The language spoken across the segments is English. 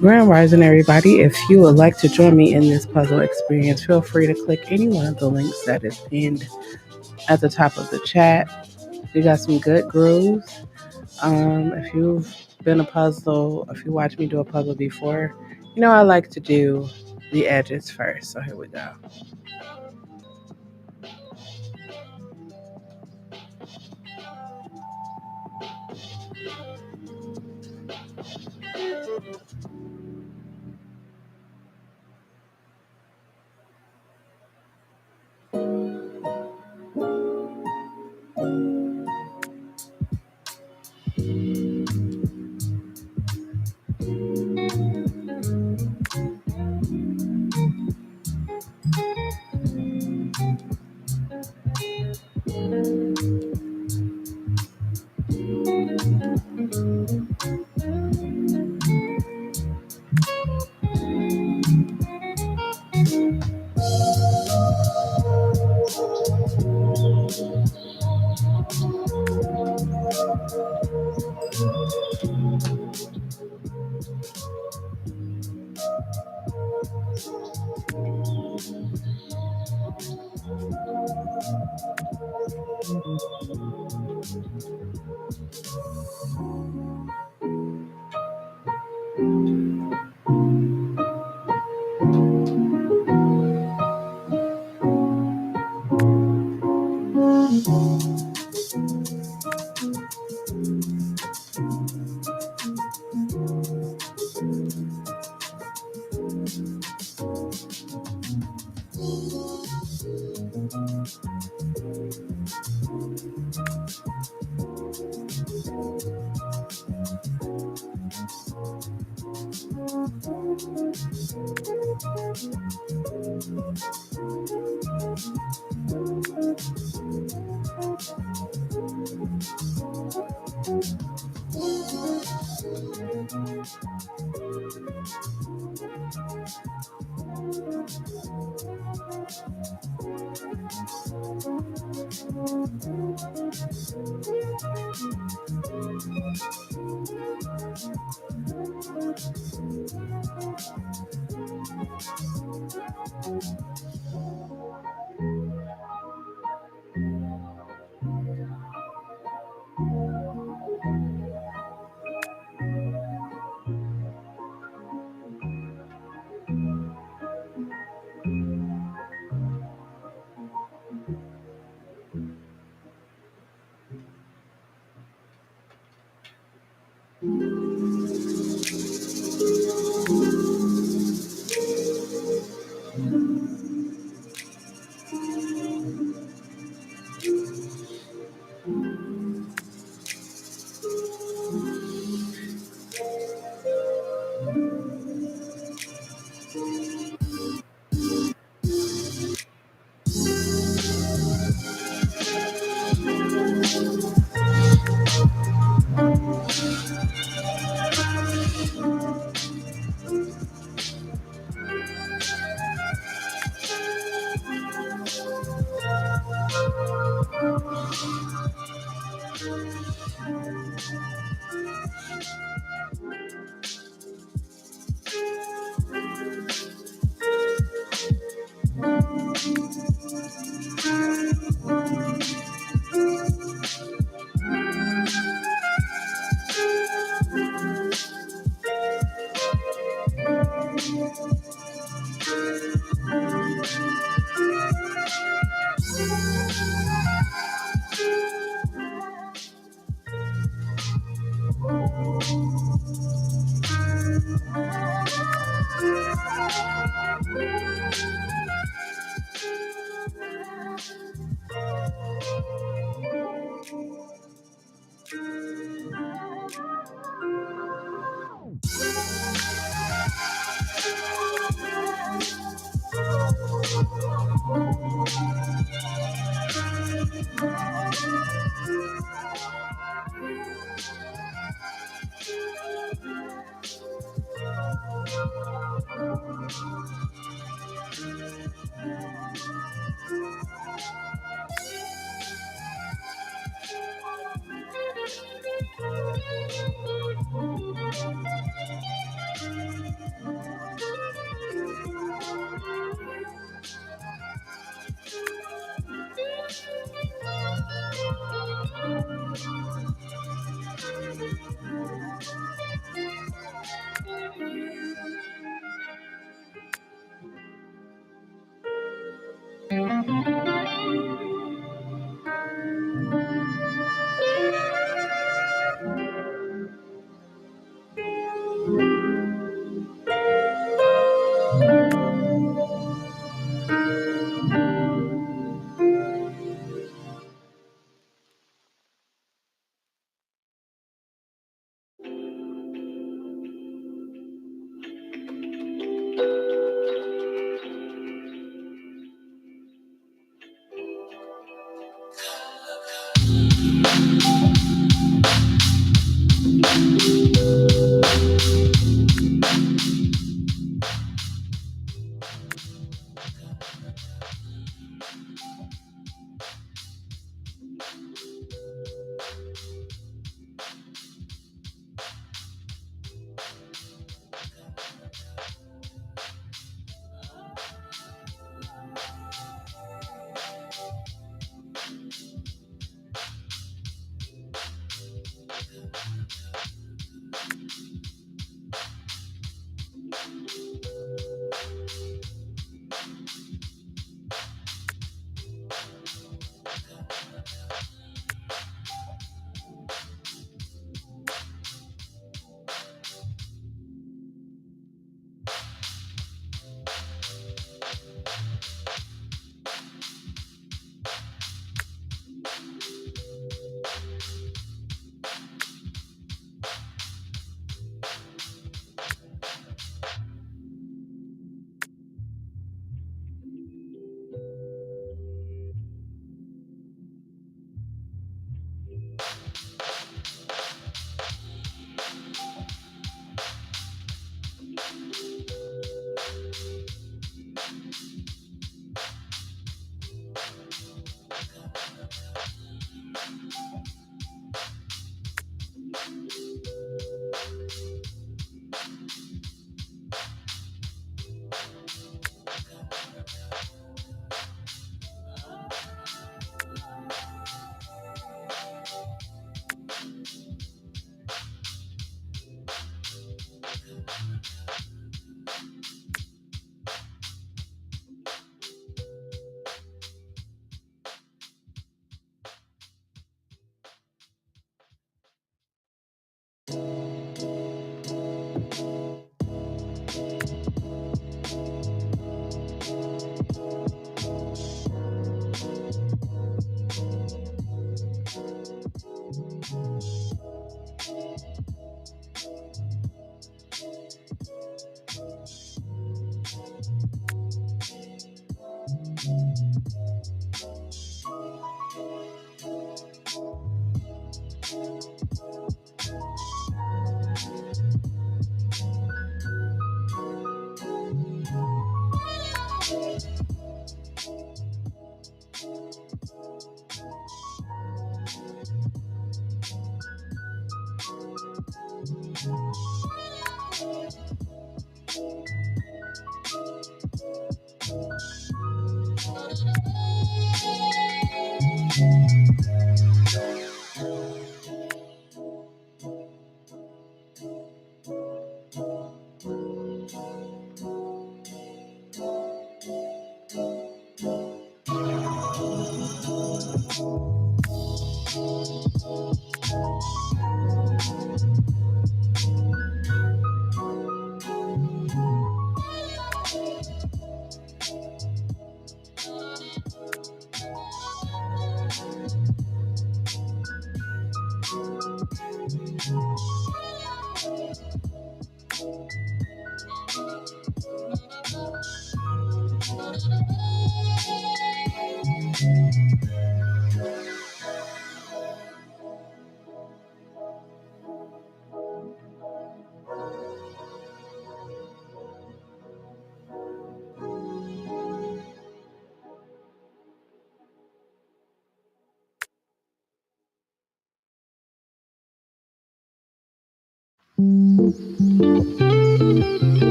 Grand Rising, everybody. If you would like to join me in this puzzle experience, feel free to click any one of the links that is pinned at the top of the chat. We got some good grooves. If you've been a puzzle, if you watched me do a puzzle before, you know I like to do the edges first. So here we go.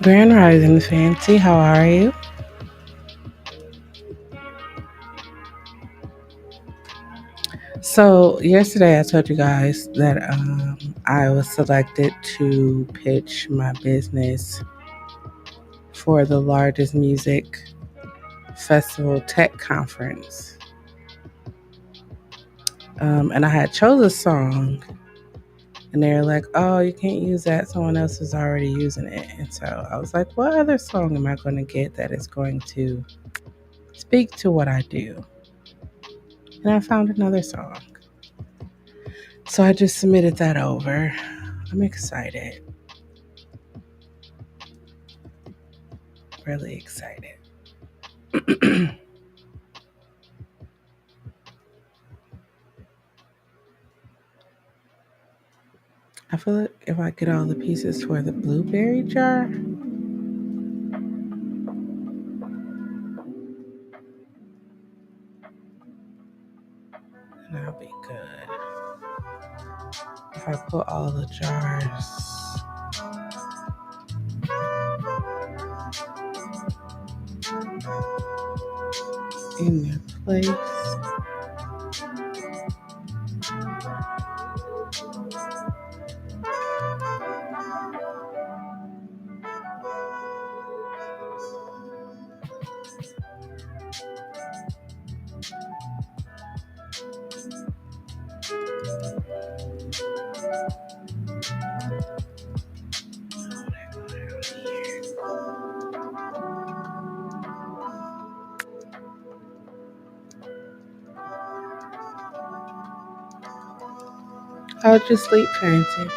Grand Rising Fancy, how are you? So, yesterday I told you guys that I was selected to pitch my business for the largest music festival tech conference. And I had chose a song, and they were like, "Oh, you can't use that. Someone else is already using it." And so I was like, "What other song am I going to get that is going to speak to what I do?" And I found another song. So I just submitted that over. I'm excited, really excited. I feel like if I get all the pieces for the blueberry jar, then I'll be good. If I put all the jars in their place. I'll just sleep fancy.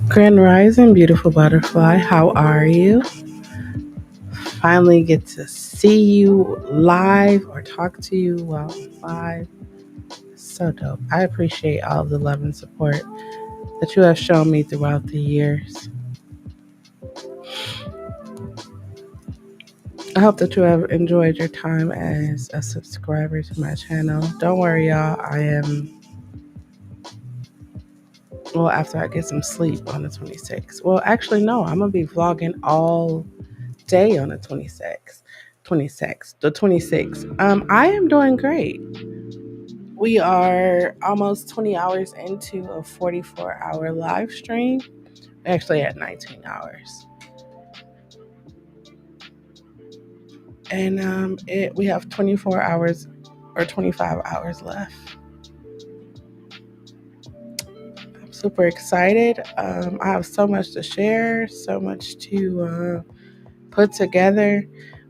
Grand Rising, beautiful butterfly. How are you? Finally get to see you live or talk to you while live. So dope. I appreciate all the love and support that you have shown me throughout the years. I hope that you have enjoyed your time as a subscriber to my channel. Don't worry, y'all. I am, well, after I get some sleep on the 26th. Well, actually, no, I'm going to be vlogging all day on the 26th. The 26th. I am doing great. We are almost 20 hours into a 44-hour live stream. Actually, at 19 hours. And we have 24 hours or 25 hours left. I'm super excited. I have so much to share, so much to put together,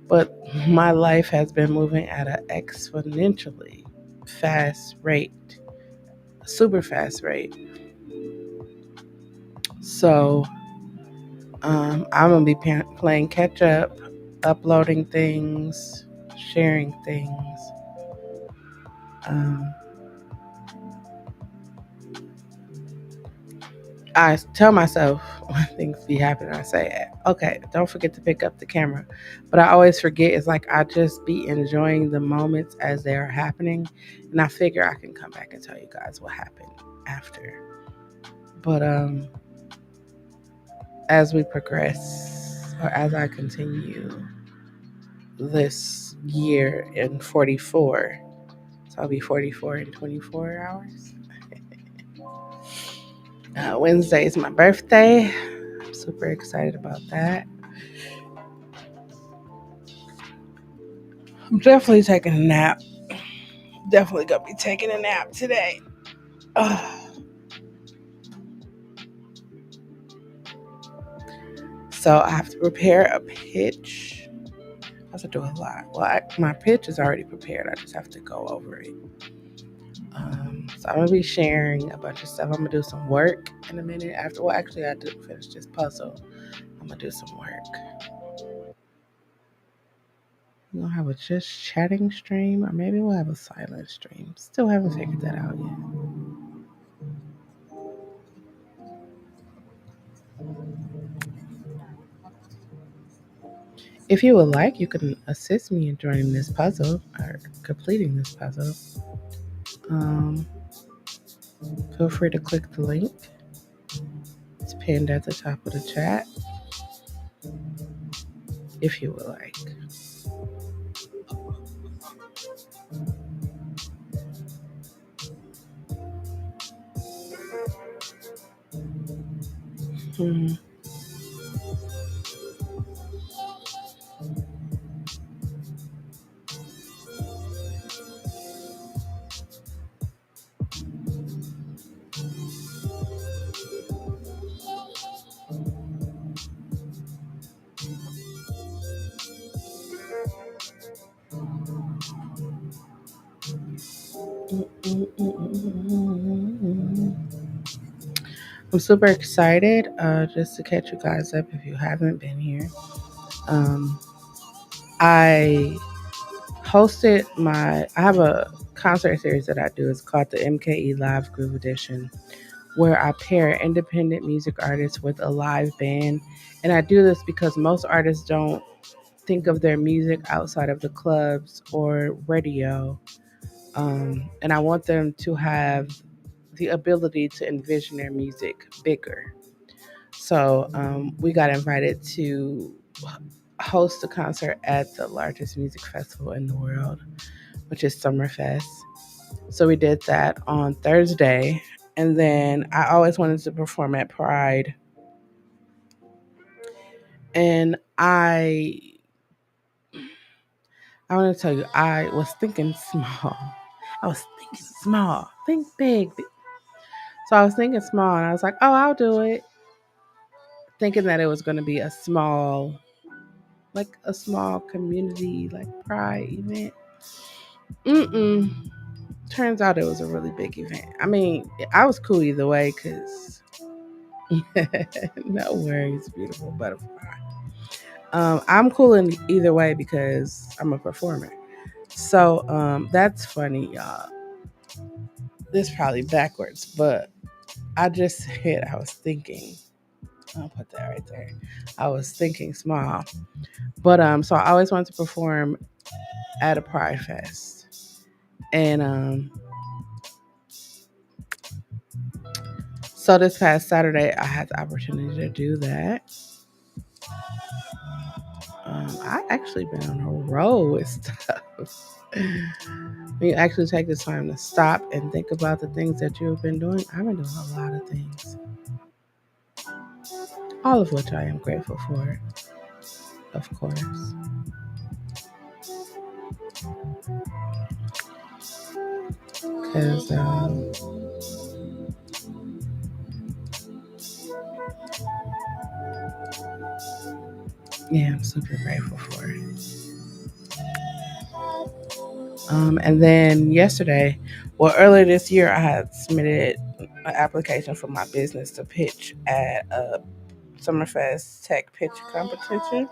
but my life has been moving at an exponentially fast rate, super fast rate. So I'm gonna be playing catch up, uploading things, sharing things. Um, I tell myself when things be happening, I say, okay, don't forget to pick up the camera. But I always forget. It's like I just be enjoying the moments as they are happening. And I figure I can come back and tell you guys what happened after. But as we progress, or as I continue this year in 44, so I'll be 44 in 24 hours. Wednesday is my birthday. I'm super excited about that. I'm definitely taking a nap. Definitely gonna be taking a nap today. Ugh. So I have to prepare a pitch. I have to do a lot. Well, my pitch is already prepared. I just have to go over it. So I'm gonna be sharing a bunch of stuff. I'm gonna do some work in a minute after. Well, actually, I did finish this puzzle. I'm gonna do some work. We're gonna have a just chatting stream, or maybe we'll have a silent stream. Still haven't figured that out yet. If you would like, you can assist me in joining this puzzle or completing this puzzle. Um, Feel free to click the link. It's pinned at the top of the chat if you would like. Hmm. I'm super excited just to catch you guys up if you haven't been here. Um, I I have a concert series that I do. It's called the MKE Live Groove Edition, where I pair independent music artists with a live band. And I do this because most artists don't think of their music outside of the clubs or radio. And I want them to have the ability to envision their music bigger. So we got invited to host a concert at the largest music festival in the world, which is Summerfest. So we did that on Thursday. And then I always wanted to perform at Pride. And I want to tell you, I was thinking small. I was thinking small. Think big. So I was thinking small and I was like, oh, I'll do it. Thinking that it was going to be a small community, like pride event. Mm-mm. Turns out it was a really big event. I mean, I was cool either way because no worries, beautiful butterfly. I'm cool in either way because I'm a performer. So that's funny, y'all. This is probably backwards, but I just said I was thinking. I'll put that right there. I was thinking small. But so I always wanted to perform at a Pride Fest. And so this past Saturday I had the opportunity to do that. I actually been on a roll with stuff. When you actually take the time to stop and think about the things that you've been doing, I've been doing a lot of things, all of which I am grateful for, of course. Because, yeah, I'm super grateful for it. And then yesterday, well, earlier this year, I had submitted an application for my business to pitch at a Summerfest Tech Pitch Competition.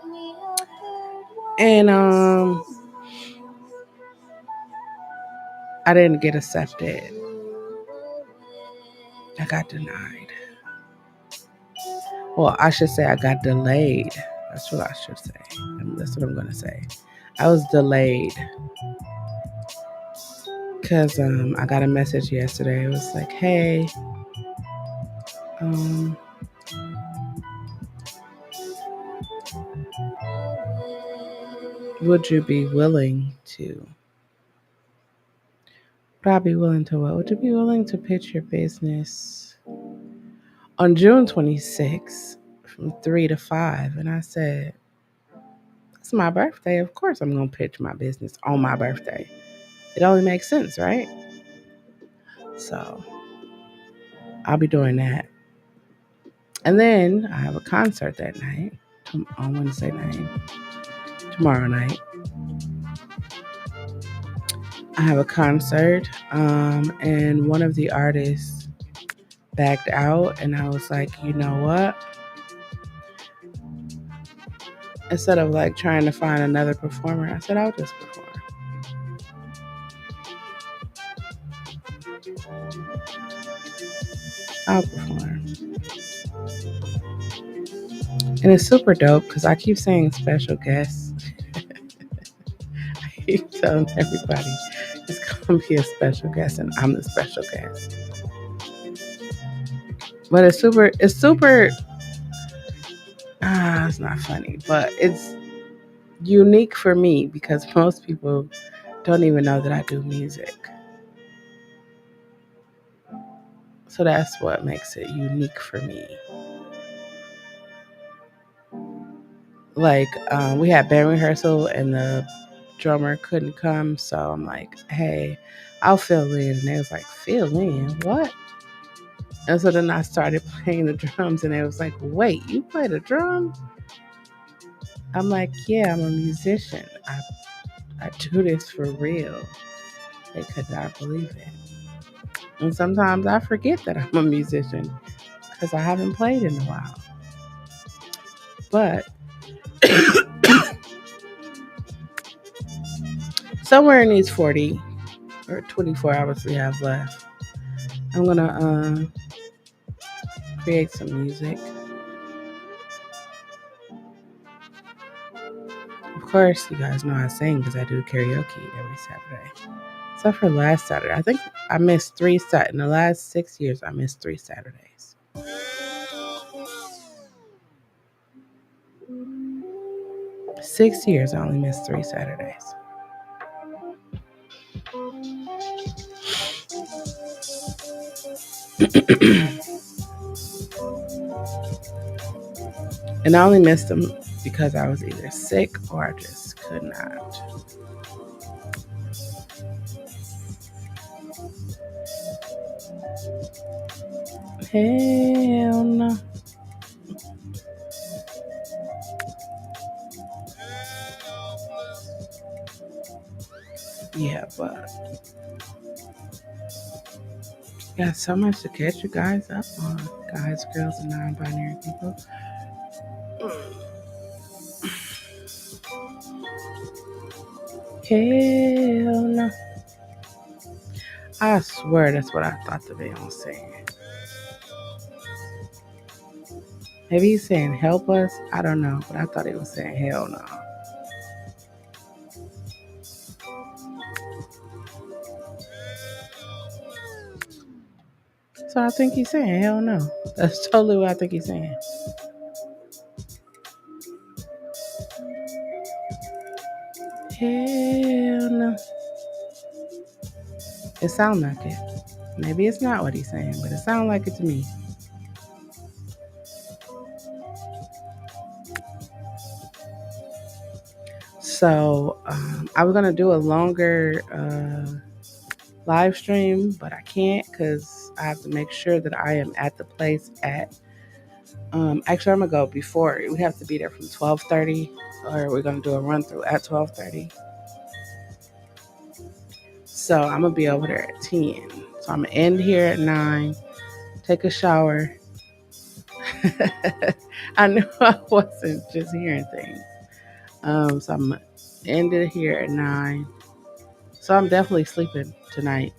And I didn't get accepted. I got denied. Well, I should say I got delayed. That's what I should say. That's what I'm going to say. I was delayed because I got a message yesterday. It was like, hey, um, would you be willing to? Would I be willing to what? Would you be willing to pitch your business on June 26th from 3 to 5? And I said, it's my birthday. Of course I'm going to pitch my business on my birthday. It only makes sense, right? So I'll be doing that. And then I have a concert that night, on Wednesday night, tomorrow night. I have a concert, and one of the artists backed out, and I was like, you know what? Instead of like trying to find another performer, I said I'll just perform. I'll perform. And it's super dope because I keep saying special guests. I keep telling everybody it's going to be a special guest, and I'm the special guest. But it's super, it's not funny, but it's unique for me because most people don't even know that I do music. So that's what makes it unique for me. Like, we had band rehearsal and the drummer couldn't come. So I'm like, hey, I'll fill in. And they was like, fill in? What? And so then I started playing the drums and they was like, wait, you play the drums? I'm like, yeah, I'm a musician. I do this for real. They could not believe it. And sometimes I forget that I'm a musician because I haven't played in a while. But somewhere in these 40 or 24 hours we have left, I'm going to create some music. Of course, you guys know I sing because I do karaoke every Saturday. Except for last Saturday. I think I missed 3 Saturdays. In the last 6 years, I missed 3 Saturdays. 6 years, I only missed 3 Saturdays. And I only missed them because I was either sick or I just could not. Hell no. Yeah, but got so much to catch you guys up on. Guys, girls, and non-binary people. Hell no. I swear that's what I thought the man was saying. Maybe he's saying help us? I don't know, but I thought he was saying hell no. So I think he's saying hell no. That's totally what I think he's saying. Hell no. It sounds like it. Maybe it's not what he's saying, but it sounds like it to me. So I was gonna do a longer live stream, but I can't because I have to make sure that I am at the place at. Actually, I'm gonna go before. We have to be there from 12:30, or we're gonna do a run through at 12:30. So I'm gonna be over there at 10. So I'm gonna end here at 9. Take a shower. I knew I wasn't just hearing things. So I'm gonna end it here at 9. So I'm definitely sleeping tonight.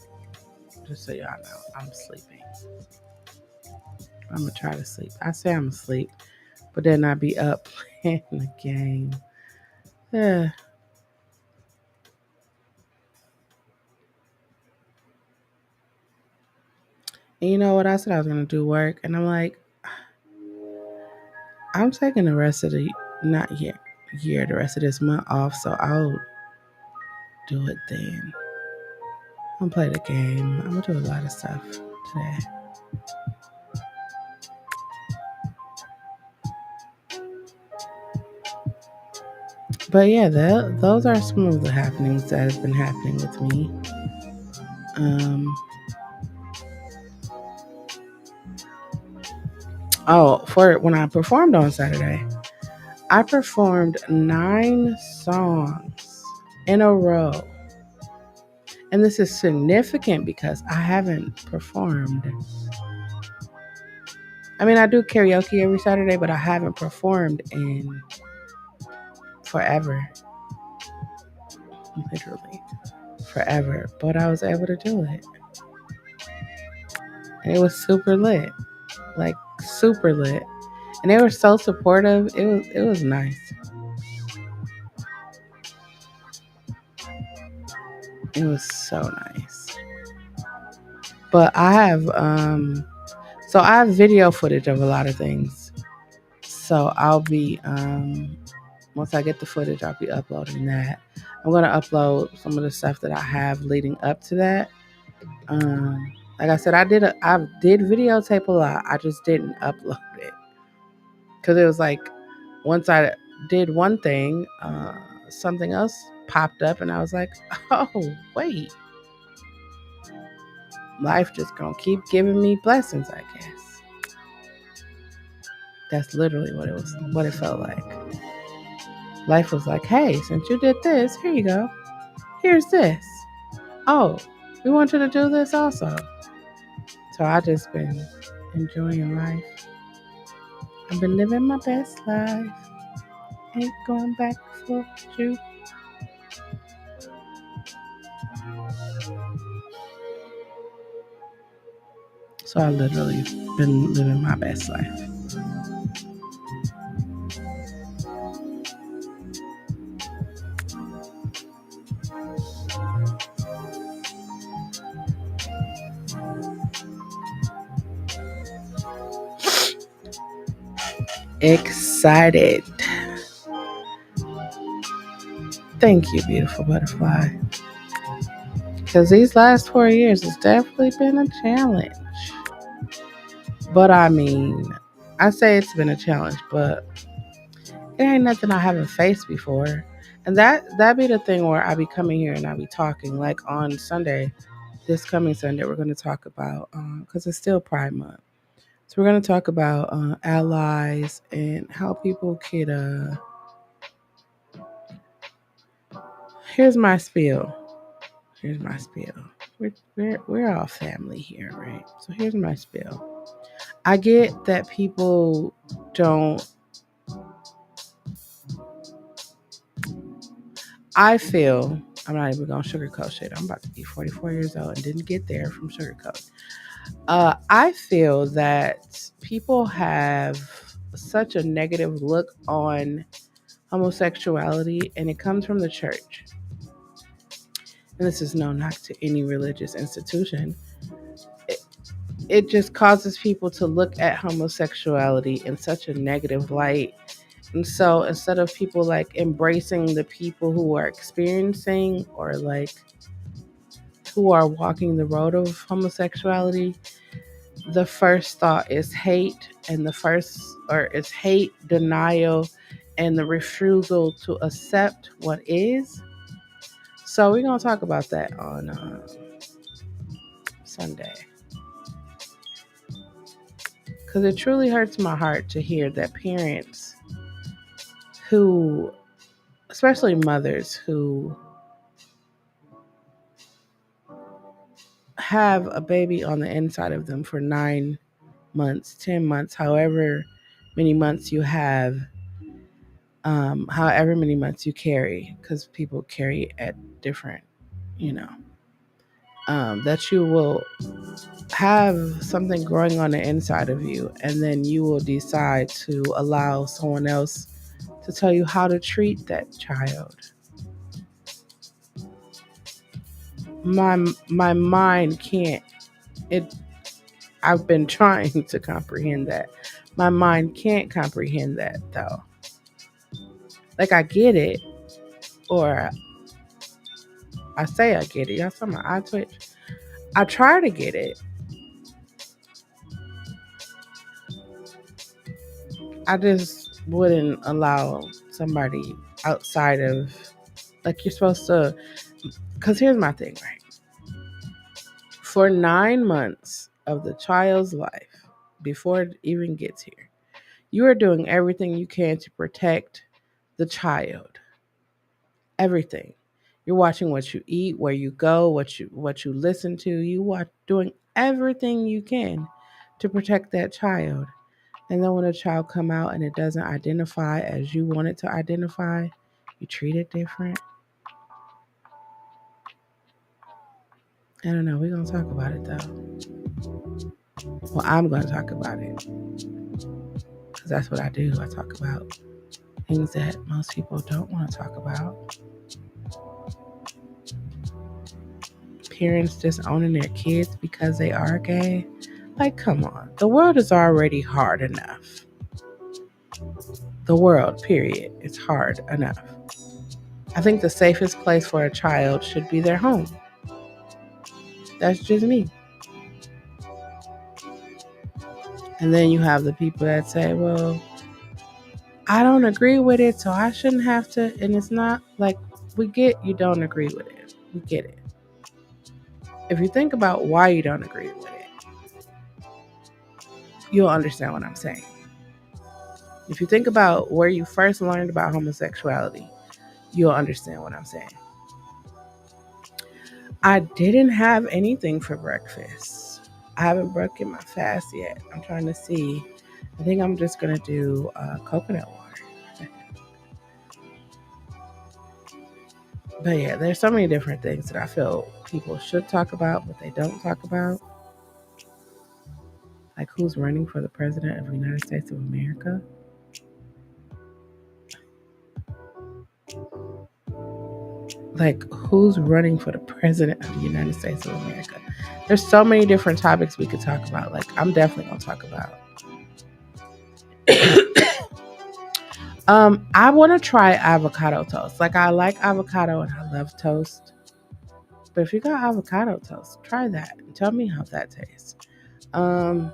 Just so y'all know, I'm sleeping. I'm gonna try to sleep. I say I'm asleep, but then I be up playing the game. Yeah. And you know what? I said I was gonna do work, and I'm like, I'm taking the rest of the not year, the rest of this month off, so I'll do it then. I'm gonna play the game. I'm gonna do a lot of stuff today. But yeah, those are some of the happenings that have been happening with me. Um, for when I performed on Saturday, I performed 9 songs in a row. And this is significant because I haven't performed. I mean, I do karaoke every Saturday, but I haven't performed in forever. Literally forever. But I was able to do it. And it was super lit. Like super lit. And they were so supportive. It was nice. It was so nice. But I have video footage of a lot of things. So I'll be once I get the footage, I'll be uploading that. I'm gonna upload some of the stuff that I have leading up to that. Like I said, I did videotape a lot. I just didn't upload it because it was like once I did one thing, something else popped up, and I was like, oh wait, life just gonna keep giving me blessings, I guess. That's literally what it felt like. Life was like, hey, since you did this, here you go. Here's this. Oh, we want you to do this also. So I just been enjoying life. I've been living my best life. Ain't going back for you. So I literally been living my best life. Excited. Thank you, beautiful butterfly. Because these last 4 years has definitely been a challenge. But I mean, I say it's been a challenge, but it ain't nothing I haven't faced before. And that be the thing where I be coming here and I be talking. Like on Sunday, this coming Sunday, we're going to talk about, because it's still Pride Month. So we're going to talk about allies and how people could, here's my spiel. Here's my spiel. We're all family here, right? So here's my spiel. I get that people don't. I feel I'm not even gonna sugarcoat shit. I'm about to be 44 years old and didn't get there from sugarcoat. I feel that people have such a negative look on homosexuality, and it comes from the church. And this is no knock to any religious institution. It just causes people to look at homosexuality in such a negative light, And so instead of people like embracing the people who are experiencing or like who are walking the road of homosexuality, the first thought is hate, and the first, or it's hate, denial, and the refusal to accept what is. So we're gonna talk about that on Sunday, because it truly hurts my heart to hear that parents who, especially mothers who have a baby on the inside of them for 9 months, 10 months, however many months you have, however many months you carry, because people carry at different, you know, that you will have something growing on the inside of you, and then you will decide to allow someone else to tell you how to treat that child. My mind can't. It. I've been trying to comprehend that. My mind can't comprehend that though. Like I get it, or I say I get it. Y'all saw my eye twitch. I try to get it. I just wouldn't allow somebody outside of, like, you're supposed to. Because here's my thing, right? For 9 months of the child's life, before it even gets here, you are doing everything you can to protect the child. Everything. You're watching what you eat, where you go, what you listen to. You are doing everything you can to protect that child. And then when a child come out and it doesn't identify as you want it to identify, you treat it different. I don't know. We're gonna talk about it though. Well, I'm gonna talk about it because that's what I do. I talk about things that most people don't want to talk about. Parents disowning their kids because they are gay. Like, come on. The world is already hard enough. The world, period, is hard enough. I think the safest place for a child should be their home. That's just me. And then you have the people that say, well, I don't agree with it, so I shouldn't have to. And it's not like, we get you don't agree with it. We get it. If you think about why you don't agree with it, you'll understand what I'm saying. If you think about where you first learned about homosexuality, you'll understand what I'm saying. I didn't have anything for breakfast. I haven't broken my fast yet. I'm trying to see. I think I'm just going to do coconut water. But yeah, there's so many different things that I feel people should talk about, but they don't talk about. Like, who's running for the president of the United States of America? Like, who's running for the president of the United States of America? There's so many different topics we could talk about. Like, I'm definitely going to talk about. I want to try avocado toast. Like, I like avocado and I love toast. But if you got avocado toast, try that and tell me how that tastes. I've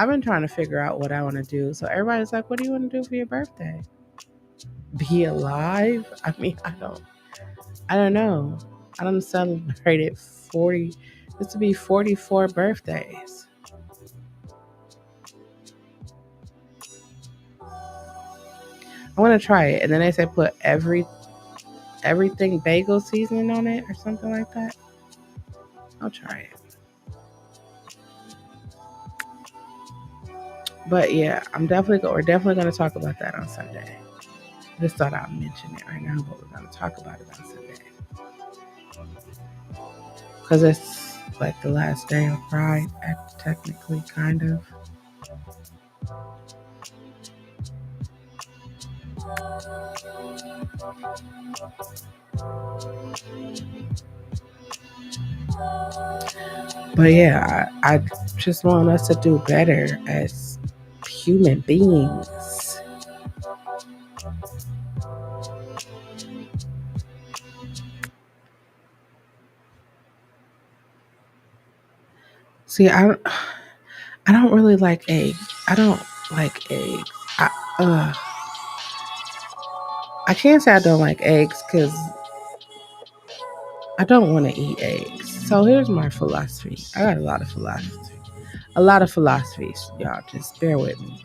been trying to figure out what I want to do. So everybody's like, what do you want to do for your birthday? Be alive? I mean, I don't know. I don't celebrate 40. This would be 44 birthdays. I want to try it. And then they say put everything bagel seasoning on it or something like that. I'll try it. But yeah, we're definitely going to talk about that on Sunday. I just thought I'd mention it right now, but we're going to talk about it on Sunday. Because it's like the last day of Pride, technically, kind of. But yeah, I just want us to do better as human beings. See, I don't really like eggs. I don't like eggs. I can't say I don't like eggs because I don't want to eat eggs. So here's my philosophy. I got a lot of philosophy. A lot of philosophies, y'all. Just bear with me.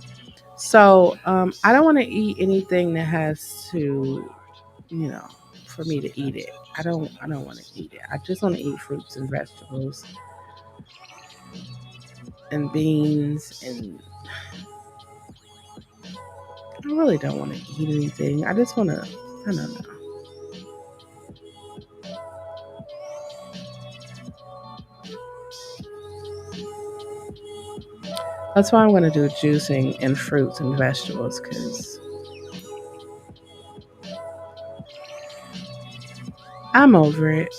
So I don't want to eat anything that has to, you know, for me to eat it. I don't want to eat it. I just want to eat fruits and vegetables and beans, and I really don't want to eat anything. I just want to, I don't know. That's why I'm going to do juicing and fruits and vegetables because I'm over it.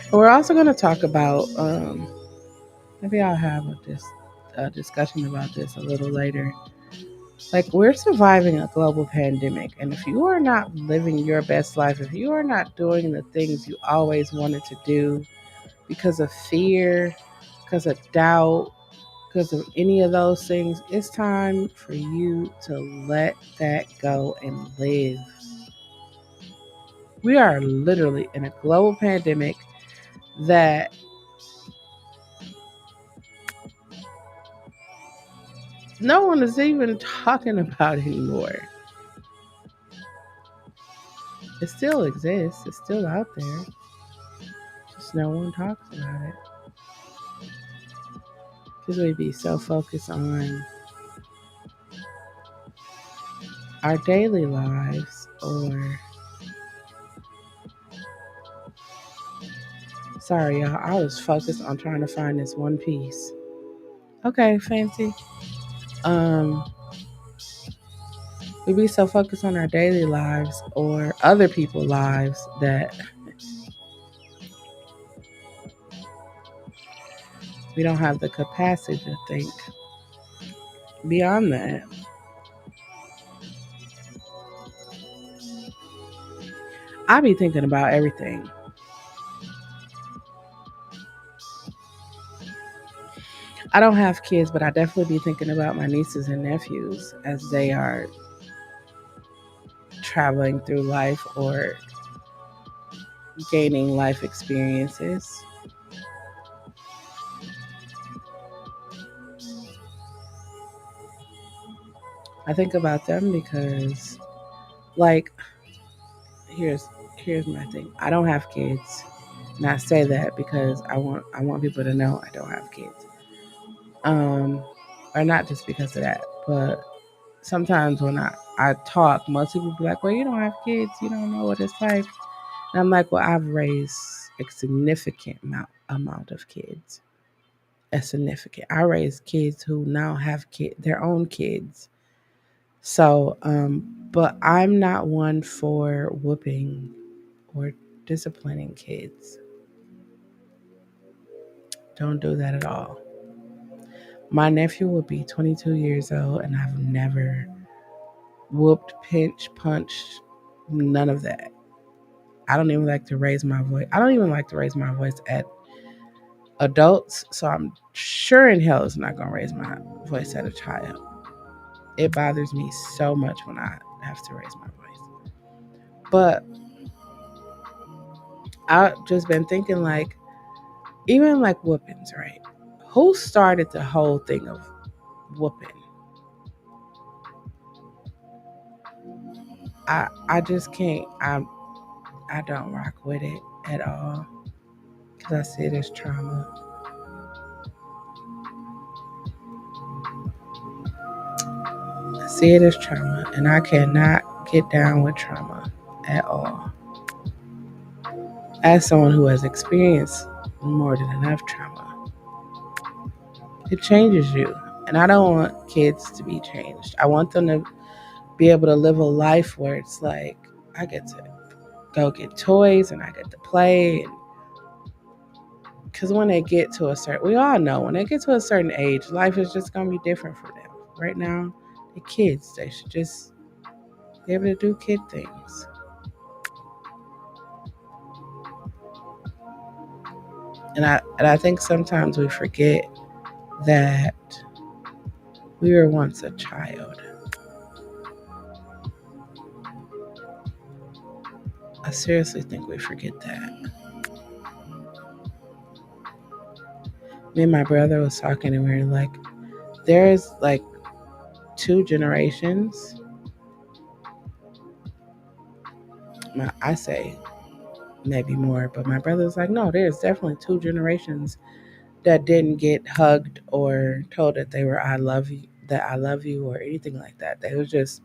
We're also going to talk about, maybe I'll have a discussion about this a little later. Like, we're surviving a global pandemic, and if you are not living your best life, if you are not doing the things you always wanted to do because of fear, because of doubt, because of any of those things, it's time for you to let that go and live. We are literally in a global pandemic that no one is even talking about anymore. It still exists, it's still out there, just no one talks about it because we be so focused on our daily lives, or sorry y'all, I was focused on trying to find this one piece. Okay, fancy. Um, we be so focused on our daily lives or other people's lives that we don't have the capacity to think beyond that. I be thinking about everything. I don't have kids, but I definitely be thinking about my nieces and nephews as they are traveling through life or gaining life experiences. I think about them because, like, here's here's my thing. I don't have kids, and I say that because I want people to know I don't have kids. Um, or not just because of that, but sometimes when I talk, most people be like, "Well, you don't have kids, you don't know what it's like." And I'm like, "Well, I've raised a significant amount of kids. A significant. I raised kids who now have their own kids. So, but I'm not one for whooping or disciplining kids. Don't do that at all. My nephew will be 22 years old, and I've never whooped, pinched, punched, none of that. I don't even like to raise my voice. I don't even like to raise my voice at adults, so I'm sure in hell is not going to raise my voice at a child. It bothers me so much when I have to raise my voice. But I've just been thinking, like, even like whoopings, right? Who started the whole thing of whooping? I just can't. I don't rock with it at all because I see it as trauma. I see it as trauma, and I cannot get down with trauma at all. As someone who has experienced more than enough trauma, it changes you. And I don't want kids to be changed. I want them to be able to live a life where it's like I get to go get toys and I get to play. Because when they get to a certain, we all know when they get to a certain age, life is just going to be different for them. Right now, the kids, they should just be able to do kid things. And I think sometimes we forget that we were once a child. I seriously think we forget that. Me and my brother was talking, and we were like, there's like two generations. I say maybe more, but my brother's like, no, there's definitely two generations that didn't get hugged or told that they were I love you, that I love you, or anything like that. They was just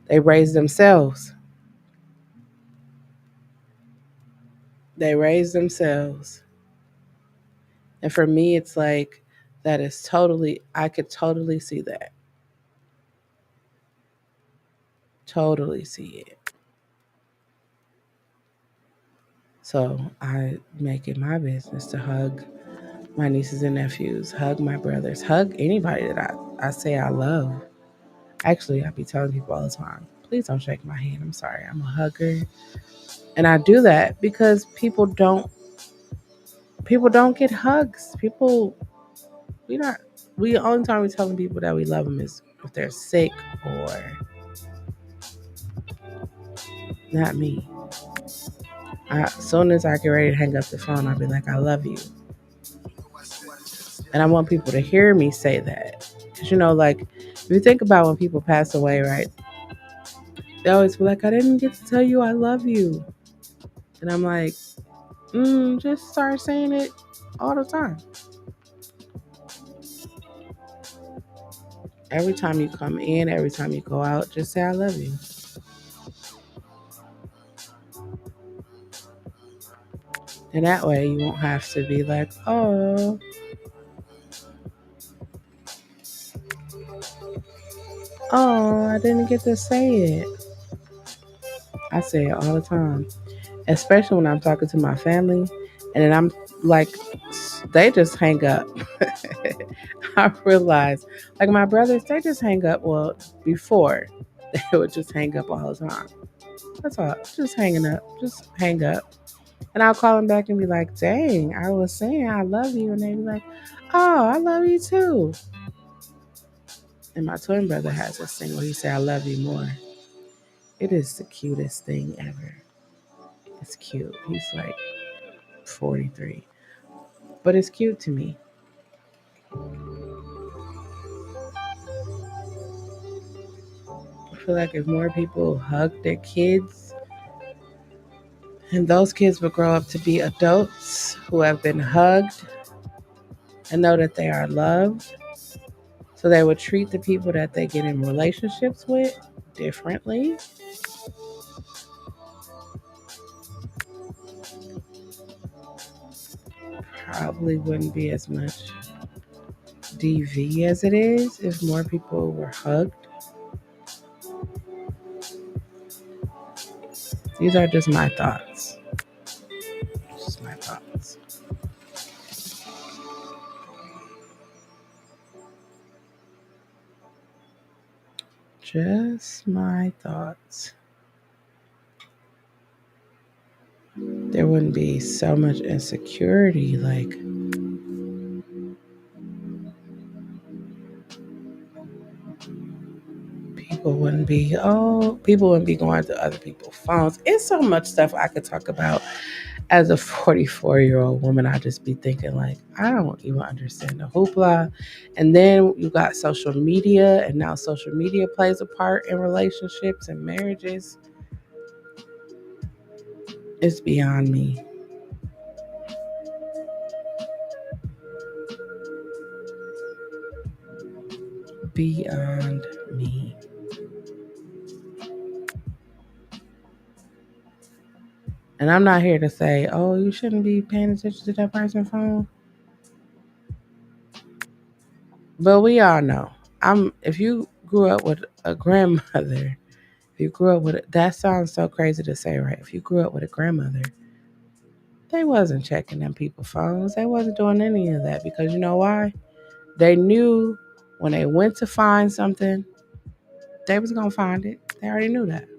they raised themselves. They raised themselves. And for me, it's like that is totally. I could totally see that. Totally see it. So I make it my business to hug my nieces and nephews, hug my brothers, hug anybody that I say I love. Actually, I be telling people all the time, please don't shake my hand. I'm sorry. I'm a hugger. And I do that because people don't get hugs. People we not we the only time we telling people that we love them is if they're sick or not me. As soon as I get ready to hang up the phone, I'll be like, I love you. And I want people to hear me say that. Because, like, if you think about when people pass away, right? They always be like, I didn't get to tell you I love you. And I'm like, just start saying it all the time. Every time you come in, every time you go out, just say I love you. And that way you won't have to be like, I didn't get to say it. I say it all the time, especially when I'm talking to my family, and then I'm like, they just hang up. I realize, like my brothers, they just hang up. Well, before they would just hang up all the time. That's all, just hanging up, just hang up. And I'll call them back and be like, dang, I was saying I love you. And they be like, oh, I love you too. And my twin brother has this thing where he say, I love you more. It is the cutest thing ever. It's cute. He's like 43. But it's cute to me. I feel like if more people hug their kids, and those kids will grow up to be adults who have been hugged and know that they are loved. So they would treat the people that they get in relationships with differently. Probably wouldn't be as much DV as it is if more people were hugged. These are just my thoughts. Just my thoughts. Just my thoughts. There wouldn't be so much insecurity. Like, people wouldn't be going to other people's phones. It's so much stuff I could talk about. As a 44-year-old woman, I just be thinking, like, I don't even understand the hoopla. And then you got social media, and now social media plays a part in relationships and marriages. It's beyond me. Beyond me. And I'm not here to say, oh, you shouldn't be paying attention to that person's phone. But we all know. If you grew up with a grandmother, if you grew up with that sounds so crazy to say, right? If you grew up with a grandmother, they wasn't checking them people's phones. They wasn't doing any of that because you know why? They knew when they went to find something, they was gonna find it. They already knew that.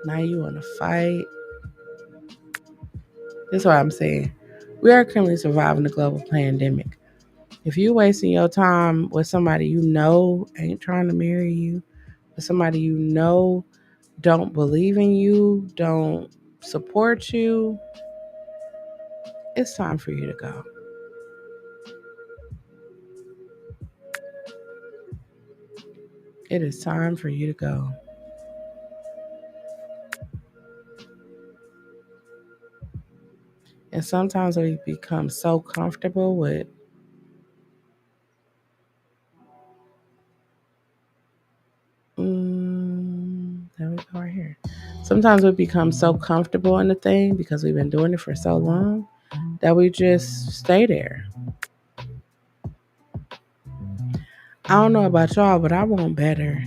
Now you wanna fight. That's what I'm saying. We are currently surviving the global pandemic. If you wasting your time with somebody you know ain't trying to marry you, with somebody you know don't believe in you, don't support you, it's time for you to go. It is time for you to go. And sometimes we become so comfortable with, there we go right here. Sometimes we become so comfortable in the thing because we've been doing it for so long that we just stay there. I don't know about y'all, but I want better.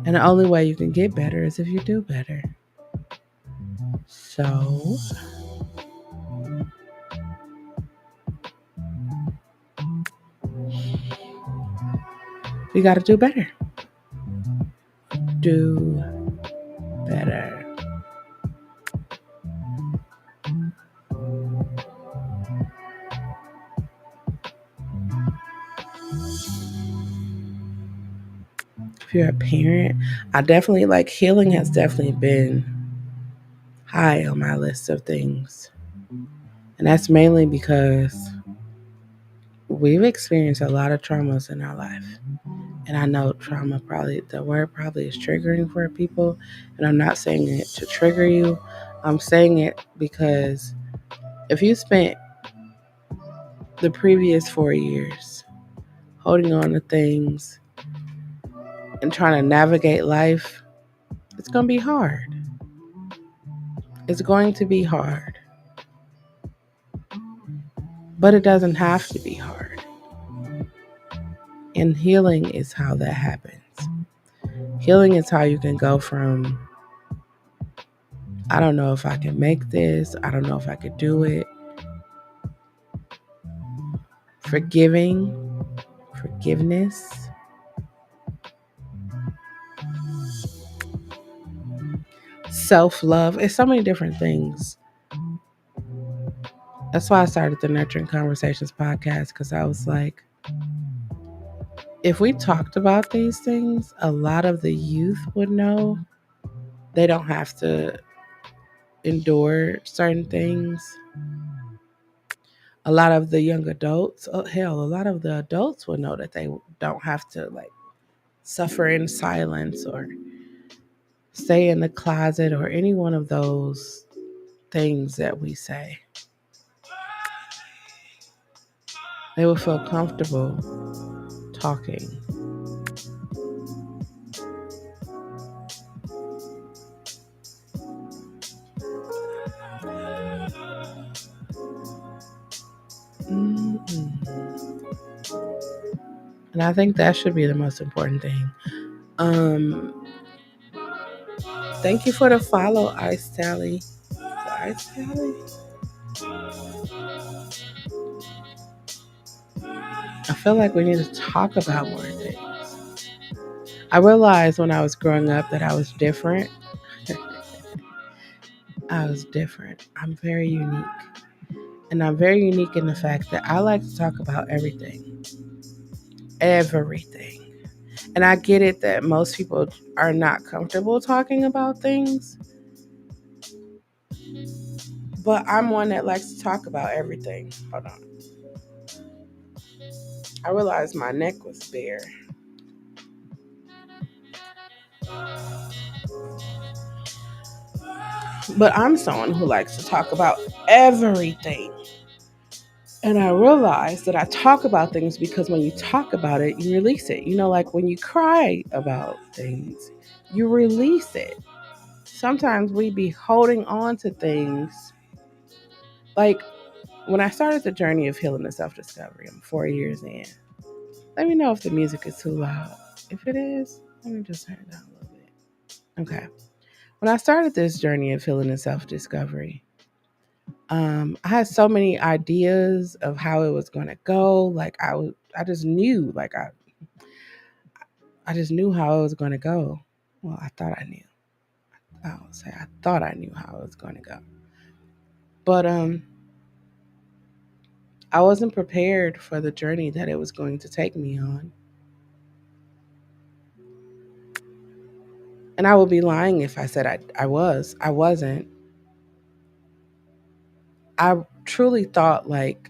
And the only way you can get better is if you do better. So we got to do better. Do better. If you're a parent, I definitely like healing has definitely been high on my list of things. And that's mainly because we've experienced a lot of traumas in our life. And I know trauma probably, the word probably is triggering for people. And I'm not saying it to trigger you. I'm saying it because if you spent the previous 4 years holding on to things and trying to navigate life, it's going to be hard. It's going to be hard. But it doesn't have to be hard. And healing is how that happens. Healing is how you can go from, I don't know if I can make this, I don't know if I could do it, forgiving, forgiveness, self-love. It's so many different things. That's why I started the Nurturing Conversations podcast, because I was like, if we talked about these things, a lot of the youth would know they don't have to endure certain things. A lot of the young adults, oh, hell, a lot of the adults would know that they don't have to like suffer in silence or stay in the closet or any one of those things that we say. They would feel comfortable talking. Mm-mm. And I think that should be the most important thing. Um, Thank you for the follow, Ice Tally. Ice Tally? I feel like we need to talk about more things. I realized when I was growing up that I was different. I was different. I'm very unique. And I'm very unique in the fact that I like to talk about everything. Everything. And I get it that most people are not comfortable talking about things. But I'm one that likes to talk about everything. Hold on. I realized my neck was bare. But I'm someone who likes to talk about everything. And I realized that I talk about things because when you talk about it, you release it. You know, like when you cry about things, you release it. Sometimes we be holding on to things. Like when I started the journey of healing and self discovery, I'm 4 years in. Let me know if the music is too loud. If it is, let me just turn it down a little bit. Okay. When I started this journey of healing and self discovery, I had so many ideas of how it was going to go. Like I just knew, I just knew how it was going to go. Well, I thought I knew. I'll say I thought I knew how it was going to go. But I wasn't prepared for the journey that it was going to take me on. And I would be lying if I said I was. I wasn't. I truly thought like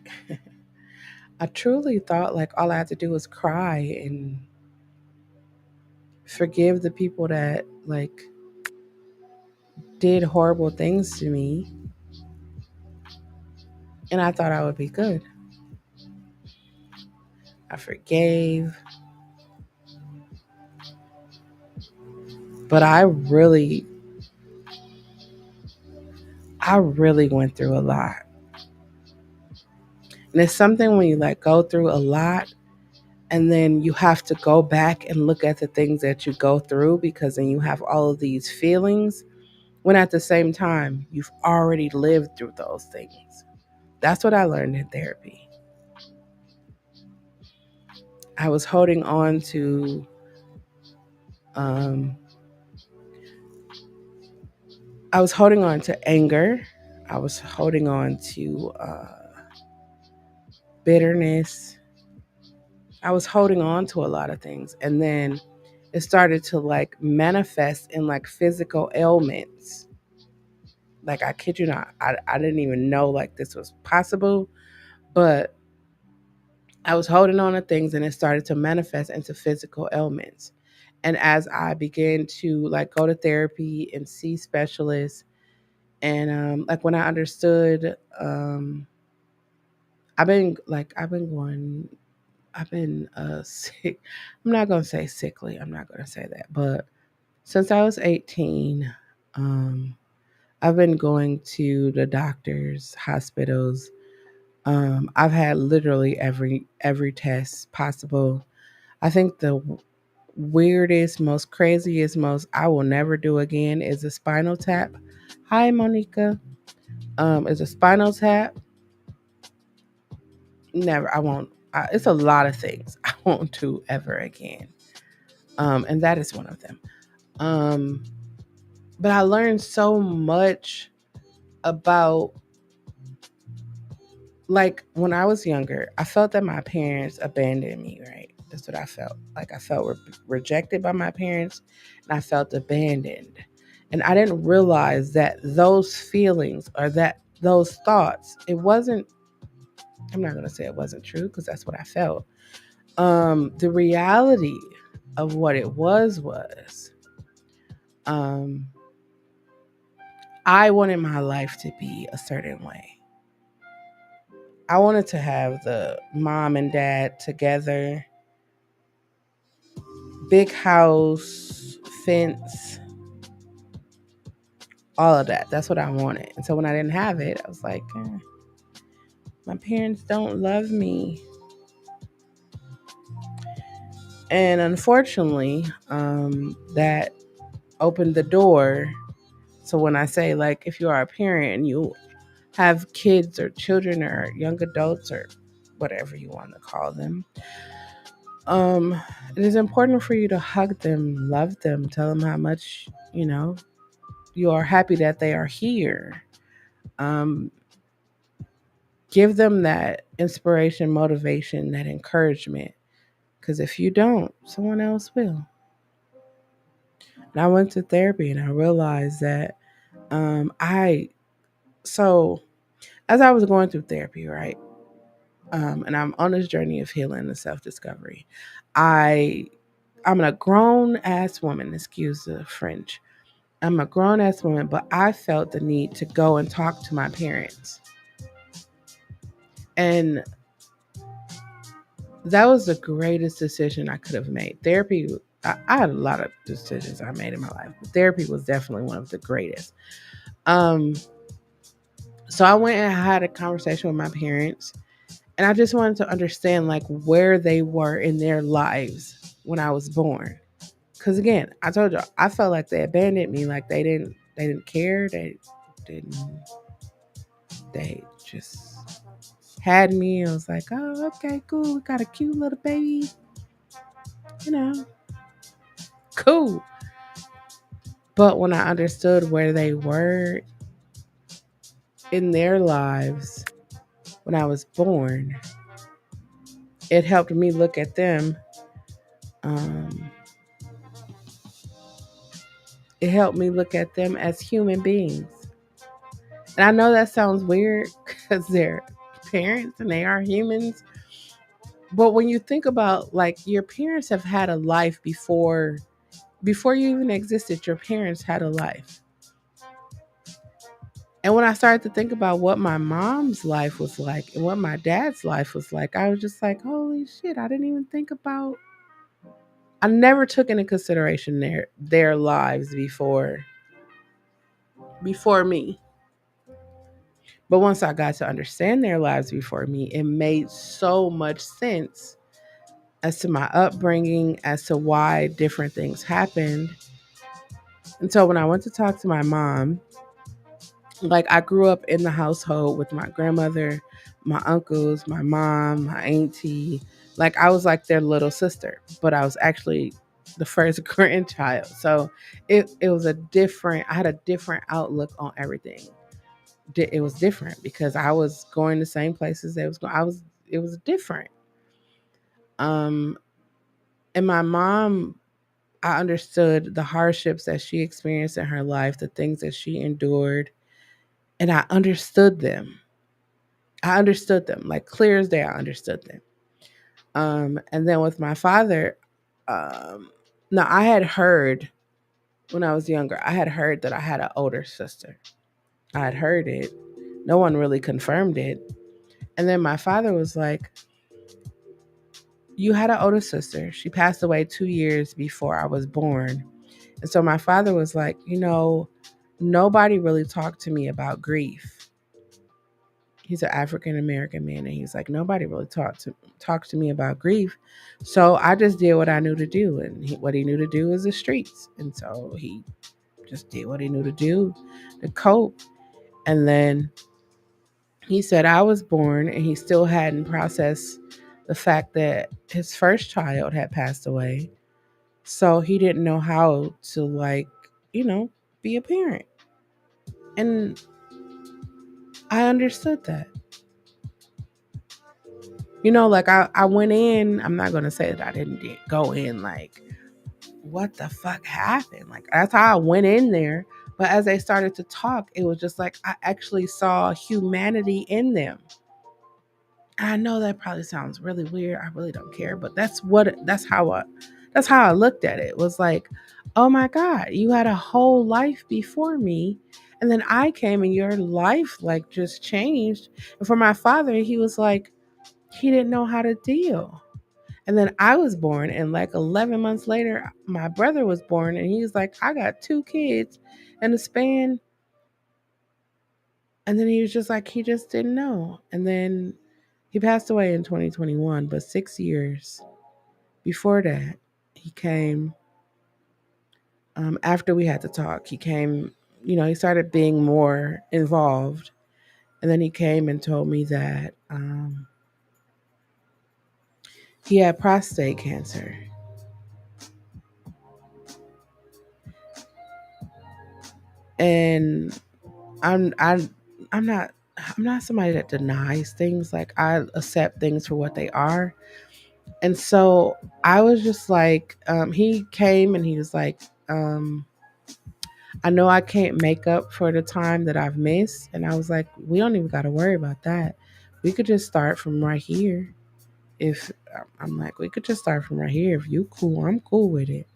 I truly thought like all I had to do was cry and forgive the people that like did horrible things to me, and I thought I would be good. I forgave, but I really went through a lot. And it's something when you like go through a lot and then you have to go back and look at the things that you go through because then you have all of these feelings when at the same time you've already lived through those things. That's what I learned in therapy. I was holding on to um, I was holding on to anger. I was holding on to bitterness. I was holding on to a lot of things. And then it started to like manifest in like physical ailments. Like I kid you not, I didn't even know like this was possible, but I was holding on to things and it started to manifest into physical ailments. And as I began to like go to therapy and see specialists, and like when I understood, I've been going, I've been sick. I'm not gonna say sickly. I'm not gonna say that, but since I was 18, um, I've been going to the doctors, hospitals. I've had literally every test possible. I think the weirdest, most craziest, most I will never do again is a spinal tap. Hi, Monica. Is a spinal tap. Never. I won't. It's a lot of things I won't do ever again. And that is one of them. Um, but I learned so much about like when I was younger. I felt that my parents abandoned me. Right. That's what I felt. Like I felt rejected by my parents, and I felt abandoned. And I didn't realize that those feelings or that those thoughts. It wasn't. I'm not gonna say it wasn't true because that's what I felt. The reality of what it was um I wanted my life to be a certain way. I wanted to have the mom and dad together, big house, fence, all of that. That's what I wanted. And so when I didn't have it, I was like, my parents don't love me. And unfortunately, that opened the door. So when I say, like, if you are a parent and you have kids or children or young adults or whatever you want to call them, um, it is important for you to hug them, love them, tell them how much, you are happy that they are here. Um, give them that inspiration, motivation, that encouragement. Because if you don't, someone else will. And I went to therapy and I realized that I, so as I was going through therapy, right? And I'm on this journey of healing and self discovery. I I'm a grown ass woman, excuse the French. I'm a grown ass woman, but I felt the need to go and talk to my parents. And that was the greatest decision I could have made. Therapy, I had a lot of decisions I made in my life, but therapy was definitely one of the greatest. Um, so I went and had a conversation with my parents, and I just wanted to understand like where they were in their lives when I was born. Because again, I told you I felt like they abandoned me, like they didn't care, didn't they just had me. I was like, oh, okay, cool, we got a cute little baby, you know, cool. But when I understood where they were in their lives when I was born, it helped me look at them. Um, it helped me look at them as human beings. And I know that sounds weird because they're parents and they are humans. But when you think about like your parents have had a life before you even existed, your parents had a life. And when I started to think about what my mom's life was like and what my dad's life was like, I was just like, holy shit, I didn't even think about I never took into consideration their lives before me. But once I got to understand their lives before me, it made so much sense as to my upbringing, as to why different things happened. And so when I went to talk to my mom, like I grew up in the household with my grandmother, my uncles, my mom, my auntie. Like I was like their little sister, but I was actually the first grandchild. So it was a different I had a different outlook on everything. It was different because I was going the same places they was going. I was It was different. Um and my mom, I understood the hardships that she experienced in her life, the things that she endured, and I understood them. I understood them like clear as day. I understood them. And then with my father, um, now I had heard when I was younger, I had heard that I had an older sister. I had heard it. No one really confirmed it. And then my father was like, "You had an older sister. She passed away 2 years before I was born." And so my father was like, nobody really talked to me about grief. He's an African American man, and he's like, nobody really talked to me about grief. So I just did what I knew to do, and what he knew to do was the streets, and so he just did what he knew to do to cope. And then he said I was born, and he still hadn't processed the fact that his first child had passed away, so he didn't know how to you know, be a parent, and I understood that. Like I went in, I'm not going to say that I didn't go in like, what the fuck happened? Like, that's how I went in there. But as they started to talk, it was just like I actually saw humanity in them. And I know that probably sounds really weird. I really don't care, but that's how I looked at it. It was like, oh my God, you had a whole life before me. And then I came and your life like just changed. And for my father, he was like, he didn't know how to deal. And then I was born, and like 11 months later, my brother was born, and he was like, I got two kids in a span. And then he was just like, he just didn't know. And then he passed away in 2021, but 6 years before that, he came, after we had to talk, he came, he started being more involved. And then he came and told me that he had prostate cancer. And I'm I I'm not I'm not somebody that denies things. Like I accept things for what they are. And so I was just like, he came and he was like, I know I can't make up for the time that I've missed. And I was like, we don't even got to worry about that. We could just start from right here. If I'm like, we could just start from right here. If you cool, I'm cool with it.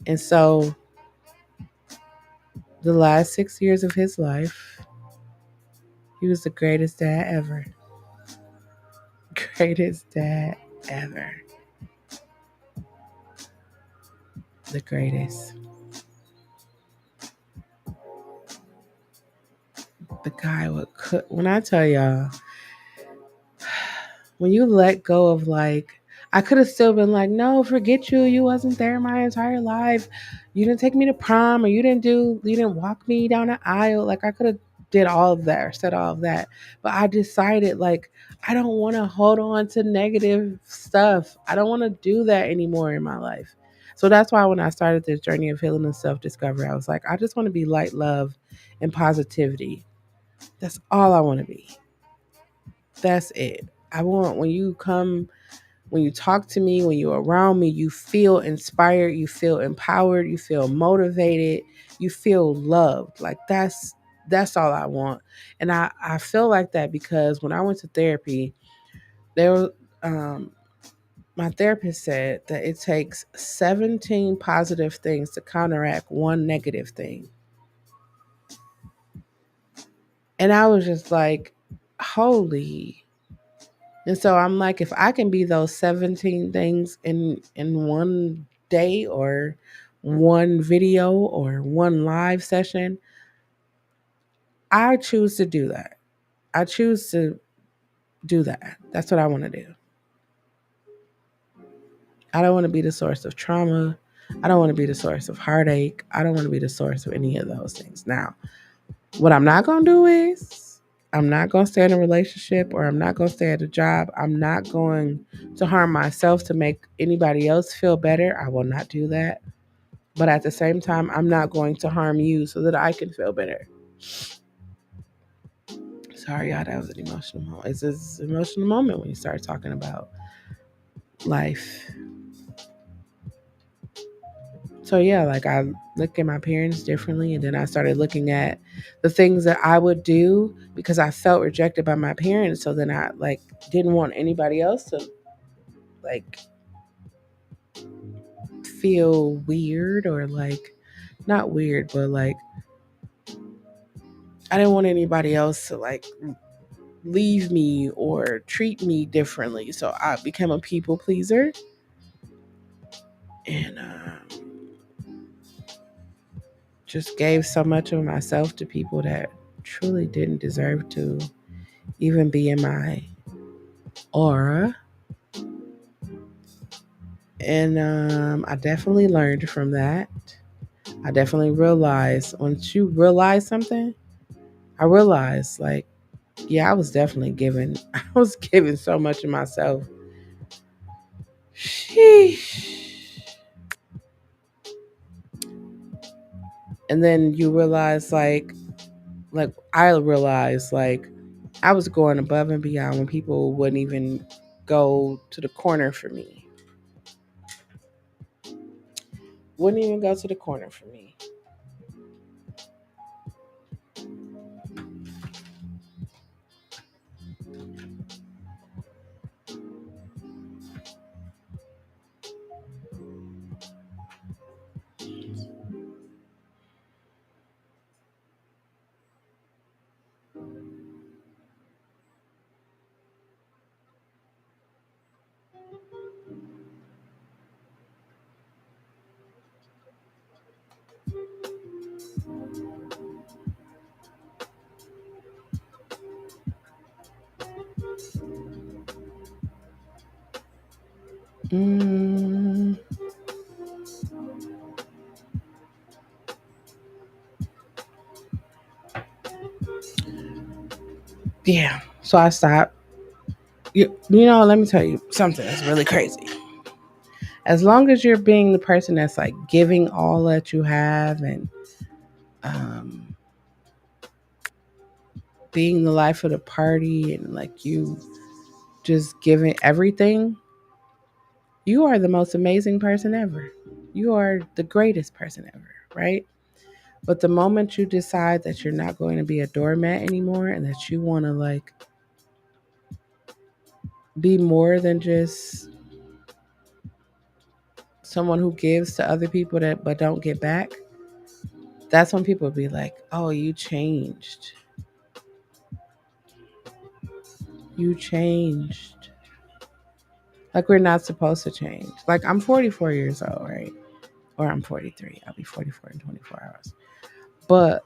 And so the last 6 years of his life, he was the greatest dad ever. Greatest dad ever. The greatest. The guy would cook. When I tell y'all, when you let go of like, I could have still been like, no, forget you. You wasn't there my entire life. You didn't take me to prom, or you didn't walk me down the aisle. Like I could have did all of that or said all of that. But I decided like, I don't want to hold on to negative stuff. I don't want to do that anymore in my life. So that's why when I started this journey of healing and self discovery, I was like, I just want to be light, love, and positivity. That's all I want to be. That's it. I want when you talk to me, when you're around me, you feel inspired, you feel empowered, you feel motivated, you feel loved. Like that's all I want. And I feel like that because when I went to therapy, there was my therapist said that it takes 17 positive things to counteract one negative thing. And I was just like, holy. And so I'm like, if I can be those 17 things in one day or one video or one live session, I choose to do that. I choose to do that. That's what I want to do. I don't want to be the source of trauma. I don't want to be the source of heartache. I don't want to be the source of any of those things. Now, what I'm not going to do is I'm not going to stay in a relationship or I'm not going to stay at a job. I'm not going to harm myself to make anybody else feel better. I will not do that. But at the same time, I'm not going to harm you so that I can feel better. Sorry, y'all, that was an emotional moment. It's an emotional moment when you start talking about life. So yeah, like I look at my parents differently, and then I started looking at the things that I would do because I felt rejected by my parents. So then I like didn't want anybody else to like feel weird or like not weird, but like I didn't want anybody else to like leave me or treat me differently. So I became a people pleaser and just gave so much of myself to people that truly didn't deserve to even be in my aura. And I definitely learned from that. I definitely realized once you realize something, I realized like, yeah, I was definitely giving, I was giving so much of myself. Sheesh. And then you realize like I realized like I was going above and beyond when people wouldn't even go to the corner for me. Wouldn't even go to the corner for me. Mm, yeah. So I stopped. You know, let me tell you something that's really crazy. As long as you're being the person that's like giving all that you have and um, being the life of the party and like you just giving everything, you are the most amazing person ever. You are the greatest person ever, right? But the moment you decide that you're not going to be a doormat anymore and that you want to like be more than just someone who gives to other people that but don't get back, that's when people be like, "Oh, you changed. You changed." Like we're not supposed to change. Like I'm 44 years old, right? Or I'm 43. I'll be 44 in 24 hours. But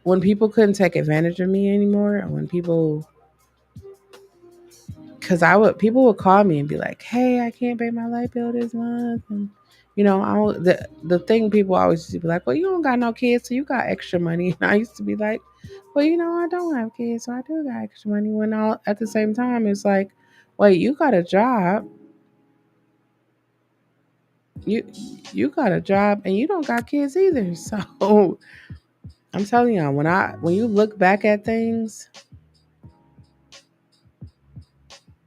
when people couldn't take advantage of me anymore, and when people, because people would call me and be like, "Hey, I can't pay my light bill this month," and the thing people always used to be like, "Well, you don't got no kids, so you got extra money." And I used to be like, "Well, I don't have kids, so I do got extra money." When all at the same time, it's like, "Wait, you got a job? You you got a job and you don't got kids either. So I'm telling y'all, when you look back at things,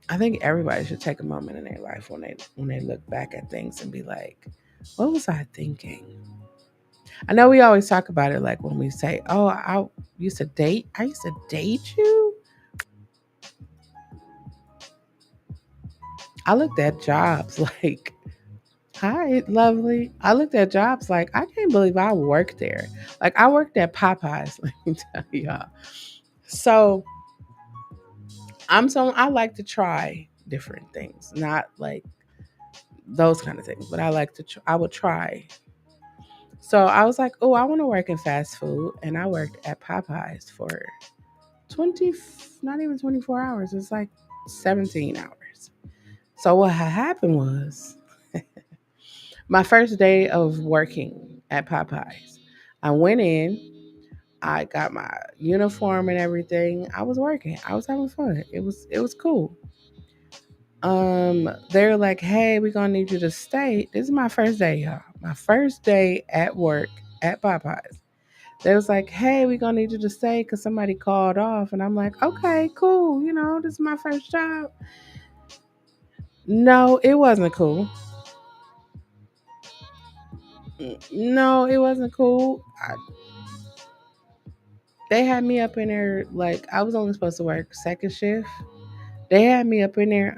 I think everybody should take a moment in their life when they look back at things and be like, what was I thinking? I know we always talk about it like when we say, "Oh, I used to date. I used to date you." I looked at jobs like, "Hi, lovely." I looked at jobs like, I can't believe I worked there. Like I worked at Popeyes. Let me tell y'all. So I like to try different things, not like those kind of things, but I like to. I would try. So I was like, "Oh, I want to work in fast food," and I worked at Popeyes for 20, not even 24 hours. It's like 17 hours. So what had happened was my first day of working at Popeyes, I went in, I got my uniform and everything. I was working. I was having fun. It was cool. They're like, "Hey, we're gonna need you to stay." This is my first day, y'all. My first day at work at Popeyes. They was like, "Hey, we're gonna need you to stay because somebody called off." And I'm like, "Okay, cool. This is my first job." No, it wasn't cool. No, it wasn't cool. They had me up in there like I was only supposed to work second shift. They had me up in there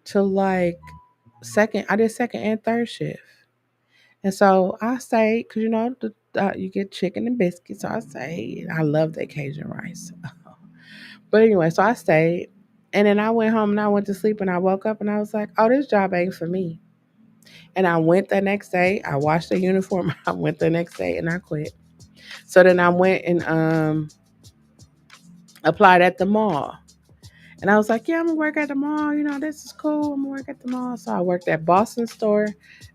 to like second. I did second and third shift, and so I stayed because you get chicken and biscuits. So I stayed. I love the Cajun rice. But anyway, so I stayed, and then I went home and I went to sleep, and I woke up and I was like, "Oh, this job ain't for me." And I went the next day. I washed the uniform. I went the next day and I quit. So then I went and applied at the mall. And I was like, "Yeah, I'm gonna work at the mall. This is cool. I'm gonna work at the mall." So I worked at Boston Store,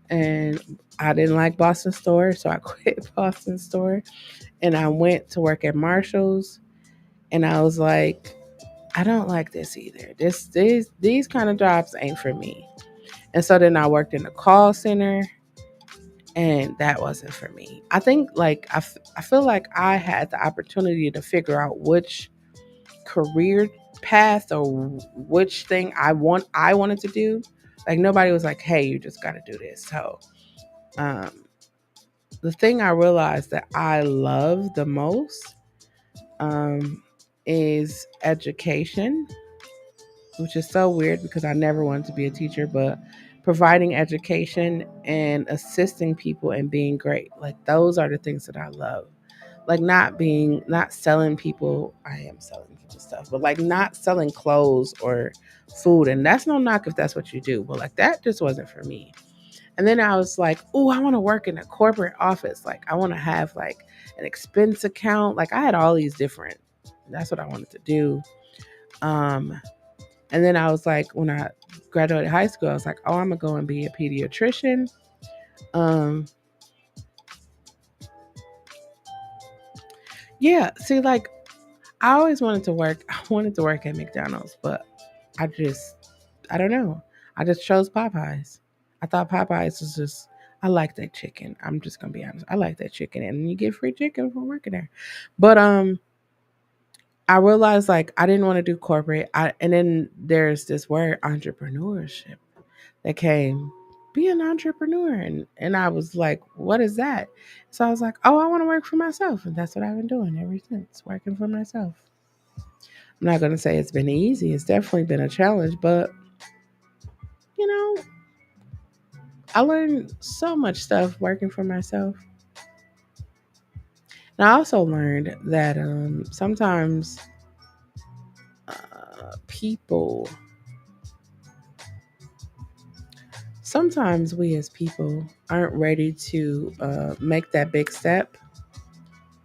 and I didn't like Boston Store, so I quit Boston Store, and I went to work at Marshalls. And I was like, "I don't like this either. These kind of jobs ain't for me." And so then I worked in a call center, and that wasn't for me. I think like I feel like I had the opportunity to figure out which career path or which thing I wanted to do. Like nobody was like, "Hey, you just got to do this." So um, the thing I realized that I love the most is education, which is so weird because I never wanted to be a teacher, but providing education and assisting people and being great. Like those are the things that I love. Like not selling people, I am selling people stuff, but like not selling clothes or food. And that's no knock if that's what you do, but like that just wasn't for me. And then I was like, "Oh, I want to work in a corporate office. Like I want to have like an expense account." Like I had all these different, that's what I wanted to do. Um, and then I was like, when I graduated high school, I was like, "Oh, I'm gonna go and be a pediatrician." Um, yeah, see, like I always wanted to work. I wanted to work at McDonald's, but I don't know. I just chose Popeyes. I thought Popeyes was just. I like that chicken. I'm just gonna be honest. I like that chicken, and you get free chicken for working there. But I realized like I didn't want to do corporate. And then there's this word entrepreneurship that came. Be an entrepreneur, and I was like, "What is that?" So I was like, "Oh, I want to work for myself," and that's what I've been doing ever since, working for myself. I'm not gonna say it's been easy. It's definitely been a challenge, but you know, I learned so much stuff working for myself. And I also learned that people, sometimes we as people aren't ready to make that big step.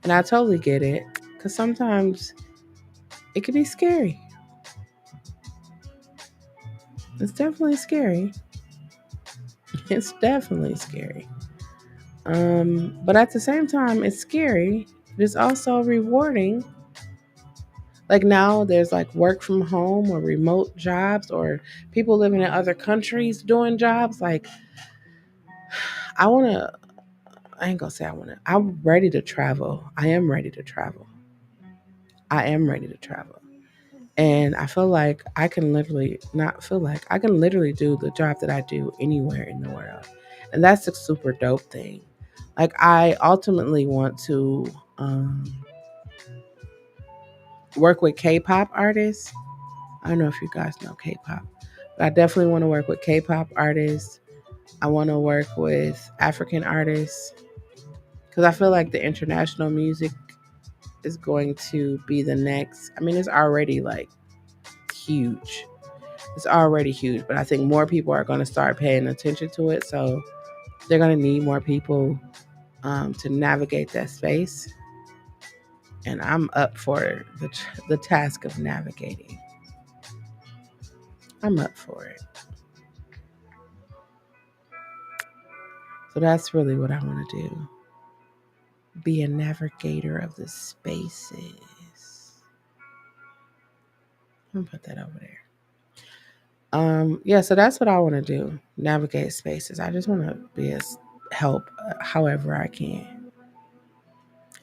And I totally get it because sometimes it can be scary. It's definitely scary. It's definitely scary. But at the same time, it's scary. It's also rewarding Like now there's like work from home or remote jobs or people living in other countries doing jobs. Like I want to, I ain't gonna say I want to, I'm ready to travel. I am ready to travel. I am ready to travel. And I feel like I can literally, not feel like, I can literally do the job that I do anywhere in the world. And that's a super dope thing. Like I ultimately want to work with K-pop artists. I don't know if you guys know K-pop, but I definitely want to work with K-pop artists. I want to work with African artists because I feel like the international music is going to be the next. I mean, it's already like huge. It's already huge, but I think more people are going to start paying attention to it. So they're going to need more people to navigate that space. And I'm up for the task of navigating. I'm up for it. So that's really what I want to do. Be a navigator of the spaces. I'm gonna put that over there. Yeah, so that's what I want to do. Navigate spaces. I just want to be as help however I can.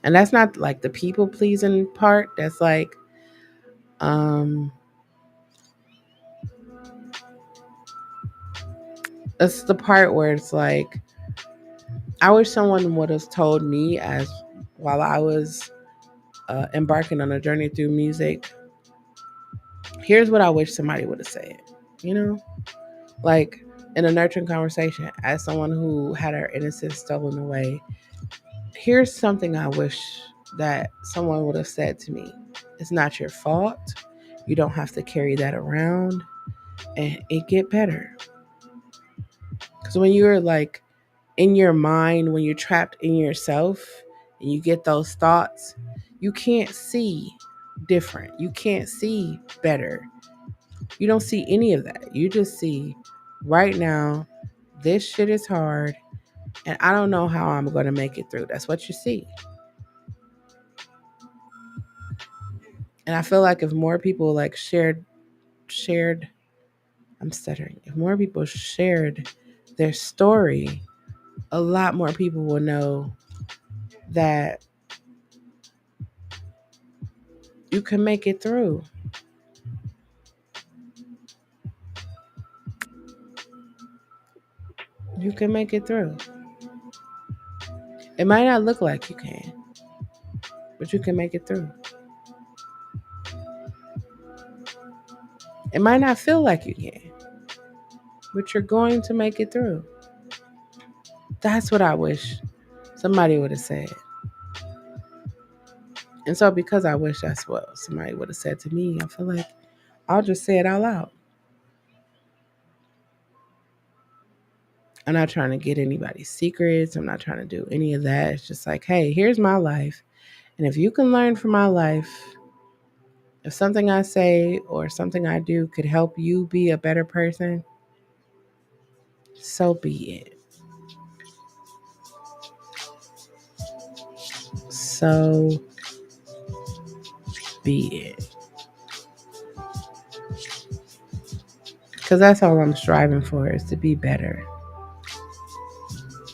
And that's not like the people pleasing part. That's like um that's the part where it's like I wish someone would have told me as while I was embarking on a journey through music. Here's what I wish somebody would have said. You know, like in a nurturing conversation, as someone who had her innocence stolen away, here's something I wish that someone would have said to me. It's not your fault. You don't have to carry that around, and it get better. Because when you're like in your mind, when you're trapped in yourself and you get those thoughts, you can't see different. You can't see better. You don't see any of that. You just see right now, this shit is hard and I don't know how I'm going to make it through. That's what you see. And I feel like if more people like shared I'm stuttering. If more people shared their story, a lot more people will know that you can make it through. You can make it through. It might not look like you can, but you can make it through. It might not feel like you can, but you're going to make it through. That's what I wish somebody would have said. And so, because I wish that's what somebody would have said to me, I feel like I'll just say it out loud. I'm not trying to get anybody's secrets. I'm not trying to do any of that. It's just like, hey, here's my life. And if you can learn from my life, if something I say or something I do could help you be a better person, so be it. So be it. Because that's all I'm striving for is to be better.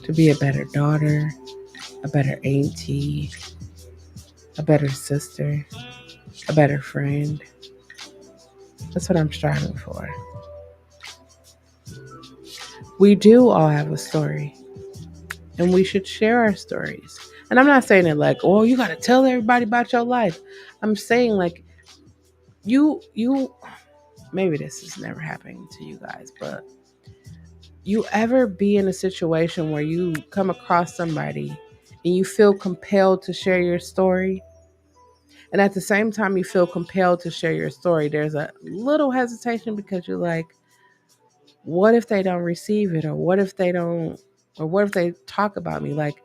To be a better daughter, a better auntie, a better sister, a better friend. That's what I'm striving for. We do all have a story, and we should share our stories. And I'm not saying it like, oh, you got to tell everybody about your life. I'm saying like, you, maybe this is never happening to you guys, but you ever be in a situation where you come across somebody and you feel compelled to share your story, and at the same time you feel compelled to share your story, there's a little hesitation because you're like, what if they don't receive it, or what if they don't, or what if they talk about me? Like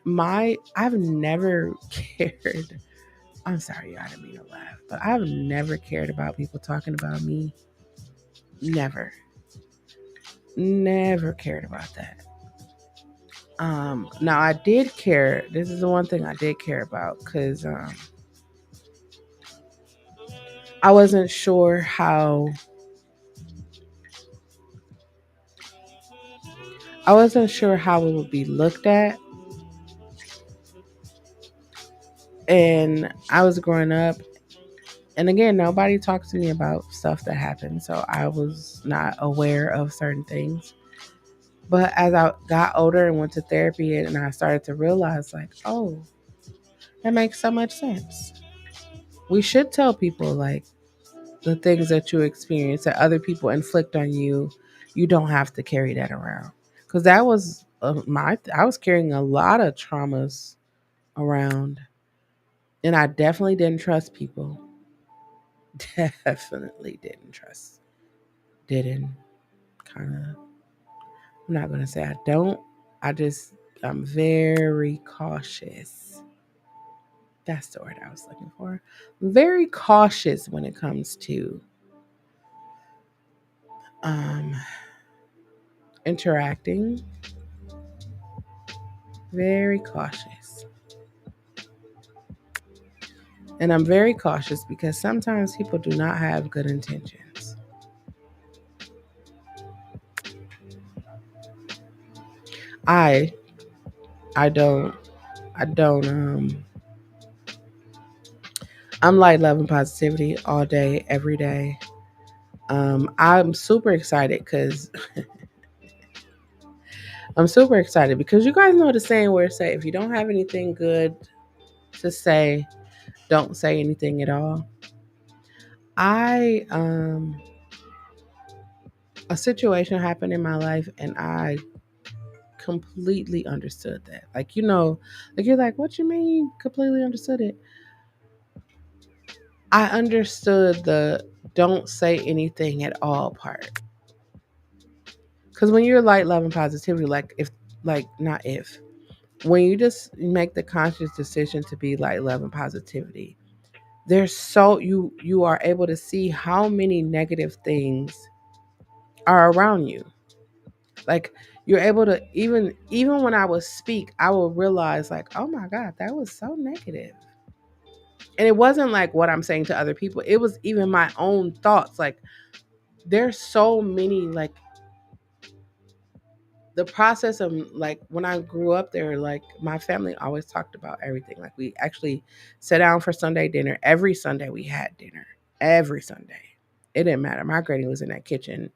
I've never cared. I'm sorry, I didn't mean to laugh, but I've never cared about people talking about me. Never. Never cared about that. Now I did care. This is the one thing I did care about because I wasn't sure how it would be looked at. And I was growing up, and again, nobody talked to me about stuff that happened, so I was not aware of certain things. But as I got older and went to therapy, and I started to realize, like, oh, that makes so much sense. We should tell people, like, the things that you experience that other people inflict on you. You don't have to carry that around, because that was I was carrying a lot of traumas around, and I definitely didn't trust people. Definitely didn't trust. Didn't kind of. I'm not gonna say I don't. I just I'm very cautious. That's the word I was looking for. Very cautious when it comes to um, interacting. Very cautious. And I'm very cautious because sometimes people do not have good intentions. I I don't I don't I'm light love and positivity all day, every day. I'm super excited because you guys know the saying where it say if you don't have anything good to say, don't say anything at all. I A situation happened in my life and I completely understood that. Like, like you're like, what you mean completely understood it? I understood the don't say anything at all part. Cause when you're light, love, and positivity, not if, when you just make the conscious decision to be light, love, and positivity, you are able to see how many negative things are around you. Like, you're able to, even when I would speak, I will realize, like, oh my God, that was so negative. And it wasn't like what I'm saying to other people. It was even my own thoughts. Like, there's so many, like, the process of, like, when I grew up there, like, my family always talked about everything. Like, we actually sat down for Sunday dinner. Every Sunday we had dinner. Every Sunday. It didn't matter. My granny was in that kitchen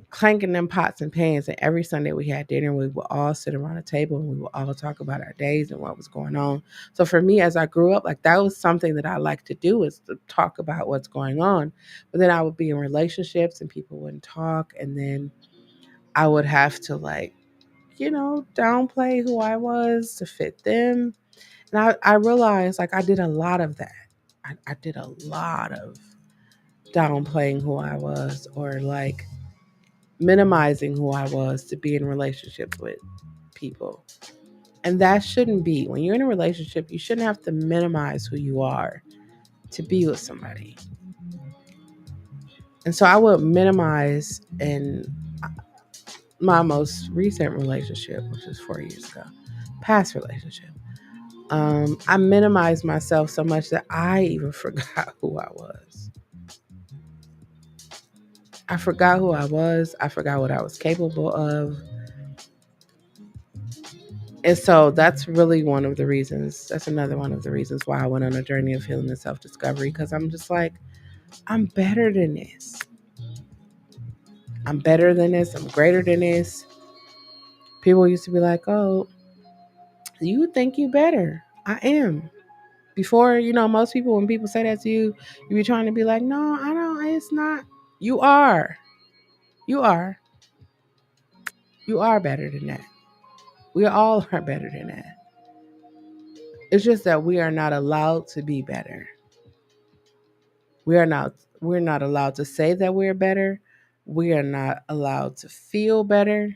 clanking them pots and pans. And every Sunday we had dinner. We would all sit around a table and we would all talk about our days and what was going on. So for me, as I grew up, like, that was something that I like to do, is to talk about what's going on. But then I would be in relationships and people wouldn't talk. And then I would have to, like, downplay who I was to fit them. And I realized, like, I did a lot of that. I did a lot of downplaying who I was, or like minimizing who I was to be in relationships with people. And that shouldn't be. When you're in a relationship, you shouldn't have to minimize who you are to be with somebody. And so I would minimize in my most recent relationship, which was 4 years ago, past relationship. I minimized myself so much that I even forgot who I was. I forgot who I was. I forgot what I was capable of. And so that's really one of the reasons. That's another one of the reasons why I went on a journey of healing and self discovery, because I'm just like, I'm better than this. I'm better than this. I'm greater than this. People used to be like, oh, you think you better. I am. Before, most people, when people say that to you, you be trying to be like, no, I don't, it's not. You are. You are. You are better than that. We all are better than that. It's just that we are not allowed to be better. We're not allowed to say that we're better. We are not allowed to feel better.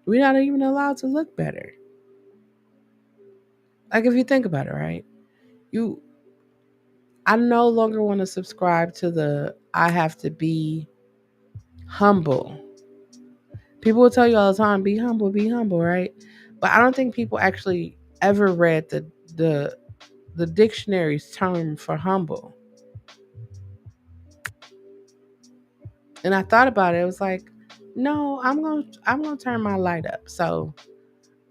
We're not even allowed to look better. Like, if you think about it, right? You I no longer want to subscribe to the I have to be humble. People will tell you all the time, be humble, right? But I don't think people actually ever read the the dictionary's term for humble. And I thought about it. It was like, no, I'm gonna turn my light up. So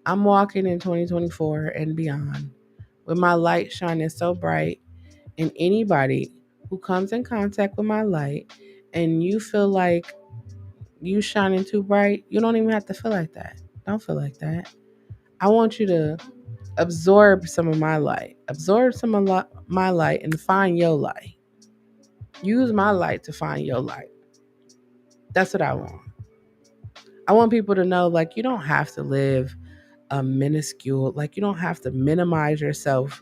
I'm walking in 2024 and beyond with my light shining so bright. And anybody who comes in contact with my light and you feel like you shining too bright, you don't even have to feel like that. Don't feel like that. I want you to absorb some of my light. Absorb some of my light and find your light. Use my light to find your light. That's what I want. I want people to know, like, you don't have to live a minuscule, like, you don't have to minimize yourself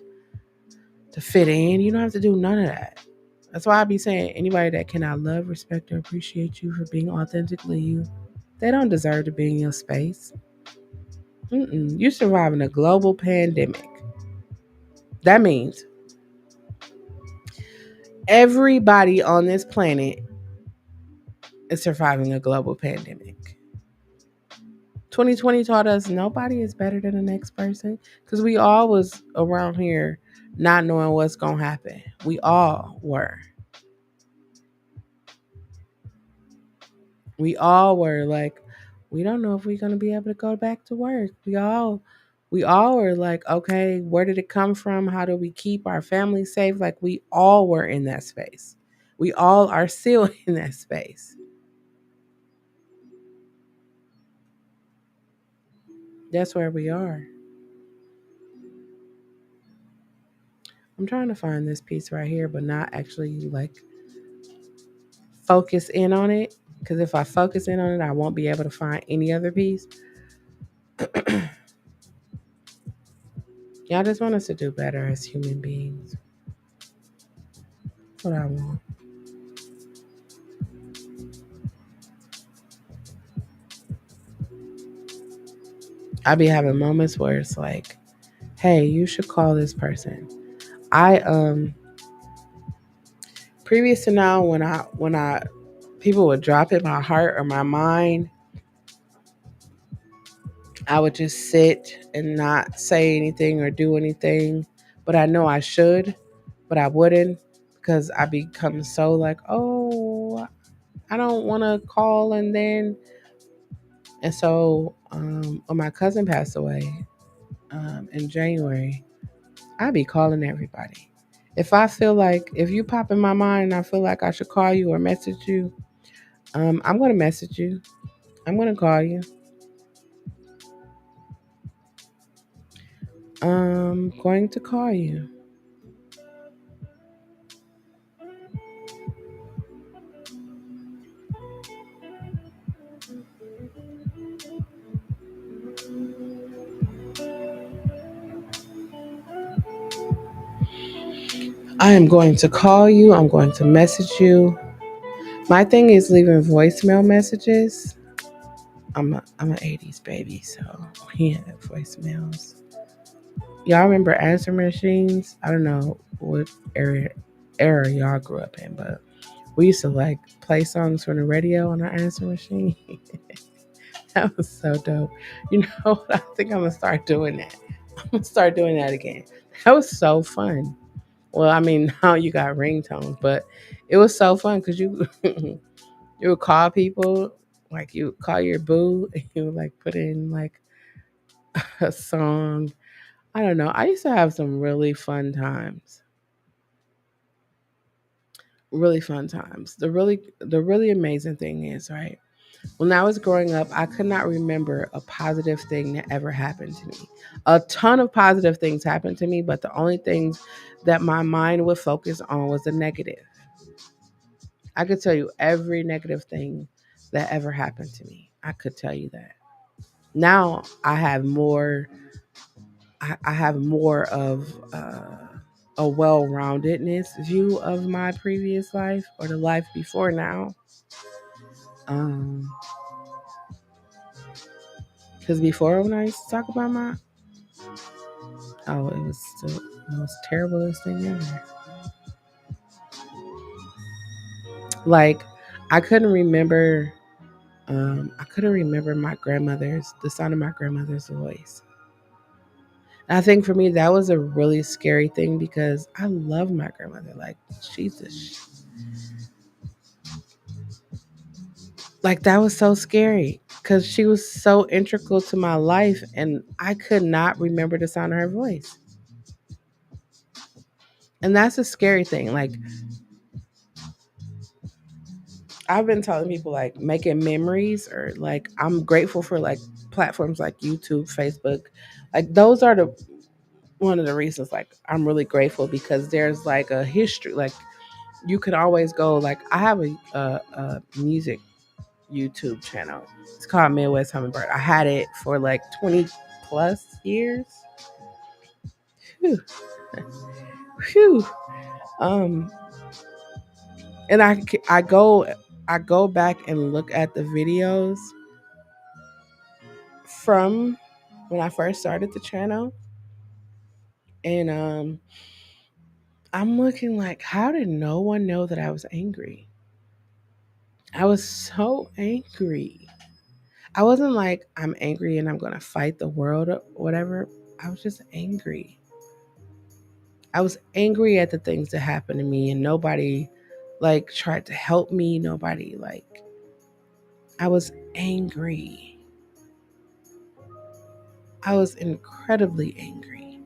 to fit in. You don't have to do none of that. That's why I be saying anybody that cannot love, respect, or appreciate you for being authentically you, they don't deserve to be in your space. You're surviving a global pandemic. That means everybody on this planet is surviving a global pandemic. 2020 taught us nobody is better than the next person because we all was around here not knowing what's going to happen. We all were. We all were like, we don't know if we're going to be able to go back to work. We all were like, okay, where did it come from? How do we keep our family safe? Like, we all were in that space. We all are still in that space. That's where we are. I'm trying to find this piece right here, but not actually like focus in on it. Because if I focus in on it, I won't be able to find any other piece. Y'all just want us to do better as human beings. That's what I want. I be having moments where it's like, hey, you should call this person. I previous to now, when I people would drop in my heart or my mind, I would just sit and not say anything or do anything. But I know I should, but I wouldn't because I become so like, oh, I don't want to call. And so when my cousin passed away in January, I be calling everybody. If I feel like, if you pop in my mind and I feel like I should call you or message you, I'm going to message you. I'm going to call you. I'm going to call you. I am going to call you. I'm going to message you. My thing is leaving voicemail messages. I'm an 80s baby, so we had voicemails. Y'all remember answer machines? I don't know what era y'all grew up in, but we used to like play songs from the radio on our answer machine. That was so dope. You know what? I think I'm gonna start doing that. I'm gonna start doing that again. That was so fun. Well, I mean, now you got ringtones, but it was so fun because you you would call people, like you would call your boo, and you would like put in like a song. I don't know. I used to have some really fun times. Really fun times. The really amazing thing is, right? When I was growing up, I could not remember a positive thing that ever happened to me. A ton of positive things happened to me, but the only things that my mind would focus on was the negative. I could tell you every negative thing that ever happened to me. I could tell you that. Now I have more of a well-roundedness view of my previous life or the life before now. Um, because before when I used to talk about my, oh, it was the most terriblest thing ever. Like I couldn't remember. I couldn't remember the sound of my grandmother's voice. I think for me that was a really scary thing because I love my grandmother. Like she's a like that was so scary because she was so integral to my life and I could not remember the sound of her voice. And that's a scary thing. Like I've been telling people like making memories or like I'm grateful for like platforms like YouTube, Facebook. Like those are the one of the reasons like I'm really grateful because there's like a history like you could always go like I have a music YouTube channel. It's called Midwest Hummingbird. I had it for like 20 plus years. Whew. Whew. Um and I go back and look at the videos from when I first started the channel and I'm looking like how did no one know that I was angry? I was so angry. I wasn't like I'm angry and I'm going to fight the world or whatever. I was just angry. I was angry at the things that happened to me and nobody like tried to help me. Nobody like I was angry. I was incredibly angry.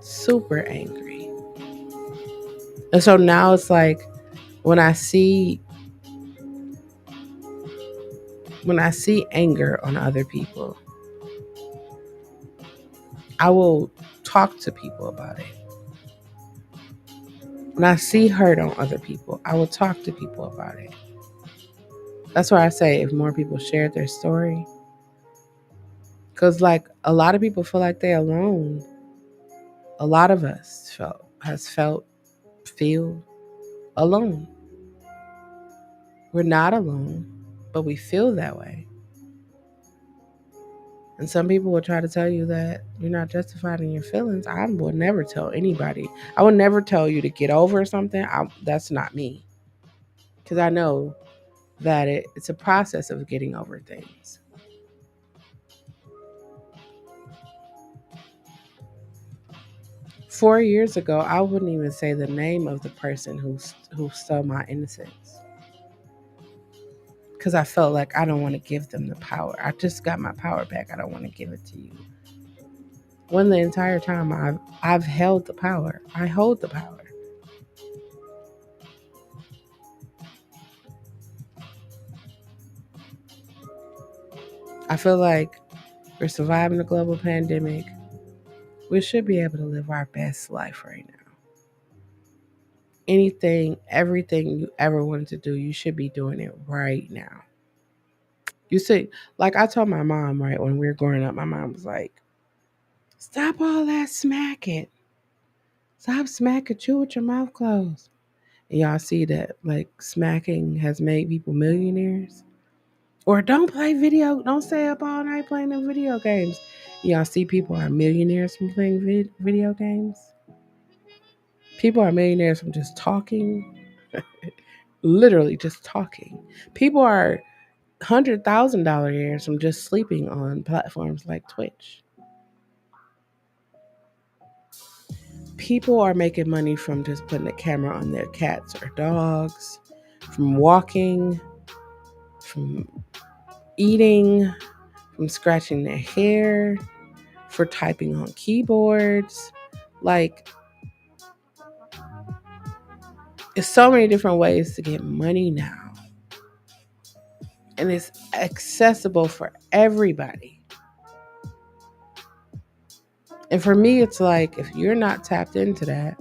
Super angry. And so now it's like when I see when I see anger on other people, I will talk to people about it. When I see hurt on other people, I will talk to people about it. That's why I say if more people shared their story, because like a lot of people feel like they're alone. A lot of us feel alone. We're not alone, but we feel that way. And some people will try to tell you that you're not justified in your feelings. I will never tell anybody. I will never tell you to get over something. That's not me. Because I know that it's a process of getting over things. 4 years ago, I wouldn't even say the name of the person who stole my innocence because I felt like I don't want to give them the power. I just got my power back. I don't want to give it to you. When the entire time I've held the power, I hold the power. I feel like we're surviving a global pandemic. We should be able to live our best life right now. Anything, everything you ever wanted to do, you should be doing it right now. You see, like I told my mom, right, when we were growing up, my mom was like, stop all that smacking. Stop smacking, chew with your mouth closed. And y'all see that, like, smacking has made people millionaires. Or don't stay up all night playing them video games. Y'all see people are millionaires from playing video games. People are millionaires from just talking, literally just talking. People are $100,000 years from just sleeping on platforms like Twitch. People are making money from just putting a camera on their cats or dogs, from walking, from eating, from scratching their hair, for typing on keyboards. Like, there's so many different ways to get money now. And it's accessible for everybody. And for me, it's like, if you're not tapped into that,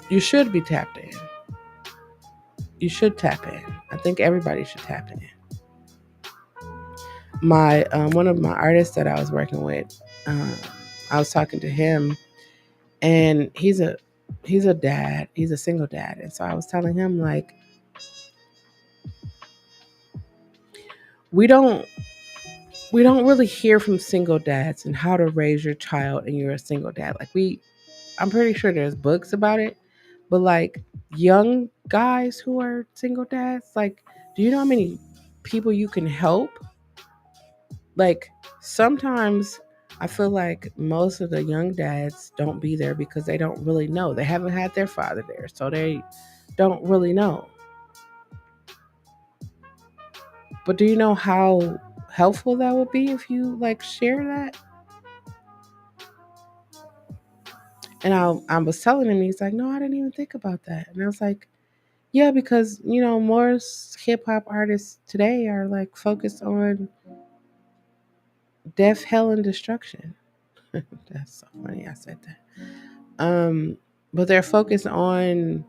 you should be tapped in. You should tap in. I think everybody should tap in. My one of my artists that I was working with, um, I was talking to him, and he's a dad. He's a single dad, and so I was telling him like, we don't we don't really hear from single dads and how to raise your child, and you're a single dad. Like I'm pretty sure there's books about it, but like young guys who are single dads, like Do you know how many people you can help? Like sometimes I feel like most of the young dads don't be there because they don't really know. They haven't had their father there, so they don't really know. But do you know how helpful that would be if you like share that? And I was telling him, he's like, no, I didn't even think about that. And I was like, yeah, because more hip hop artists today are like focused on death, hell, and destruction. That's so funny. I said that. But they're focused on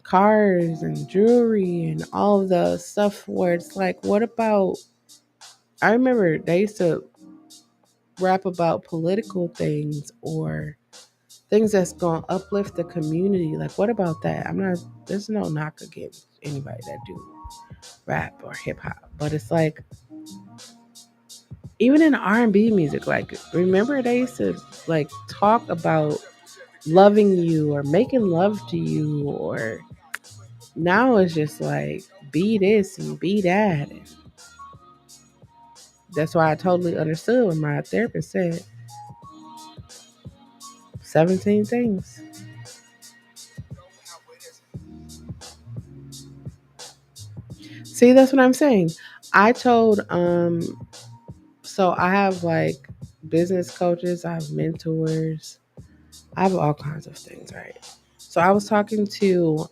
cars and jewelry and all of the stuff where it's like, what about? I remember they used to rap about political things or things that's gonna uplift the community. Like, what about that? I'm not. There's no knock against anybody that do rap or hip hop, but it's like even in R&B music. Like, remember they used to like talk about loving you or making love to you, or now it's just like be this and be that. And that's why I totally understood when my therapist said 17 things. See, that's what I'm saying. I told so I have like business coaches, I have mentors, I have all kinds of things, right? So I was talking to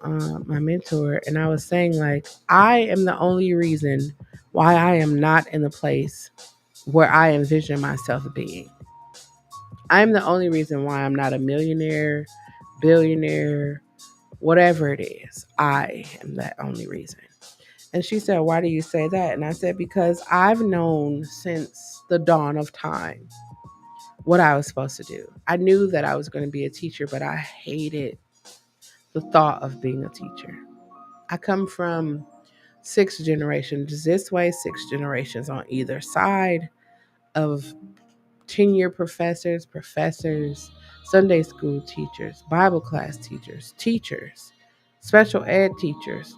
my mentor, and I was saying like I am the only reason why I am not in the place where I envision myself being. I'm the only reason why I'm not a millionaire, billionaire, whatever it is. I am that only reason. And she said, why do you say that? And I said, because I've known since the dawn of time what I was supposed to do. I knew that I was going to be a teacher, but I hated the thought of being a teacher. I come from six generations this way, six generations on either side of tenure professors, Sunday school teachers, Bible class teachers, special ed teachers.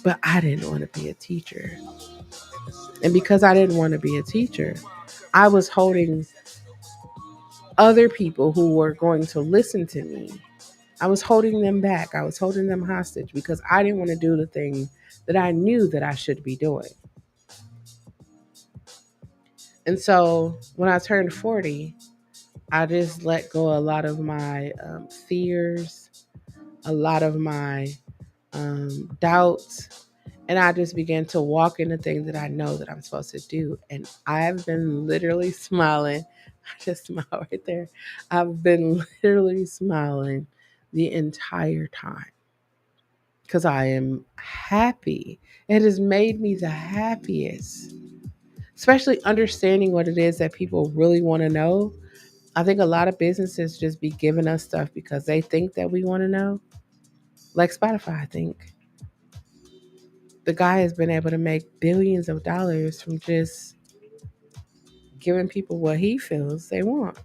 But I didn't want to be a teacher. And because I didn't want to be a teacher, I was holding other people who were going to listen to me. I was holding them back. I was holding them hostage because I didn't want to do the thing that I knew that I should be doing. And so when I turned 40, I just let go a lot of my fears, a lot of my doubts, and I just began to walk in the thing that I know that I'm supposed to do. And I've been literally smiling. I just smile right there. I've been literally smiling the entire time because I am happy. It has made me the happiest, especially understanding what it is that people really want to know. I think a lot of businesses just be giving us stuff because they think that we want to know. Like Spotify, I think the guy has been able to make billions of dollars from just giving people what he feels they want.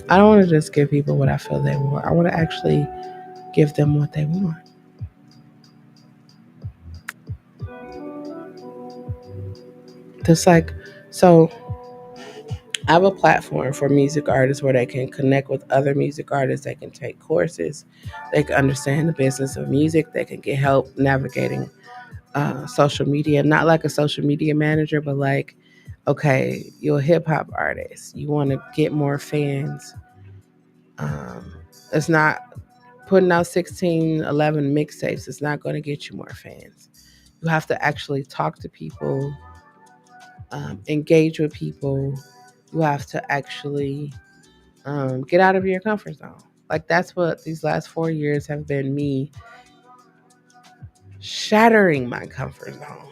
I don't want to just give people what I feel they want. I want to actually give them what they want. Just like, so I have a platform for music artists where they can connect with other music artists. They can take courses. They can understand the business of music. They can get help navigating social media. Not like a social media manager, but like, okay, you're a hip hop artist. You want to get more fans. Um, it's not putting out 16, 11 mixtapes. It's not going to get you more fans. You have to actually talk to people, engage with people. You have to actually get out of your comfort zone. Like that's what these last 4 years have been me shattering my comfort zone.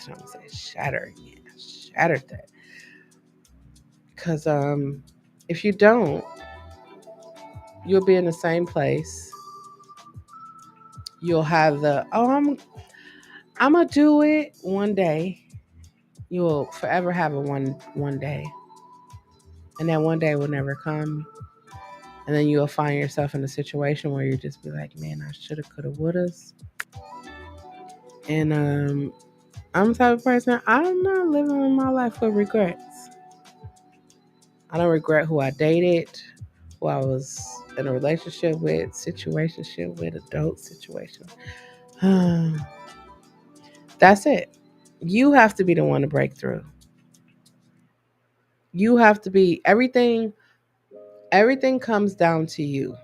That's what I'm gonna say. Shattering. Yeah, shattered that. Because if you don't, you'll be in the same place. You'll have the I'm gonna do it one day. You'll forever have a one day, and that one day will never come. And then you'll find yourself in a situation where you just be like, man, I shoulda, coulda, woulda. And I'm the type of person, I'm not living my life with regrets. I don't regret who I dated, who I was in a relationship with, situationship with, adult situation. That's it. You have to be the one to break through. You have to be everything comes down to you.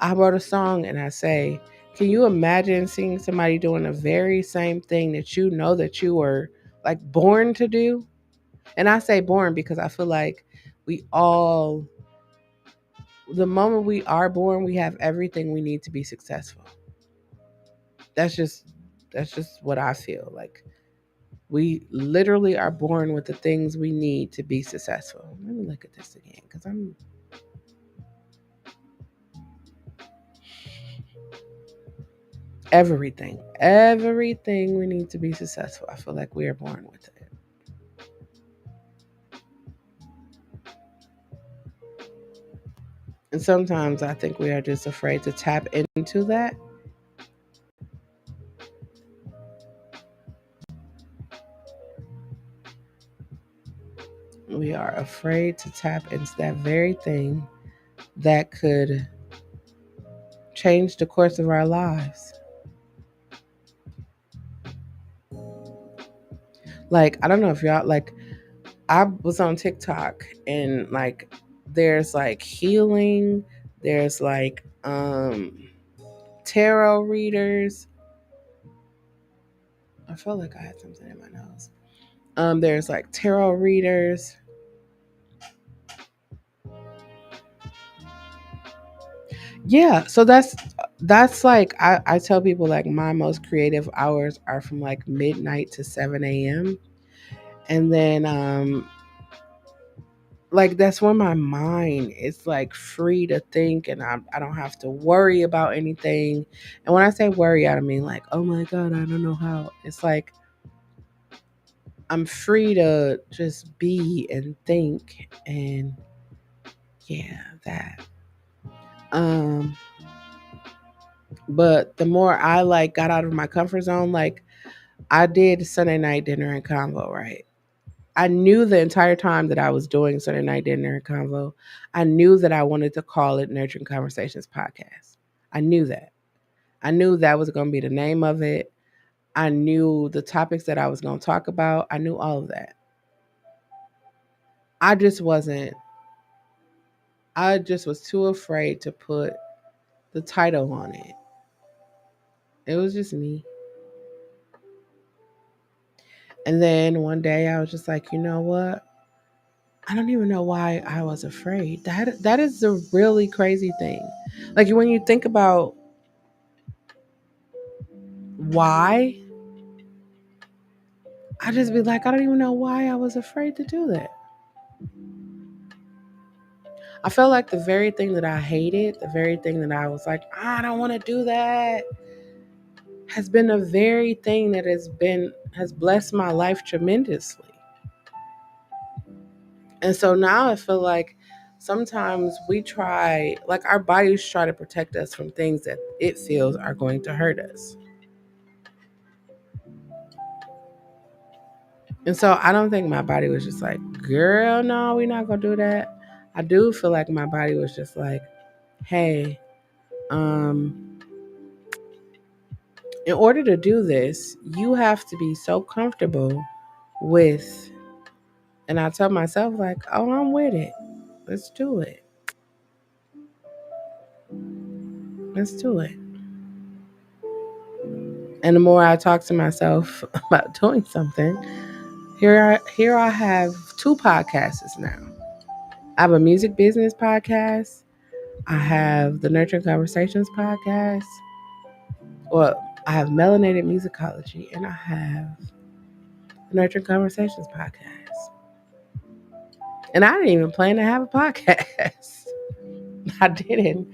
I wrote a song and I say, can you imagine seeing somebody doing the very same thing that you know that you were like born to do? And I say born because I feel like we all, the moment we are born, we have everything we need to be successful. That's just what I feel like. We literally are born with the things we need to be successful. Let me look at this again because I'm everything we need to be successful. I feel like we are born with it. And sometimes I think we are just afraid to tap into that. We are afraid to tap into that very thing that could change the course of our lives. Like, I don't know if y'all like, I was on TikTok and like there's like healing, there's like tarot readers. I felt like I had something in my nose. There's like tarot readers. Yeah, so that's like I tell people like my most creative hours are from like midnight to 7 a.m. And then like that's when my mind is like free to think and I don't have to worry about anything. And when I say worry, I don't mean like, oh my God, I don't know how. It's like I'm free to just be and think and yeah, that. Um but the more I like got out of my comfort zone, like I did Sunday night dinner and convo, right? I knew the entire time that I was doing Sunday night dinner and convo, I knew that I wanted to call it Nurturing Conversations Podcast. I knew that. I knew that was going to be the name of it. I knew the topics that I was going to talk about. I knew all of that. I just wasn't, I just was too afraid to put the title on it. It was just me. And then one day I was just like, you know what? I don't even know why I was afraid. That is the really crazy thing. Like when you think about why, I just be like, I don't even know why I was afraid to do that. I felt like the very thing that I hated, the very thing that I was like, I don't want to do that, has been the very thing that has blessed my life tremendously. And so now I feel like sometimes we try, like our bodies try to protect us from things that it feels are going to hurt us. And so I don't think my body was just like, girl, no, we're not gonna do that. I do feel like my body was just like, hey, um, in order to do this, you have to be so comfortable with, and I tell myself, like, oh, I'm with it. Let's do it. Let's do it. And the more I talk to myself about doing something, here I have two podcasts now. I have a music business podcast. I have the Nurturing Conversations podcast. Well, I have Melanated Musicology, and I have the Nurturing Conversations podcast. And I didn't even plan to have a podcast. I didn't,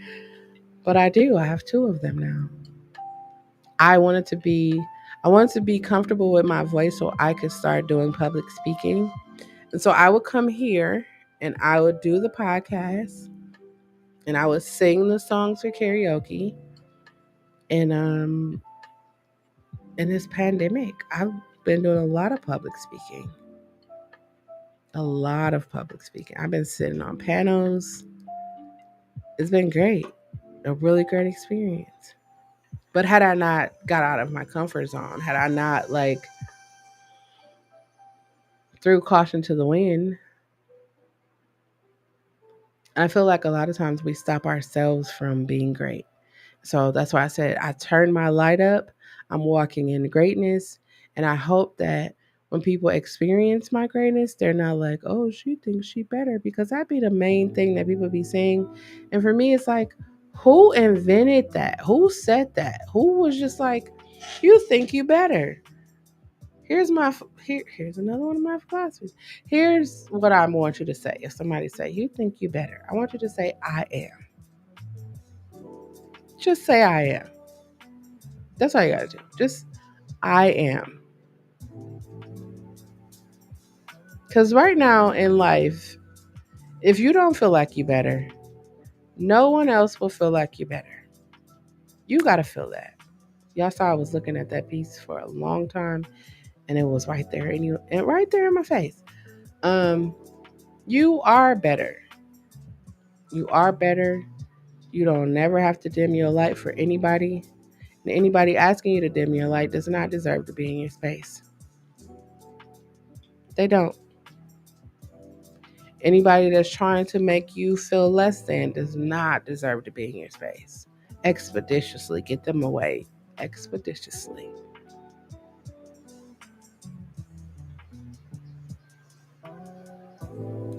but I do. I have two of them now. I wanted to be I wanted to be comfortable with my voice so I could start doing public speaking. And so I would come here and I would do the podcast and I would sing the songs for karaoke. And in this pandemic, I've been doing a lot of public speaking. A lot of public speaking. I've been sitting on panels. It's been great. A really great experience. But had I not got out of my comfort zone, had I not threw caution to the wind, I feel like a lot of times we stop ourselves from being great. So that's why I said I turned my light up. I'm walking in greatness. And I hope that when people experience my greatness, they're not like, oh, she thinks she better. Because that'd be the main thing that people be saying. And for me, it's like, who invented that? Who said that? Who was just like, you think you better? Here's another one of my philosophies. Here's what I want you to say. If somebody say you think you better, I want you to say I am. Just say I am. That's all you gotta do. Just I am. Because right now in life, if you don't feel like you better, no one else will feel like you better. You gotta feel that. Y'all saw I was looking at that piece for a long time, and it was right there, and right there in my face. Um, you are better. You are better. You don't never have to dim your light for anybody. And anybody asking you to dim your light does not deserve to be in your space. They don't. Anybody that's trying to make you feel less than does not deserve to be in your space. Expeditiously get them away. Expeditiously.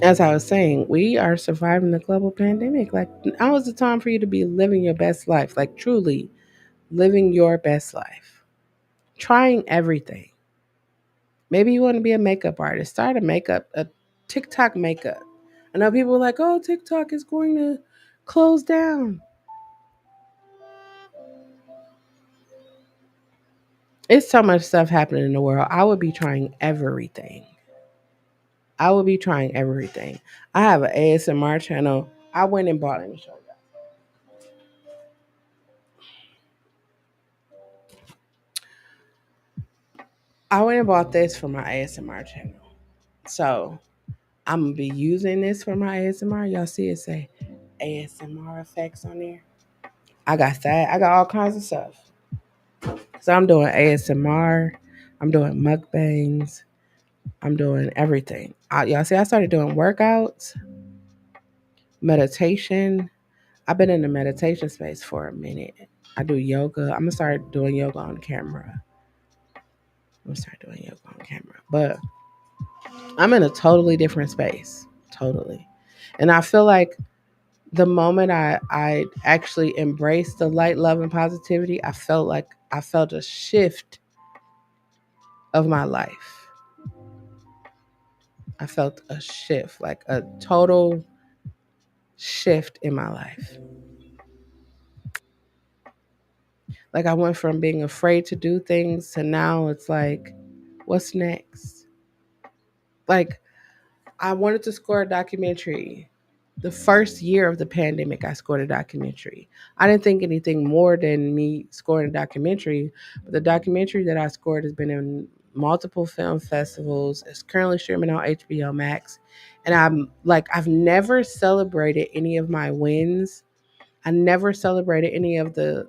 As I was saying, we are surviving the global pandemic. Like, now is the time for you to be living your best life. Like, truly living your best life. Trying everything. Maybe you want to be a makeup artist. Start a TikTok makeup. I know people are like, oh, TikTok is going to close down. It's so much stuff happening in the world. I would be trying everything. I would be trying everything. I have an ASMR channel. I went and bought. Let me show you. I went and bought this for my ASMR channel. So I'm gonna be using this for my ASMR. Y'all see it say ASMR effects on there. I got that. I got all kinds of stuff. So I'm doing ASMR. I'm doing mukbangs. I'm doing everything. Y'all see, I started doing workouts, meditation. I've been in the meditation space for a minute. I do yoga. I'm gonna start doing yoga on camera. I'm gonna start doing yoga on camera. But I'm in a totally different space. Totally. And I feel like the moment I actually embraced the light, love, and positivity, I felt a shift of my life. I felt a shift, like a total shift in my life. Like I went from being afraid to do things to now it's like, what's next? Like I wanted to score a documentary. The first year of the pandemic, I scored a documentary. I didn't think anything more than me scoring a documentary, but the documentary that I scored has been in multiple film festivals. It's currently streaming on HBO Max. And I've never celebrated any of my wins. I never celebrated any of the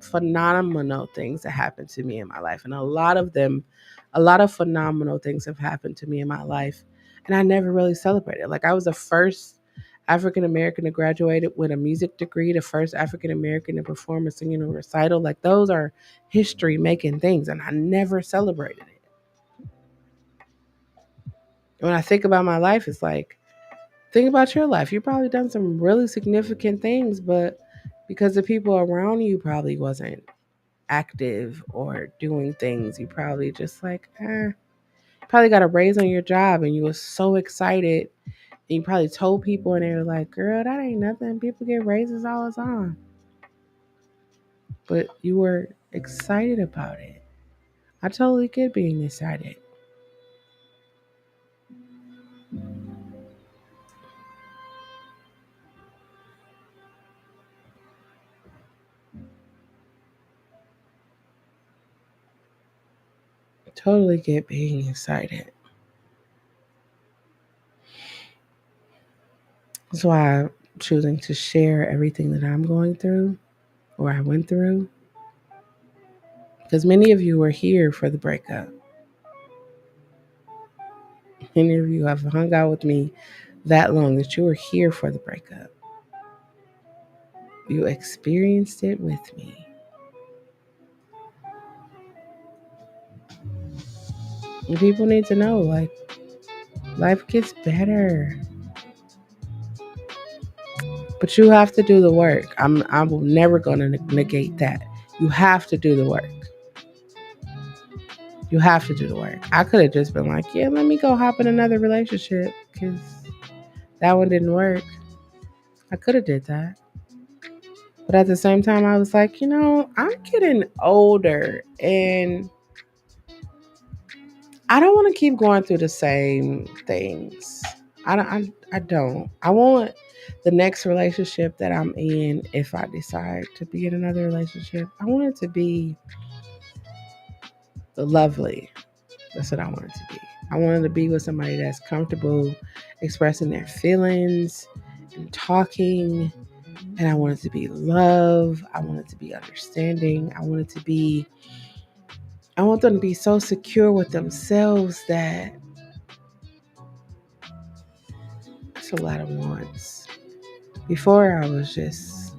phenomenal things that happened to me in my life. And a lot of phenomenal things have happened to me in my life. And I never really celebrated. Like I was the first African American to graduate with a music degree, the first African American to perform a singing recital. Like those are history making things. And I never celebrated it. When I think about my life, it's like, think about your life. You've probably done some really significant things, but because the people around you probably wasn't active or doing things. You probably just like, probably got a raise on your job and you were so excited. And you probably told people and they were like, girl, that ain't nothing. People get raises all the time. But you were excited about it. I totally get being excited. Totally get being excited. That's why I'm choosing to share everything that I'm going through or I went through. Because many of you were here for the breakup. Many of you have hung out with me that long that you were here for the breakup. You experienced it with me. And people need to know, like, life gets better. But you have to do the work. I'm never gonna negate that. You have to do the work. You have to do the work. I could have just been like, yeah, let me go hop in another relationship because that one didn't work. I could have did that. But at the same time, I was like, I'm getting older and I don't want to keep going through the same things. I don't. I want the next relationship that I'm in, if I decide to be in another relationship, I want it to be lovely. That's what I want it to be. I wanted to be with somebody that's comfortable expressing their feelings and talking. And I want it to be love. I want it to be understanding. I want them to be so secure with themselves that it's a lot of wants. Before I was just,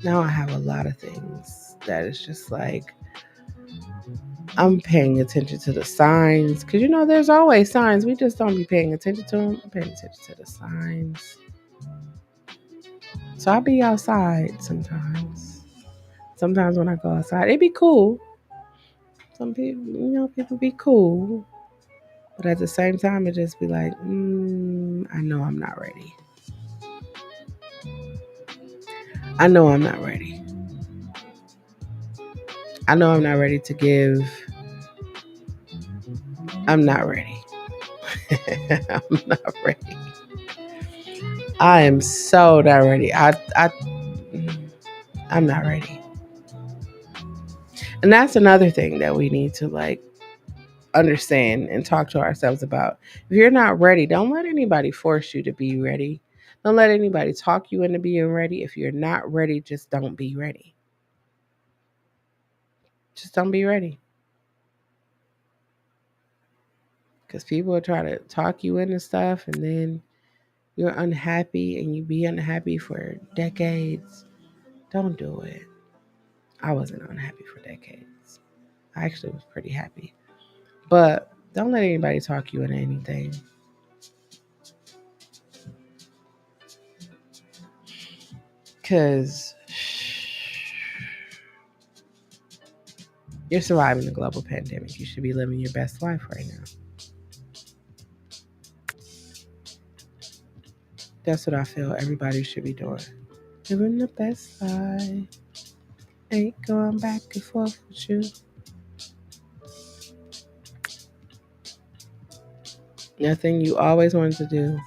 now I have a lot of things that is just like, I'm paying attention to the signs. Because, there's always signs. We just don't be paying attention to them. I'm paying attention to the signs. So I be outside sometimes. Sometimes when I go outside, it be cool. Some people, people be cool. But at the same time, it just be like, I know I'm not ready. I know I'm not ready. I know I'm not ready to give. I'm not ready. I'm not ready. I am so not ready. I'm not ready. And that's another thing that we need to like understand and talk to ourselves about. If you're not ready, don't let anybody force you to be ready. Don't let anybody talk you into being ready. If you're not ready, just don't be ready. Just don't be ready. Because people will try to talk you into stuff and then you're unhappy and you be unhappy for decades. Don't do it. I wasn't unhappy for decades. I actually was pretty happy. But don't let anybody talk you into anything. Because you're surviving the global pandemic. You should be living your best life right now. That's what I feel everybody should be doing. Living the best life. Ain't going back and forth with you. Nothing you always wanted to do,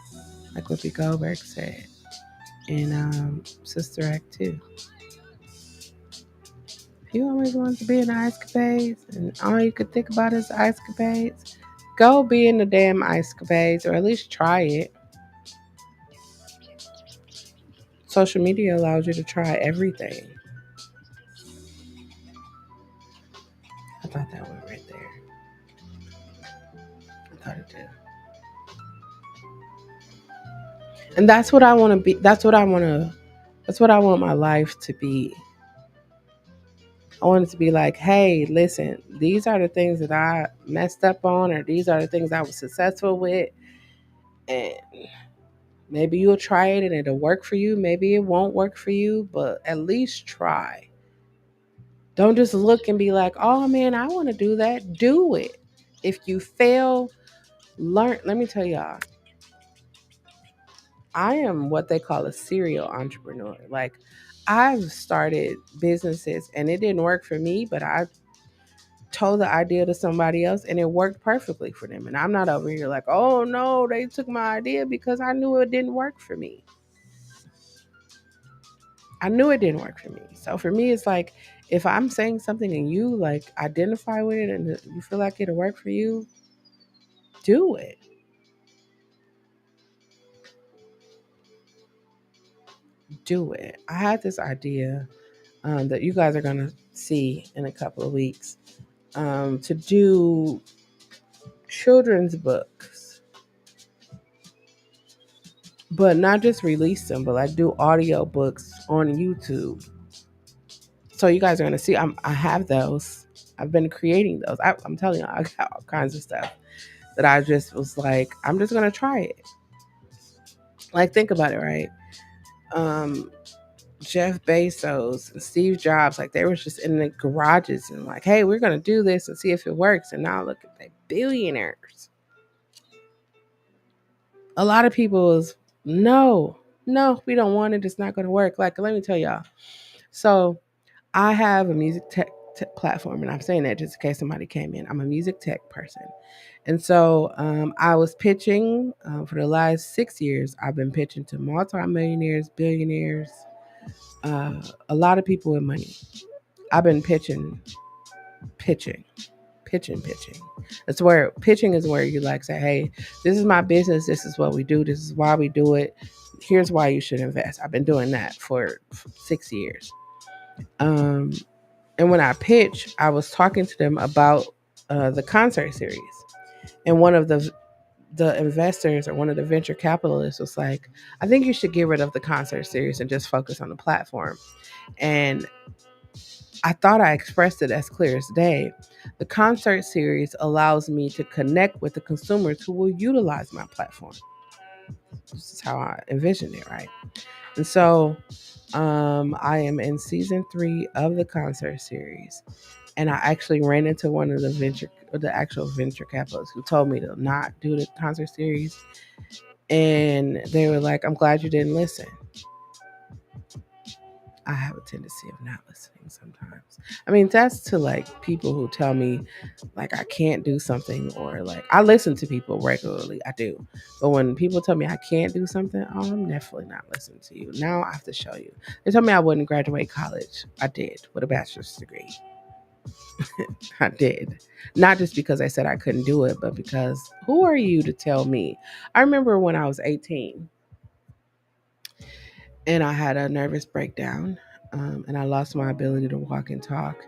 like Whoopi Goldberg said in Sister Act 2. If you always wanted to be in the ice capades and all you could think about is ice capades, go be in the damn ice capades or at least try it. Social media allows you to try everything. I thought that went right there. I thought it did. And that's what I want to be. That's what I want my life to be. I want it to be like, hey, listen, these are the things that I messed up on, or these are the things I was successful with. And maybe you'll try it and it'll work for you. Maybe it won't work for you, but at least try. Don't just look and be like, oh man, I want to do that. Do it. If you fail, learn. Let me tell y'all, I am what they call a serial entrepreneur. Like, I've started businesses and it didn't work for me, but I told the idea to somebody else and it worked perfectly for them. And I'm not over here like, oh no, they took my idea, because I knew it didn't work for me. I knew it didn't work for me. So for me, it's like, if I'm saying something and you like identify with it and you feel like it'll work for you, do it. Do it. I had this idea that you guys are going to see in a couple of weeks, to do children's books, but not just release them, but like do audio books on YouTube. So you guys are going to see, I have those. I've been creating those. I'm telling you, I got all kinds of stuff that I just was like, I'm just going to try it. Like, think about it, right? Um, Jeff Bezos and Steve Jobs, like they were just in the garages and like, hey, we're gonna do this and see if it works. And now look at they billionaires. A lot of people is no, no, we don't want it. It's not gonna work. Like, let me tell y'all. So I have a music tech platform, and I'm saying that just in case somebody came in. I'm a music tech person, and so I was pitching for the last 6 years. I've been pitching to multimillionaires, billionaires, a lot of people with money. I've been pitching, pitching. It's where pitching is where you like say, hey, this is my business. This is what we do. This is why we do it. Here's why you should invest. I've been doing that for 6 years. Um, and when I pitch, I was talking to them about the concert series, and one of the investors or one of the venture capitalists was like, I think you should get rid of the concert series and just focus on the platform. And I thought I expressed it as clear as day. The concert series allows me to connect with the consumers who will utilize my platform. This is how I envisioned it, right? And so I am in season 3 of the concert series. And I actually ran into one of the actual venture capitalists who told me to not do the concert series. And they were like, I'm glad you didn't listen. I have a tendency of not listening sometimes. I mean, that's to like people who tell me like I can't do something, or like I listen to people regularly. I do. But when people tell me I can't do something, oh, I'm definitely not listening to you. Now I have to show you. They told me I wouldn't graduate college. I did with a bachelor's degree. I did. Not just because I said I couldn't do it, but because who are you to tell me? I remember when I was 18 and I had a nervous breakdown, and I lost my ability to walk and talk.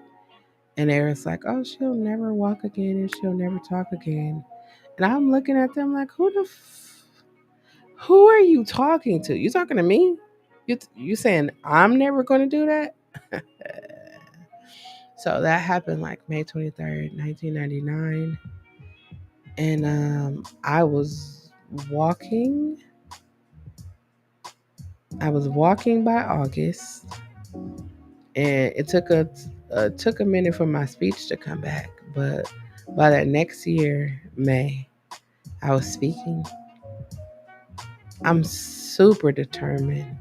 And they was like, oh, she'll never walk again and she'll never talk again. And I'm looking at them like, who are you talking to? You talking to me? You saying I'm never going to do that? So that happened like May 23rd, 1999. And walking. I was walking by August, and it took a minute for my speech to come back. But by that next year, May, I was speaking. I'm super determined.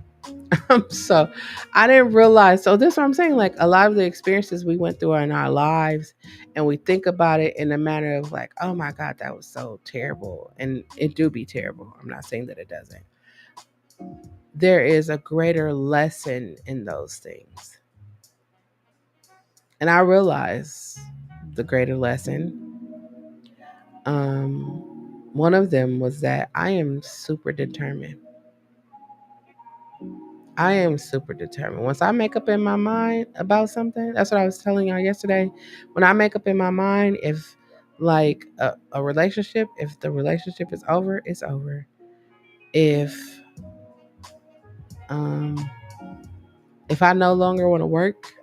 So I didn't realize. So this is what I'm saying. Like a lot of the experiences we went through in our lives, and we think about it in a manner of like, oh my God, that was so terrible. And it do be terrible. I'm not saying that it doesn't. There is a greater lesson in those things. And I realized the greater lesson. One of them was that I am super determined. I am super determined. Once I make up in my mind about something, that's what I was telling y'all yesterday. When I make up in my mind, if like a relationship, if the relationship is over, it's over. If um if I no longer want to work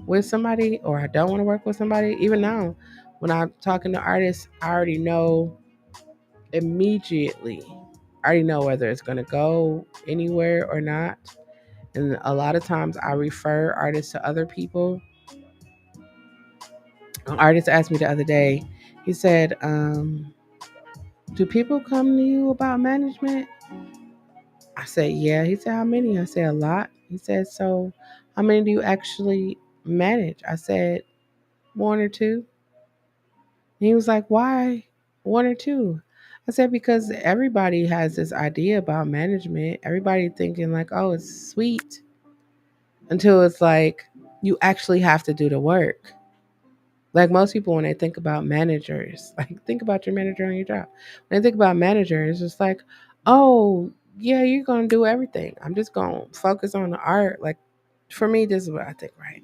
with somebody, or I don't want to work with somebody, even now, when I'm talking to artists, I already know immediately. I already know whether it's gonna go anywhere or not. And a lot of times I refer artists to other people An artist asked me the other day, he said, do people come to you about management? I said, yeah. He said, how many? I said, a lot. He said, so how many do you actually manage? I said, one or two. And he was like, why one or two? I said, because everybody has this idea about management. Everybody thinking like, oh, it's sweet until it's like you actually have to do the work. Like most people, when they think about managers, like think about your manager on your job. When they think about managers, it's like, oh, yeah, you're going to do everything. I'm just going to focus on the art. Like for me, this is what I think, right?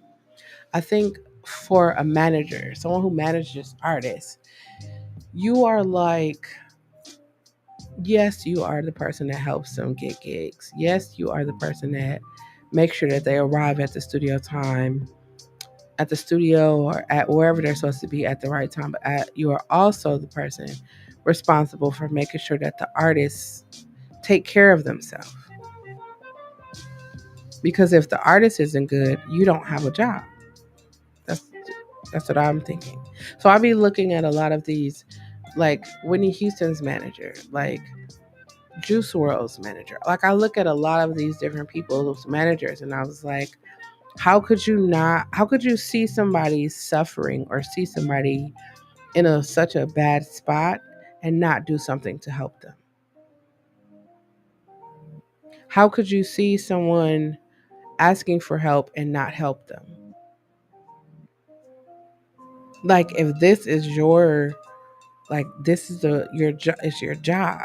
I think for a manager, someone who manages artists, you are like, yes, you are the person that helps them get gigs. Yes, you are the person that makes sure that they arrive at the studio time, at the studio or at wherever they're supposed to be at the right time. But you are also the person responsible for making sure that the artists take care of themselves. Because if the artist isn't good, you don't have a job. That's that's what I'm thinking. So I'll be looking at a lot of these, like Whitney Houston's manager, like Juice World's manager. Like I look at a lot of these different people's managers, and I was like, how could you see somebody suffering or see somebody in such a bad spot and not do something to help them? How could you see someone asking for help and not help them? Like if this is your, like this is it's your job.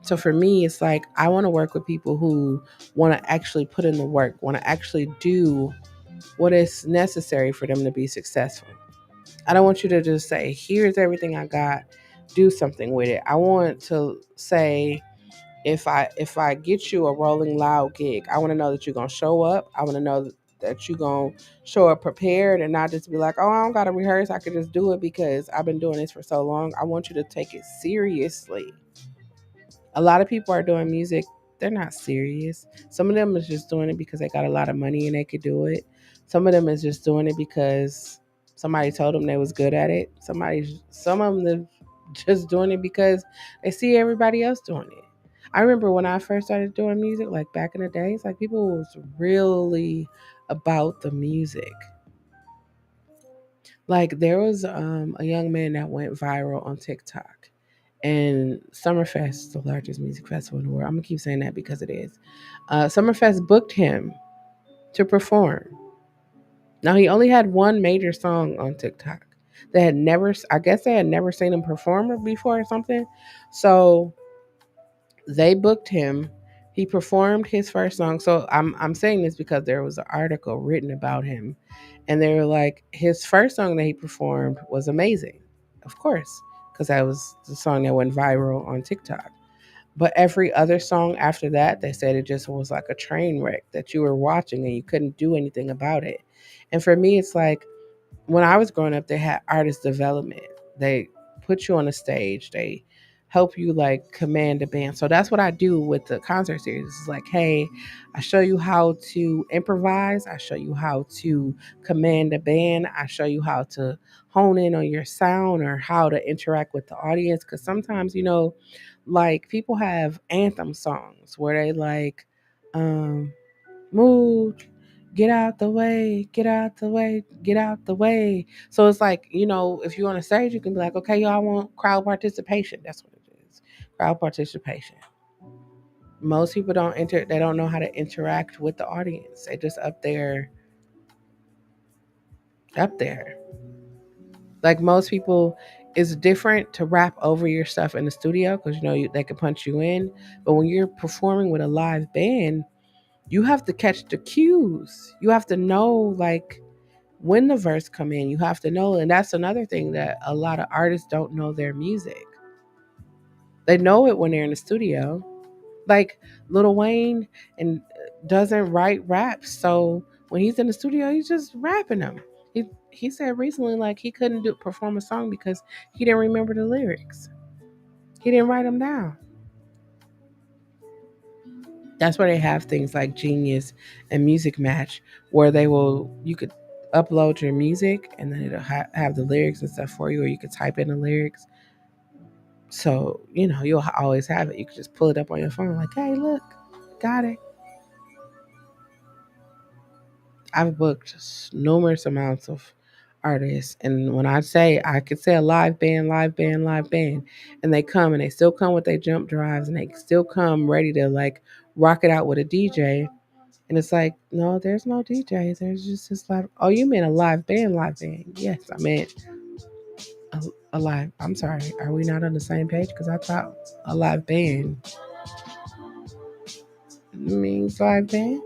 So for me, it's like I want to work with people who want to actually put in the work, want to actually do what is necessary for them to be successful. I don't want you to just say, "Here's everything I got, do something with it." I want to say, if I get you a Rolling Loud gig, I want to know that you're gonna show up. I want to know that you're gonna show up prepared and not just be like, "Oh, I don't gotta rehearse. I could just do it because I've been doing this for so long." I want you to take it seriously. A lot of people are doing music, they're not serious. Some of them is just doing it because they got a lot of money and they could do it. Some of them is just doing it because somebody told them they was good at it. Some of them just doing it because they see everybody else doing it. I remember when I first started doing music, like back in the days, like people was really about the music. Like there was a young man that went viral on TikTok, and Summerfest, the largest music festival in the world. I'm gonna keep saying that because it is. Summerfest booked him to perform. Now he only had one major song on TikTok. They had never, I guess they had never seen him perform before or something. So they booked him. He performed his first song. So I'm saying this because there was an article written about him, and they were like, his first song that he performed was amazing, of course, because that was the song that went viral on TikTok. But every other song after that, they said it just was like a train wreck that you were watching and you couldn't do anything about it. And for me, it's like when I was growing up, they had artist development. They put you on a stage. They help you like command a band. So that's what I do with the concert series. It's like, hey, I show you how to improvise. I show you how to command a band. I show you how to hone in on your sound or how to interact with the audience. Because sometimes, like people have anthem songs where they like, move, get out the way, get out the way, get out the way. So it's like, if you're on a stage, you can be like, okay, y'all, I want crowd participation. That's what it is. Crowd participation. Most people they don't know how to interact with the audience. They just up there. Like most people, it's different to rap over your stuff in the studio because they can punch you in. But when you're performing with a live band, you have to catch the cues. You have to know like when the verse come in. You have to know, and that's another thing that a lot of artists don't know their music. They know it when they're in the studio. Like Lil Wayne and doesn't write raps, so when he's in the studio, he's just rapping them. He said recently like he couldn't perform a song because he didn't remember the lyrics. He didn't write them down. That's where they have things like Genius and Music Match, where they will you could upload your music, and then it'll have the lyrics and stuff for you, or you could type in the lyrics. So, you'll always have it. You can just pull it up on your phone, like, hey, look, got it. I've booked numerous amounts of artists. And when I say, I could say a live band, live band, live band, and they come and they still come with their jump drives and they still come ready to like rock it out with a DJ. And it's like, no, there's no DJ. There's just this live. Oh, you meant a live band, live band. Yes, I meant a live. I'm sorry. Are we not on the same page? Because I thought a live band means live band.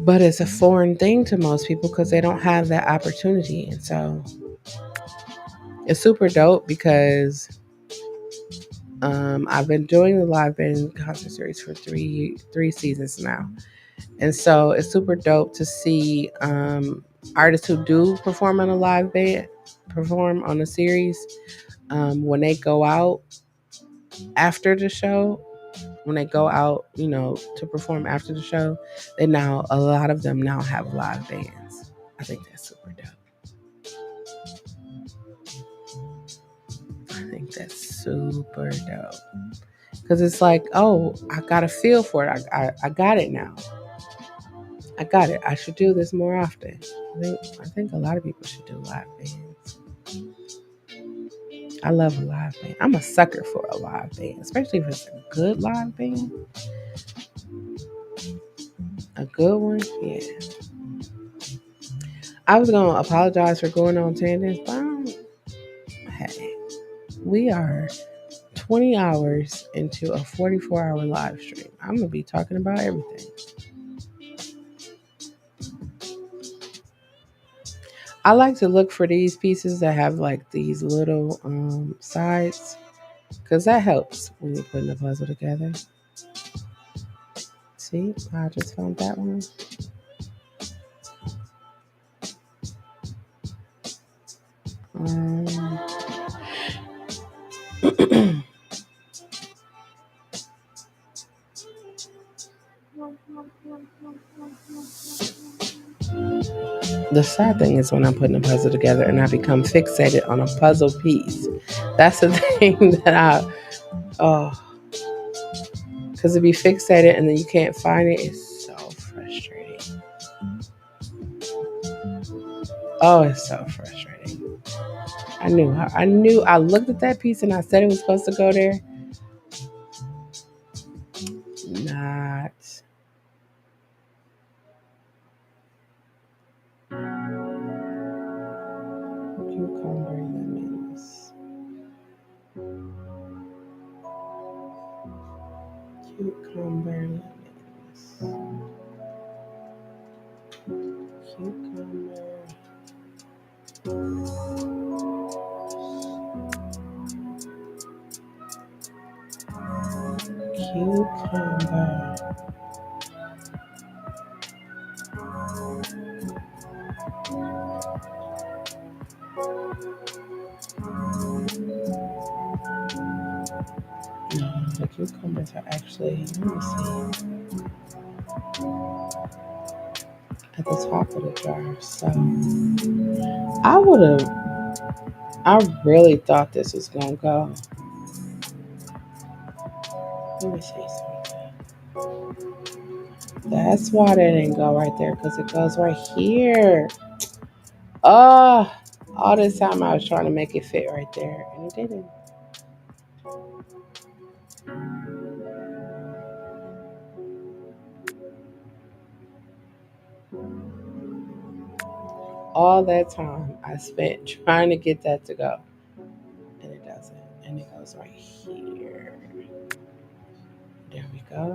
But it's a foreign thing to most people because they don't have that opportunity. And so it's super dope because I've been doing the live band concert series for three seasons now. And so it's super dope to see artists who do perform on a live band, perform on a series, when they go out after the show, when they go out, to perform after the show, a lot of them now have live bands. I think that's super dope. I think that's super dope. Because it's like, oh, I got a feel for it. I got it now. I got it. I should do this more often. I think a lot of people should do live bands. I love a live band. I'm a sucker for a live band, especially if it's a good live band. A good one, yeah. I was gonna apologize for going on tangents, but hey, we are 20 hours into a 44-hour live stream. I'm gonna be talking about everything. I like to look for these pieces that have like these little sides because that helps when you're putting the puzzle together. See, I just found that one. Um, the sad thing is when I'm putting a puzzle together and I become fixated on a puzzle piece. That's the thing that oh, because to be fixated and then you can't find it is so frustrating. Oh, it's so frustrating. I looked at that piece and I said it was supposed to go there. Not. Cucumber lemons. Cucumber lemons. Cucumber. Cucumber. No, the cucumbers are actually, let me see, at the top of the jar. So I would have, I really thought this was going to go. Let me see something. That's why that didn't go right there because it goes right here. Oh, all this time I was trying to make it fit right there and it didn't. All that time I spent trying to get that to go. And it doesn't. And it goes right here. There we go.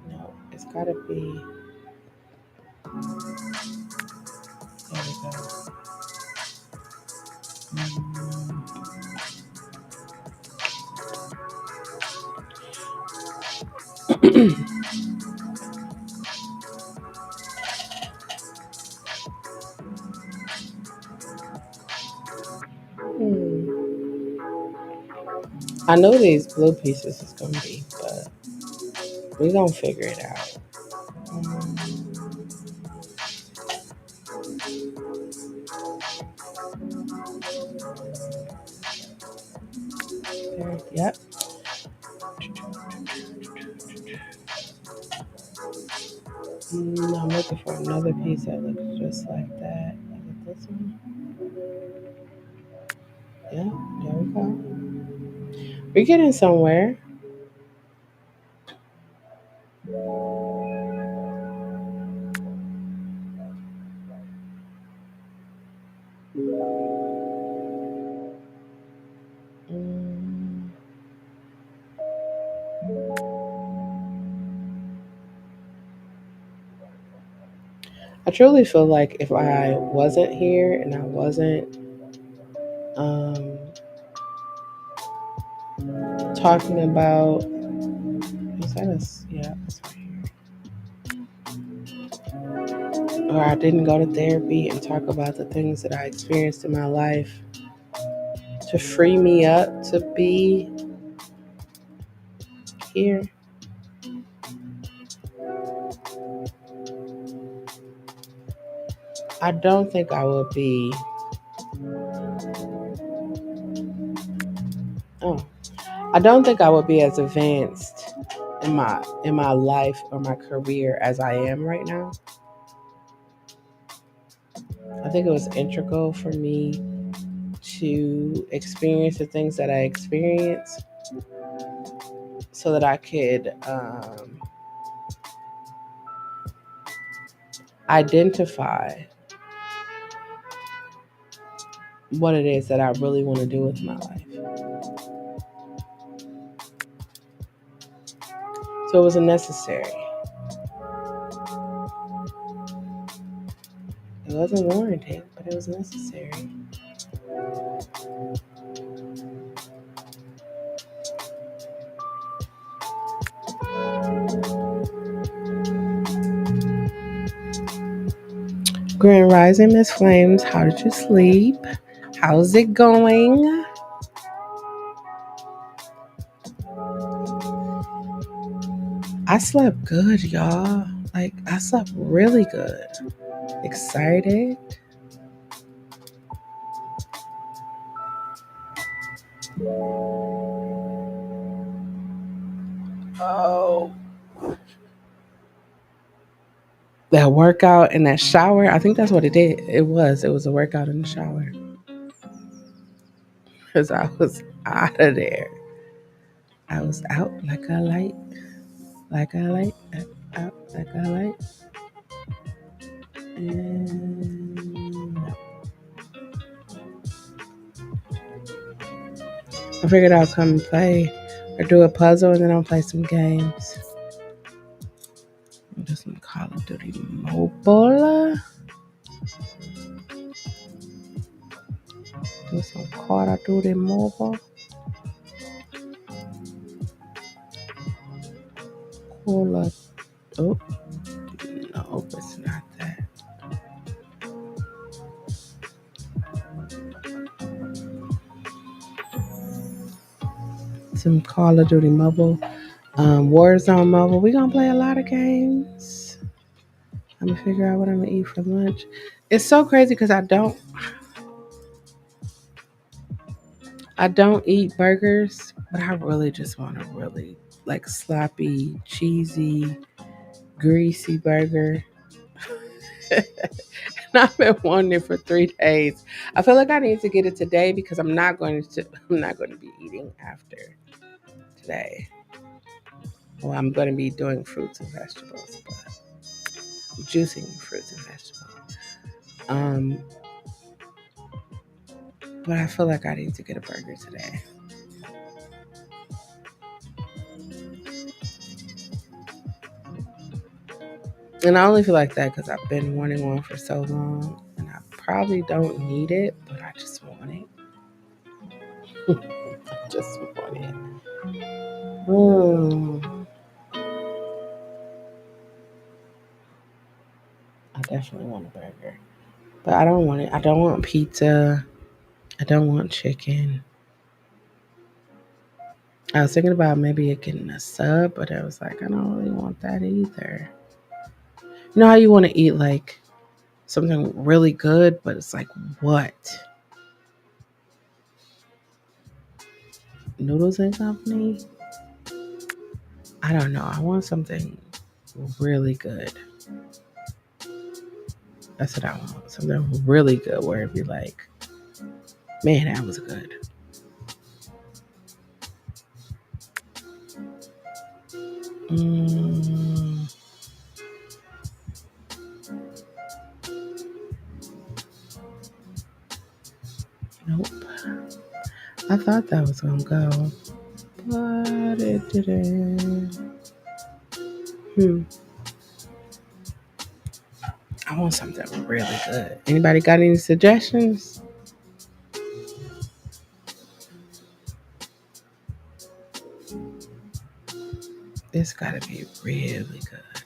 No, it's gotta be. There we go. Hmm. I know these blue pieces is gonna be, but We're going to figure it out. Um, yep. I'm looking for another piece that looks just like that. Is it this one? Yeah, there we go. We're getting somewhere. Mm, I truly feel like if I wasn't here and I wasn't um, talking about, is that a, yeah, it's right here. Or I didn't go to therapy and talk about the things that I experienced in my life to free me up to be here, I don't think I would be. Oh, I don't think I would be as advanced in my life or my career as I am right now. I think it was integral for me to experience the things that I experienced so that I could identify what it is that I really want to do with my life. So it was a necessary. It wasn't warranted, but it was necessary. Grand Rising, Miss Flames, how did you sleep? How's it going? I slept good, y'all. Like, I slept really good. Excited. Oh, that workout in that shower. I think that's what it did. It was. It was a workout in the shower. Because I was out of there. I was out like a light. Like a light. Out like a light. And I figured I'll come and play or do a puzzle and then I'll play some games. Do some Call of Duty Mobile. Do some Call of Duty Mobile. Call of, oh, no, it's not that. Some Call of Duty Mobile. Warzone Mobile. We're going to play a lot of games. I'm going to figure out what I'm going to eat for lunch. It's so crazy because I don't eat burgers, but I really just want a really like sloppy, cheesy, greasy burger. And I've been wanting it for 3 days. I feel like I need to get it today because I'm not going to be eating after today. Well, I'm going to be doing fruits and vegetables, but I'm juicing fruits and vegetables. Um, but I feel like I need to get a burger today. And I only feel like that because I've been wanting one for so long, and I probably don't need it, but I just want it. I just want it. Mm, I definitely want a burger, but I don't want it. I don't want pizza. I don't want chicken. I was thinking about maybe getting a sub, but I was like, I don't really want that either. You know how you want to eat like something really good, but it's like what? Noodles and Company? I don't know. I want something really good. That's what I want. Something really good where it'd be like, man, that was good. Mm, nope. I thought that was gonna go, but it didn't. Hmm. I want something really good. Anybody got any suggestions? It's gotta be really good.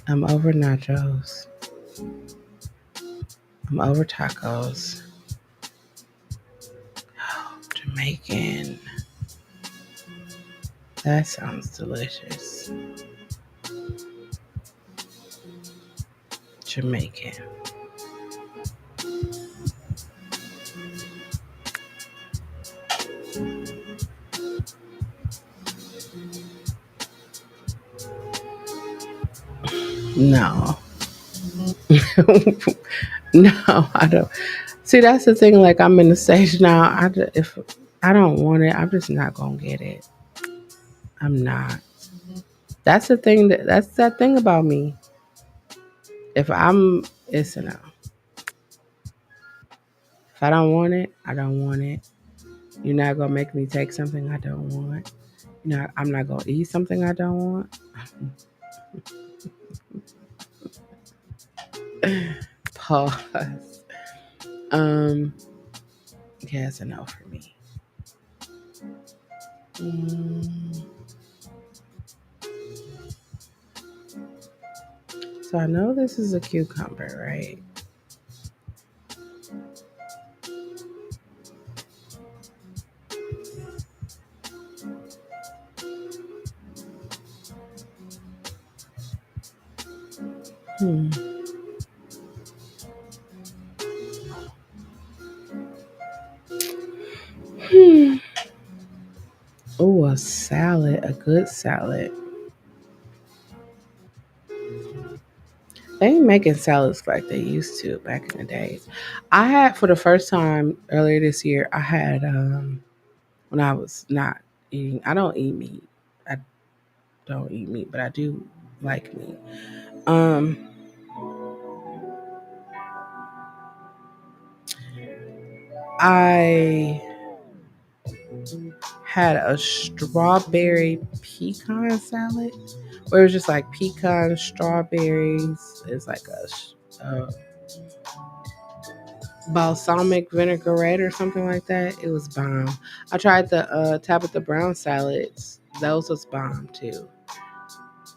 I'm over nachos. I'm over tacos. Jamaican. That sounds delicious. Jamaican. No. No, I don't. See, that's the thing. Like, I'm in the stage now. If I don't want it, I'm just not gonna get it. I'm not. That's the thing. That's that thing about me. If I'm, it's a no. If I don't want it, I don't want it. You're not gonna make me take something I don't want. I'm not gonna eat something I don't want. Pause. Um, yeah, it's a no for me. Mm, so I know this is a cucumber, right? Hmm. Hmm. Oh, a salad, a good salad. They ain't making salads like they used to back in the days. I had for the first time earlier this year. I had when I was not eating. I don't eat meat. I don't eat meat, but I do like meat. Um, I had a strawberry pecan salad where it was just like pecan strawberries. It's like a balsamic vinaigrette or something like that. It was bomb. I tried the Tabitha Brown salads. Those was bomb too.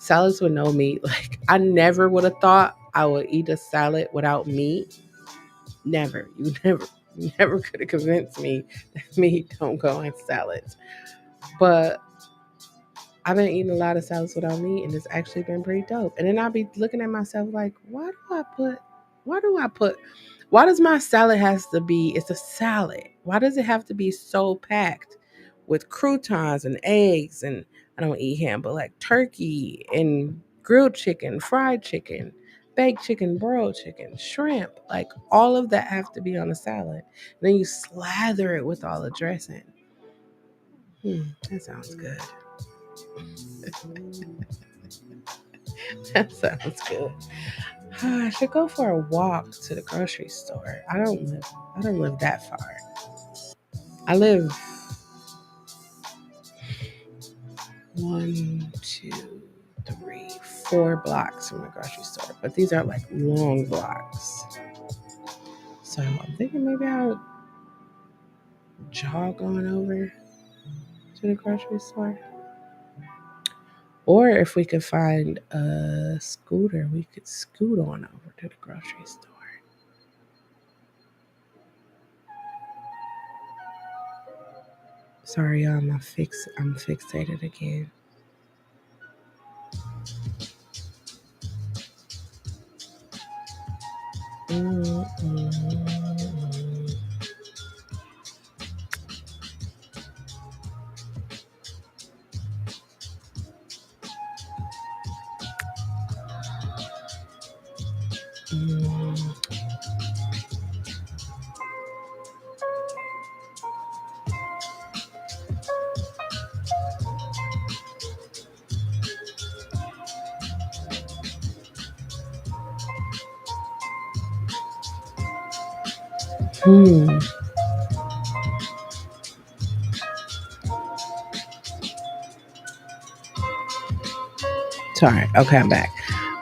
Salads with no meat. Like I never would have thought I would eat a salad without meat. Never. You never could have convinced me that meat don't go in salads. But I've been eating a lot of salads without meat, and it's actually been pretty dope. And then I'll be looking at myself like, why do I put, why does my salad has to be, it's a salad. Why does it have to be so packed with croutons and eggs? And I don't eat ham, but like turkey and grilled chicken, fried chicken, baked chicken, broiled chicken, shrimp, like all of that have to be on a salad. And then you slather it with all the dressing. That sounds good. That sounds good. I should go for a walk to the grocery store. I don't live that far. I live 1, 2, 3, 4 blocks from the grocery store. But these are like long blocks. So I'm thinking maybe I'll jog on over to the grocery store. Or if we could find a scooter, we could scoot on over to the grocery store. Sorry, I'm fixated again. Mm-mm. Mm. Hmm. Sorry. Okay, I'm back.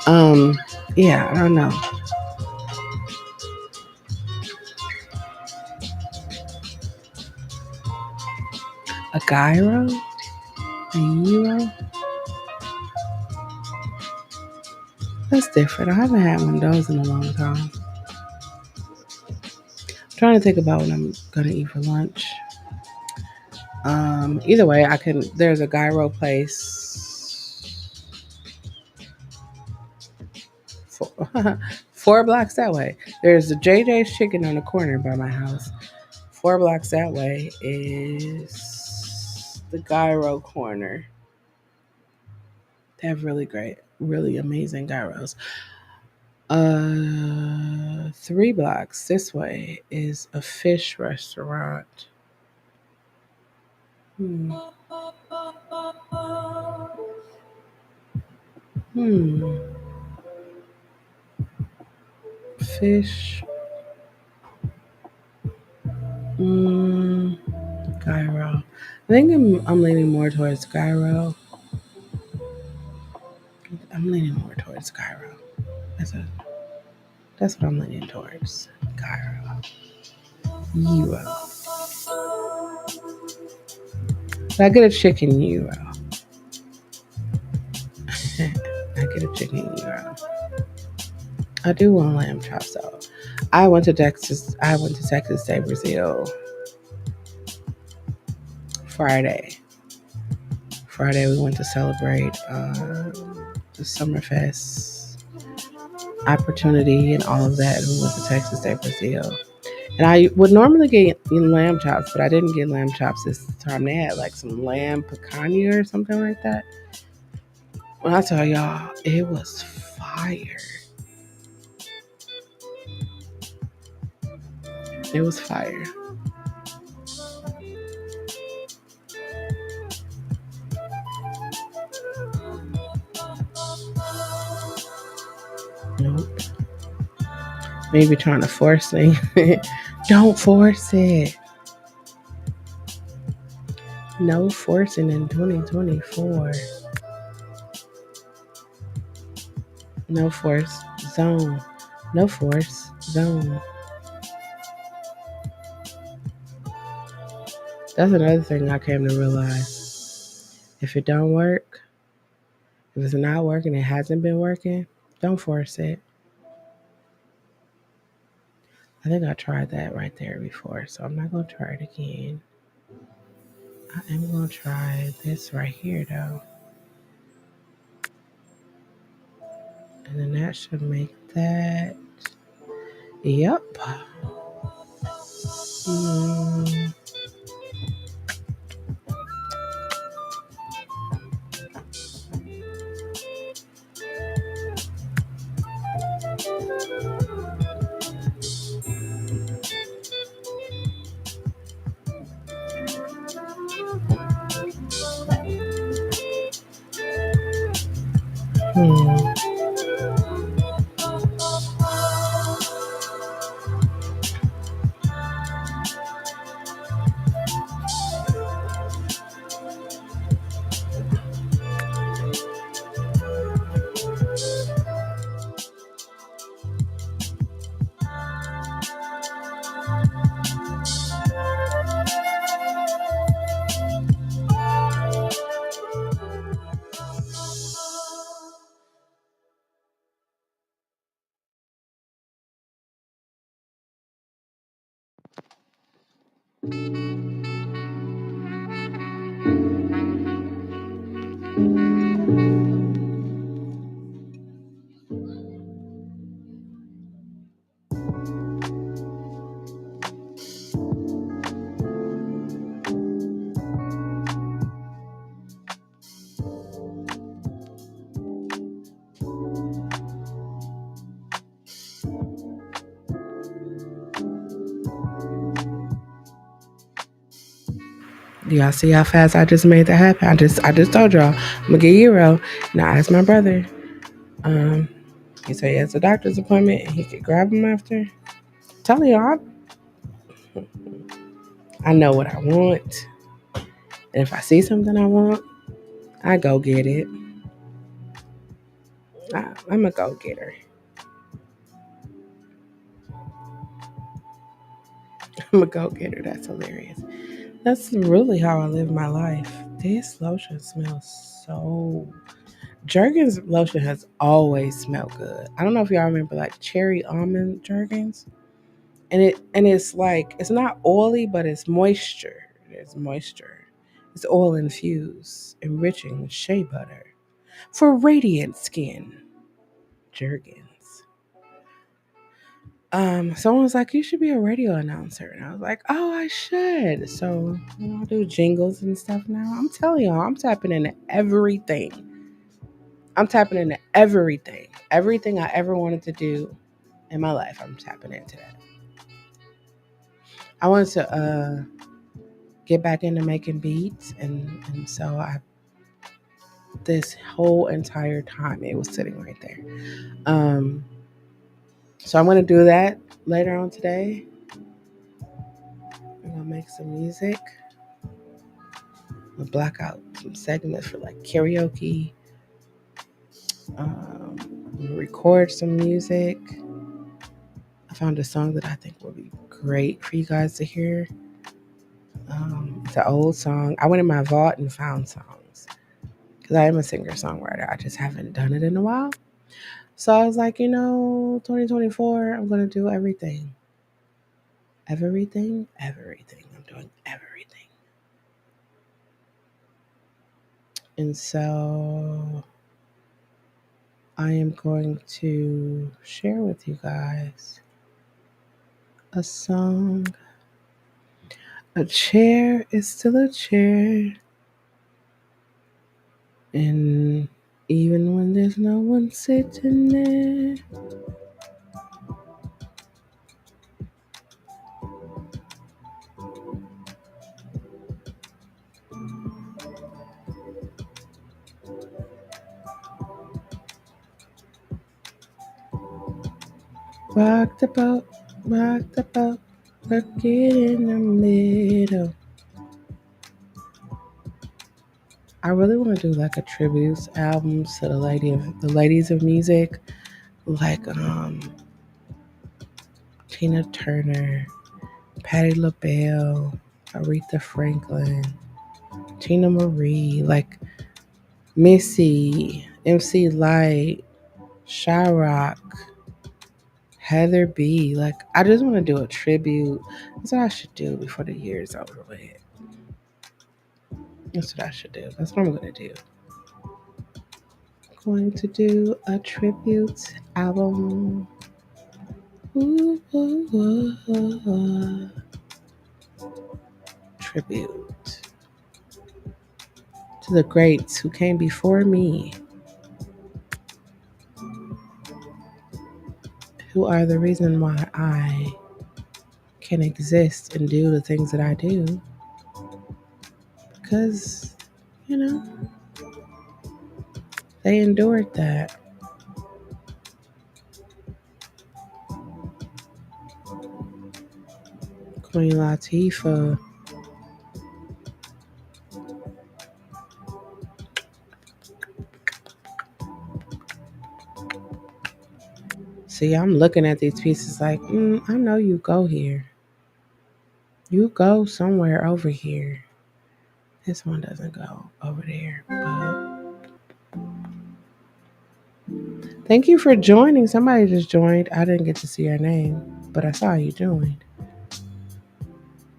Um. Yeah, I don't know. A gyro, a euro. That's different. I haven't had one of those in a long time. I'm trying to think about what I'm gonna eat for lunch. Either way, I can. There's a gyro place. 4 blocks that way. There's a JJ's Chicken on the corner by my house. 4 blocks that way is the gyro corner. They have really great, really amazing gyros. 3 blocks this way is a fish restaurant. Hmm. Hmm. Fish. Hmm. Gyro. I think I'm leaning more towards gyro. I'm leaning more towards gyro. That's a that's what I'm leaning towards. Gyro. Euro. But I get a chicken euro. I get a chicken euro. I do want lamb chops though. I went to Texas. I went to Texas Day, Brazil Friday. Friday we went to celebrate the Summerfest opportunity and all of that. And we went to Texas Day, Brazil. And I would normally get lamb chops, but I didn't get lamb chops this time. They had like some lamb picanha or something like that. When I tell y'all, it was fire. It was fire. Nope. Maybe trying to force things. Don't force it. No forcing in 2024. No force zone. No force zone. That's another thing I came to realize. If it don't work, if it's not working, it hasn't been working, don't force it. I think I tried that right there before, so I'm not gonna try it again. I am gonna try this right here though. And then that should make that. Yep. Mm, hmm. Do y'all see how fast I just made that happen? I just told y'all I'm gonna get Euro. Now ask my brother. Um, he said he has a doctor's appointment and he could grab him after. Tell y'all, I know what I want, and if I see something I want, I go get it. I'm a go getter. I'm a go getter. That's hilarious. That's really how I live my life. This lotion smells so. Jergens lotion has always smelled good. I don't know if y'all remember like cherry almond Jergens, and it's like it's not oily, but it's moisture. There's moisture. It's oil infused, enriching shea butter for radiant skin. Jergens. Someone was like, "You should be a radio announcer," and I was like, "Oh, I should." So I do jingles and stuff now. I'm telling y'all, I'm tapping into everything. I'm tapping into everything. Everything I ever wanted to do in my life, I'm tapping into that. I wanted to get back into making beats, and so I this whole entire time it was sitting right there. Um, so I'm gonna do that later on today. I'm gonna make some music. I'll black out some segments for like karaoke. Record some music. I found a song that I think will be great for you guys to hear. It's an old song. I went in my vault and found songs because I am a singer songwriter. I just haven't done it in a while. So I was like, 2024, I'm going to do everything. Everything, everything. I'm doing everything. And so I am going to share with you guys a song. A chair is still a chair. And even when there's no one sitting there, rock the boat, work it in the middle. I really want to do like a tributes albums to the ladies of music, like Tina Turner, Patti LaBelle, Aretha Franklin, Tina Marie, like Missy, MC Light, Shyrock, Heather B. Like I just want to do a tribute. That's what I should do before the year is over with. That's what I should do. That's what I'm gonna do. Going to do a tribute album. Ooh, ooh, ooh, ooh. Tribute to the greats who came before me, who are the reason why I can exist and do the things that I do. Because, you know, they endured that. Queen Latifah. See, I'm looking at these pieces like, I know you go here. You go somewhere over here. This one doesn't go over there. But thank you for joining. Somebody just joined. I didn't get to see your name, but I saw you joined.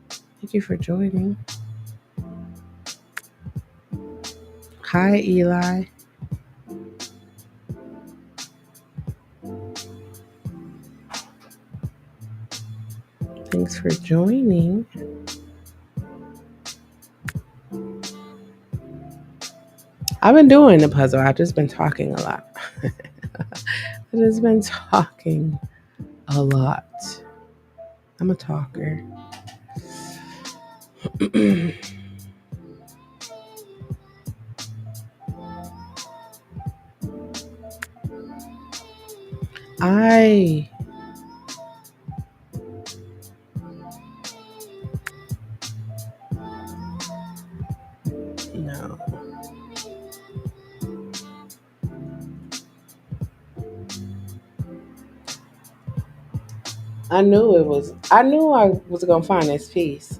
Thank you for joining. Hi, Eli. Thanks for joining. I've been doing the puzzle. I've just been talking a lot. I've just been talking a lot. I'm a talker. I no. I knew I was gonna find this piece.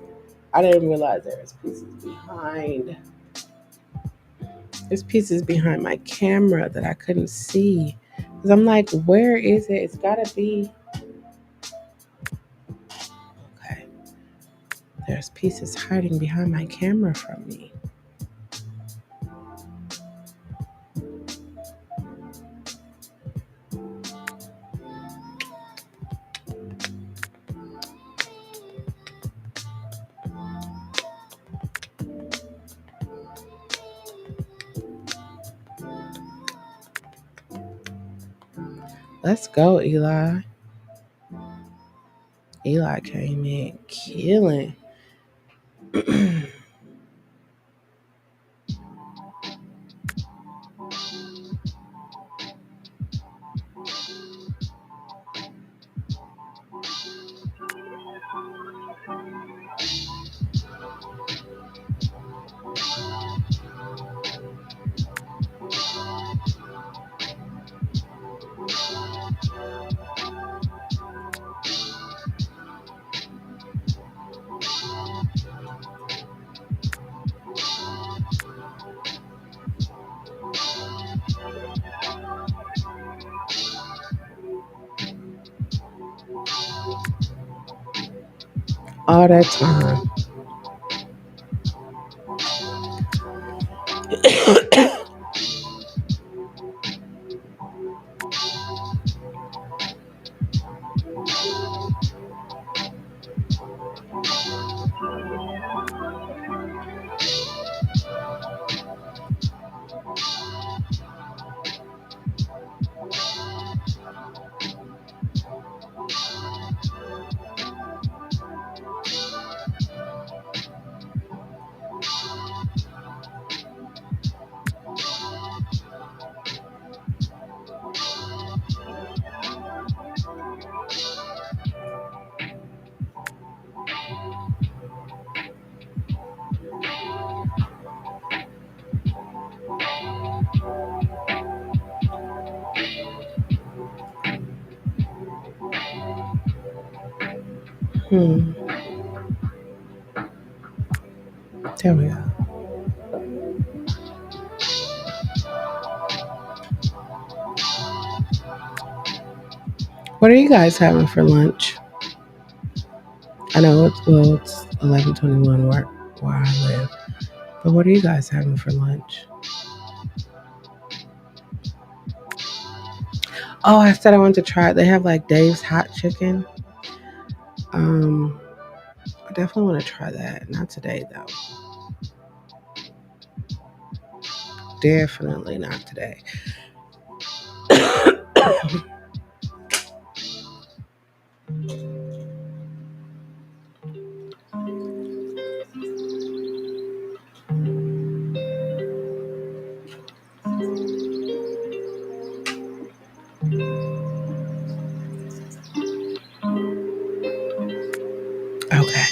I didn't realize there was pieces behind. There's pieces behind my camera that I couldn't see. Cause I'm like, where is it? It's gotta be. Okay. There's pieces hiding behind my camera from me. Let's go, Eli. Eli came in killing. All that time. Hmm. There we go. What are you guys having for lunch? I know it's 11:21 where I live, but what are you guys having for lunch? Oh, I said I wanted to try it. They have like Dave's hot chicken. Um, I definitely want to try that. Not today though. Definitely not today. Okay.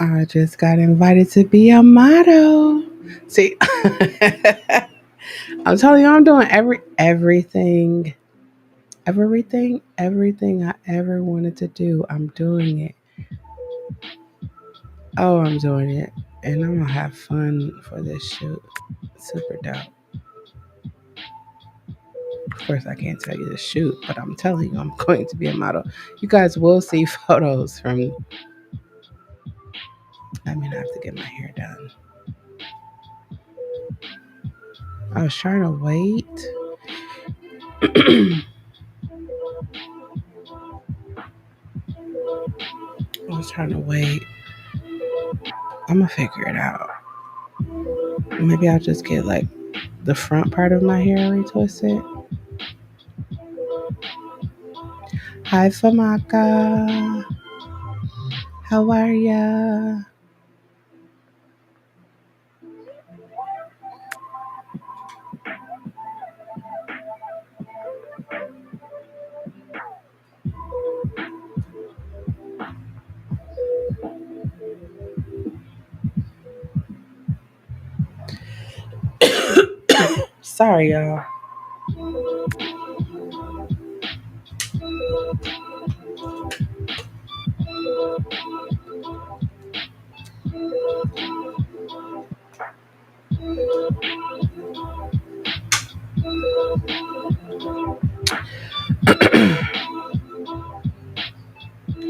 I just got invited to be a model. See, I'm telling you, I'm doing everything I ever wanted to do. I'm doing it. Oh, I'm doing it, and I'm gonna have fun for this shoot. Super dope. Of course, I can't tell you the shoot, but I'm telling you, I'm going to be a model. You guys will see photos from. I mean, I have to get my hair done. I was trying to wait. I was trying to wait. I'm gonna figure it out. Maybe I'll just get like the front part of my hair retwisted. Hi, Famaka. How are ya? Sorry, y'all.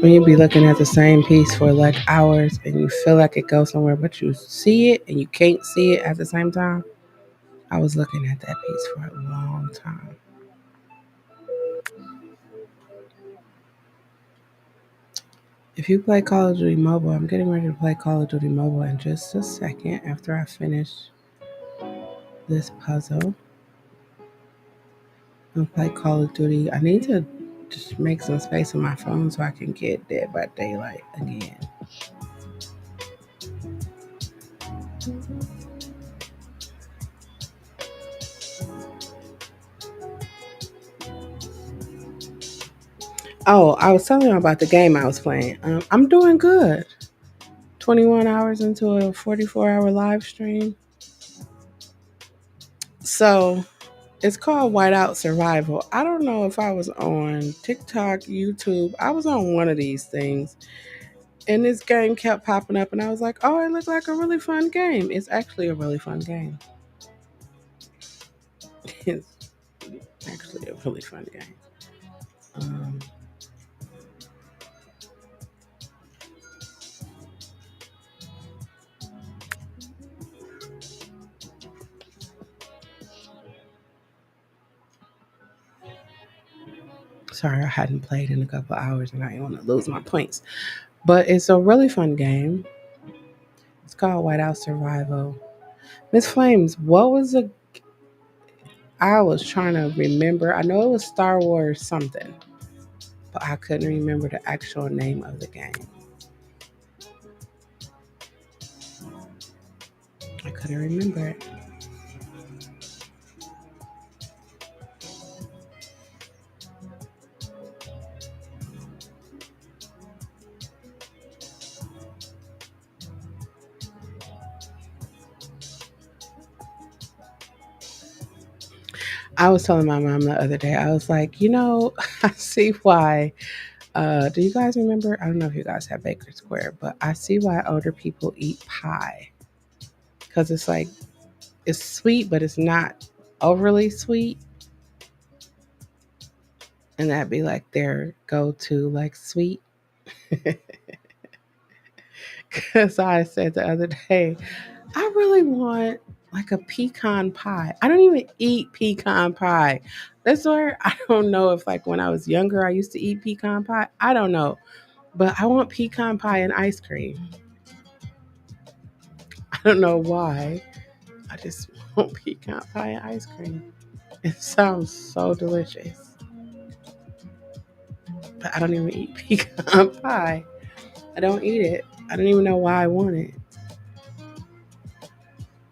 When you be looking at the same piece for like hours and you feel like it goes somewhere, but you see it and you can't see it at the same time. I was looking at that piece for a long time. If you play Call of Duty Mobile, I'm getting ready to play Call of Duty Mobile in just a second after I finish this puzzle. I'll play Call of Duty. I need to just make some space on my phone so I can get Dead by Daylight again. Oh, I was telling you about the game I was playing. I'm doing good. 21 hours into a 44-hour live stream. So it's called Whiteout Survival. I don't know if I was on TikTok, YouTube. I was on one of these things. And this game kept popping up, and I was like, oh, it looks like a really fun game. It's actually a really fun game. It's actually a really fun game. Um, Sorry, I hadn't played in a couple hours and I didn't want to lose my points. But it's a really fun game. It's called Whiteout Survival. Miss Flames, what was the. I was trying to remember. I know it was Star Wars something, but I couldn't remember the actual name of the game. I couldn't remember it. I was telling my mom the other day, I was like, I see why. Do you guys remember? I don't know if you guys have Baker Square, but I see why older people eat pie. Because it's like, it's sweet, but it's not overly sweet. And that'd be like their go to, like, sweet. Because I said the other day, I really want like a pecan pie. I don't even eat pecan pie. That's where I don't know if like when I was younger I used to eat pecan pie. I don't know. But I want pecan pie and ice cream. I don't know why. I just want pecan pie and ice cream. It sounds so delicious. But I don't even eat pecan pie. I don't eat it. I don't even know why I want it.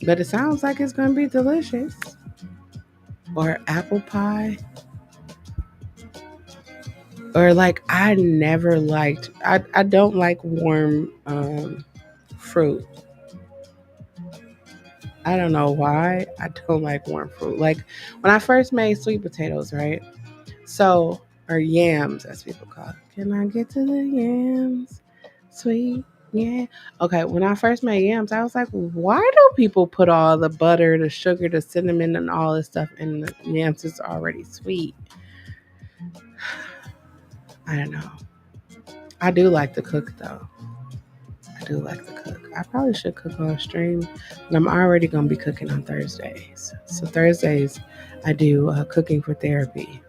But it sounds like it's going to be delicious. Or apple pie. Or like I never liked I don't like warm fruit. I don't know why I don't like warm fruit. Like when I first made sweet potatoes, right? So, or yams, as people call it. Can I get to the yams? Sweet, yeah. Okay, when I first made yams, I was like, why do people put all the butter, the sugar, the cinnamon, and all this stuff in the yams? It's already sweet. I don't know. I do like to cook though. I do like to cook. I probably should cook on stream, but I'm already gonna be cooking on Thursdays. So Thursdays, I do cooking for therapy.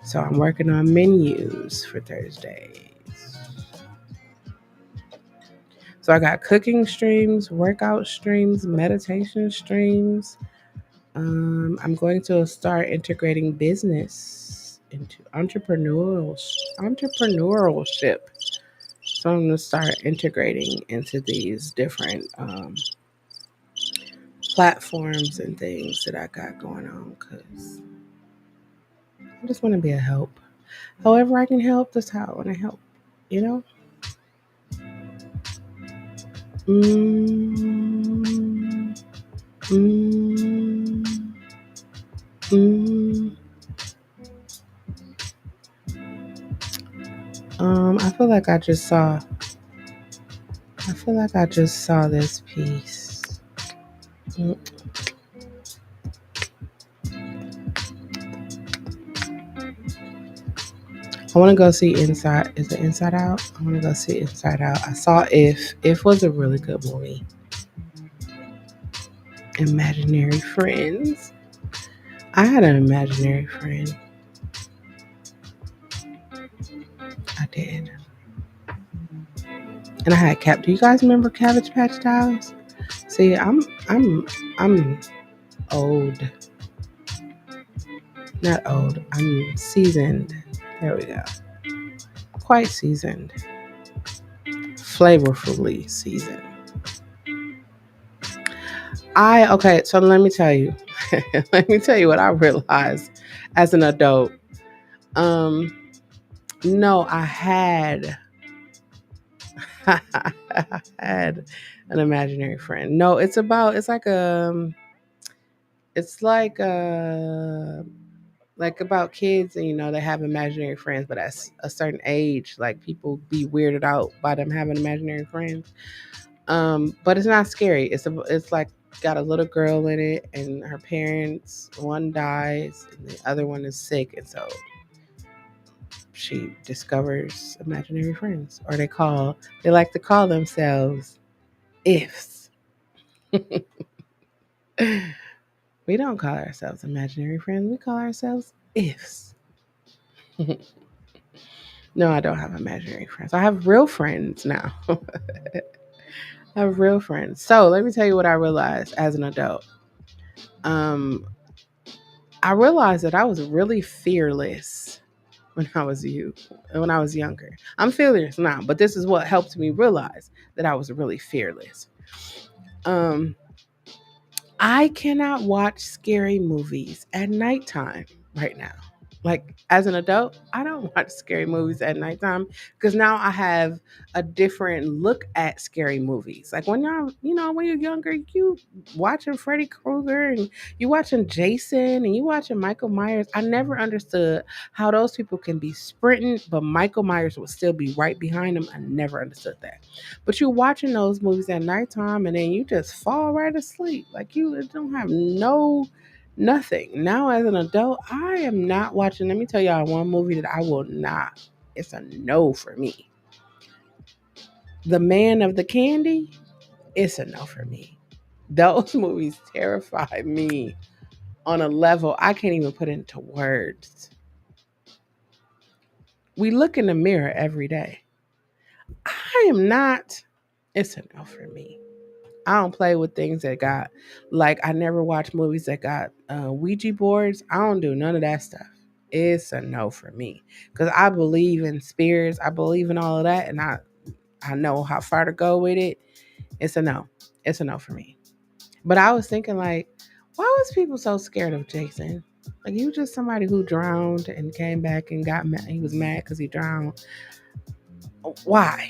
So I'm working on menus for Thursdays. So I got cooking streams, workout streams, meditation streams. I'm going to start integrating business into entrepreneurship. So I'm going to start integrating into these different platforms and things that I got going on because I just want to be a help. However I can help, that's how I want to help. You know? Mm, mm, mm. I feel like I just saw. I feel like I just saw this piece. Mm. I want to go see Inside. Is it Inside Out? I want to go see Inside Out. I saw If. If was a really good movie. Imaginary Friends. I had an imaginary friend. I did. And I had Cap. Do you guys remember Cabbage Patch Dolls? See, I'm old. Not old. I'm seasoned. There we go. Quite seasoned. Flavorfully seasoned. Okay, so let me tell you. Let me tell you what I realized as an adult. Um, no, I had I had an imaginary friend. No, it's like about kids and they have imaginary friends, but at a certain age, like people be weirded out by them having imaginary friends. But it's not scary. It's like got a little girl in it, and her parents, one dies, and the other one is sick, and so she discovers imaginary friends, or they like to call themselves ifs. We don't call ourselves imaginary friends. We call ourselves ifs. No, I don't have imaginary friends. I have real friends now. I have real friends. So let me tell you what I realized as an adult. Um, I realized that I was really fearless when I was younger. I'm fearless now, but this is what helped me realize that I was really fearless. Um, I cannot watch scary movies at nighttime right now. Like as an adult, I don't watch scary movies at nighttime because now I have a different look at scary movies. Like when you're younger, you watching Freddy Krueger and you watching Jason and you watching Michael Myers. I never understood how those people can be sprinting, but Michael Myers would still be right behind them. I never understood that. But you're watching those movies at nighttime and then you just fall right asleep. Like you don't have nothing. Now as an adult, I am not watching. Let me tell y'all one movie that I will not. It's a no for me. The Man of the Candy, it's a no for me. Those movies terrify me on a level I can't even put into words. We look in the mirror every day. I am not. It's a no for me. I don't play with things that got I never watch movies that got Ouija boards. I don't do none of that stuff. It's a no for me because I believe in spirits. I believe in all of that, and I know how far to go with it. It's a no. It's a no for me. But I was thinking why was people so scared of Jason? Like he was just somebody who drowned and came back and got mad. He was mad because he drowned. Why?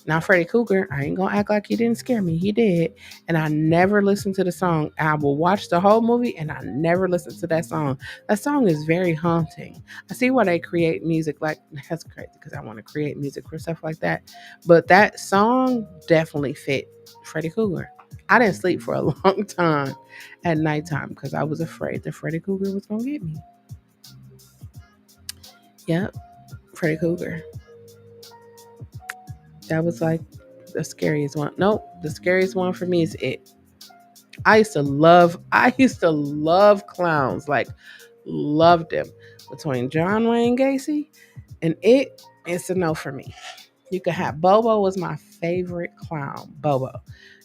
Now, Freddy Cougar, I ain't gonna act like he didn't scare me. He did. And I never listened to the song. I will watch the whole movie and I never listened to that song. That song is very haunting. I see why they create music like that's crazy because I want to create music for stuff like that. But that song definitely fit Freddy Cougar. I didn't sleep for a long time at nighttime because I was afraid that Freddy Cougar was gonna get me. Yep, Freddy Cougar. That was like the scariest one. Nope, the scariest one for me is it. I used to love clowns, like loved them. Between John Wayne Gacy and it's a no for me. You could have Bobo was my favorite clown. Bobo.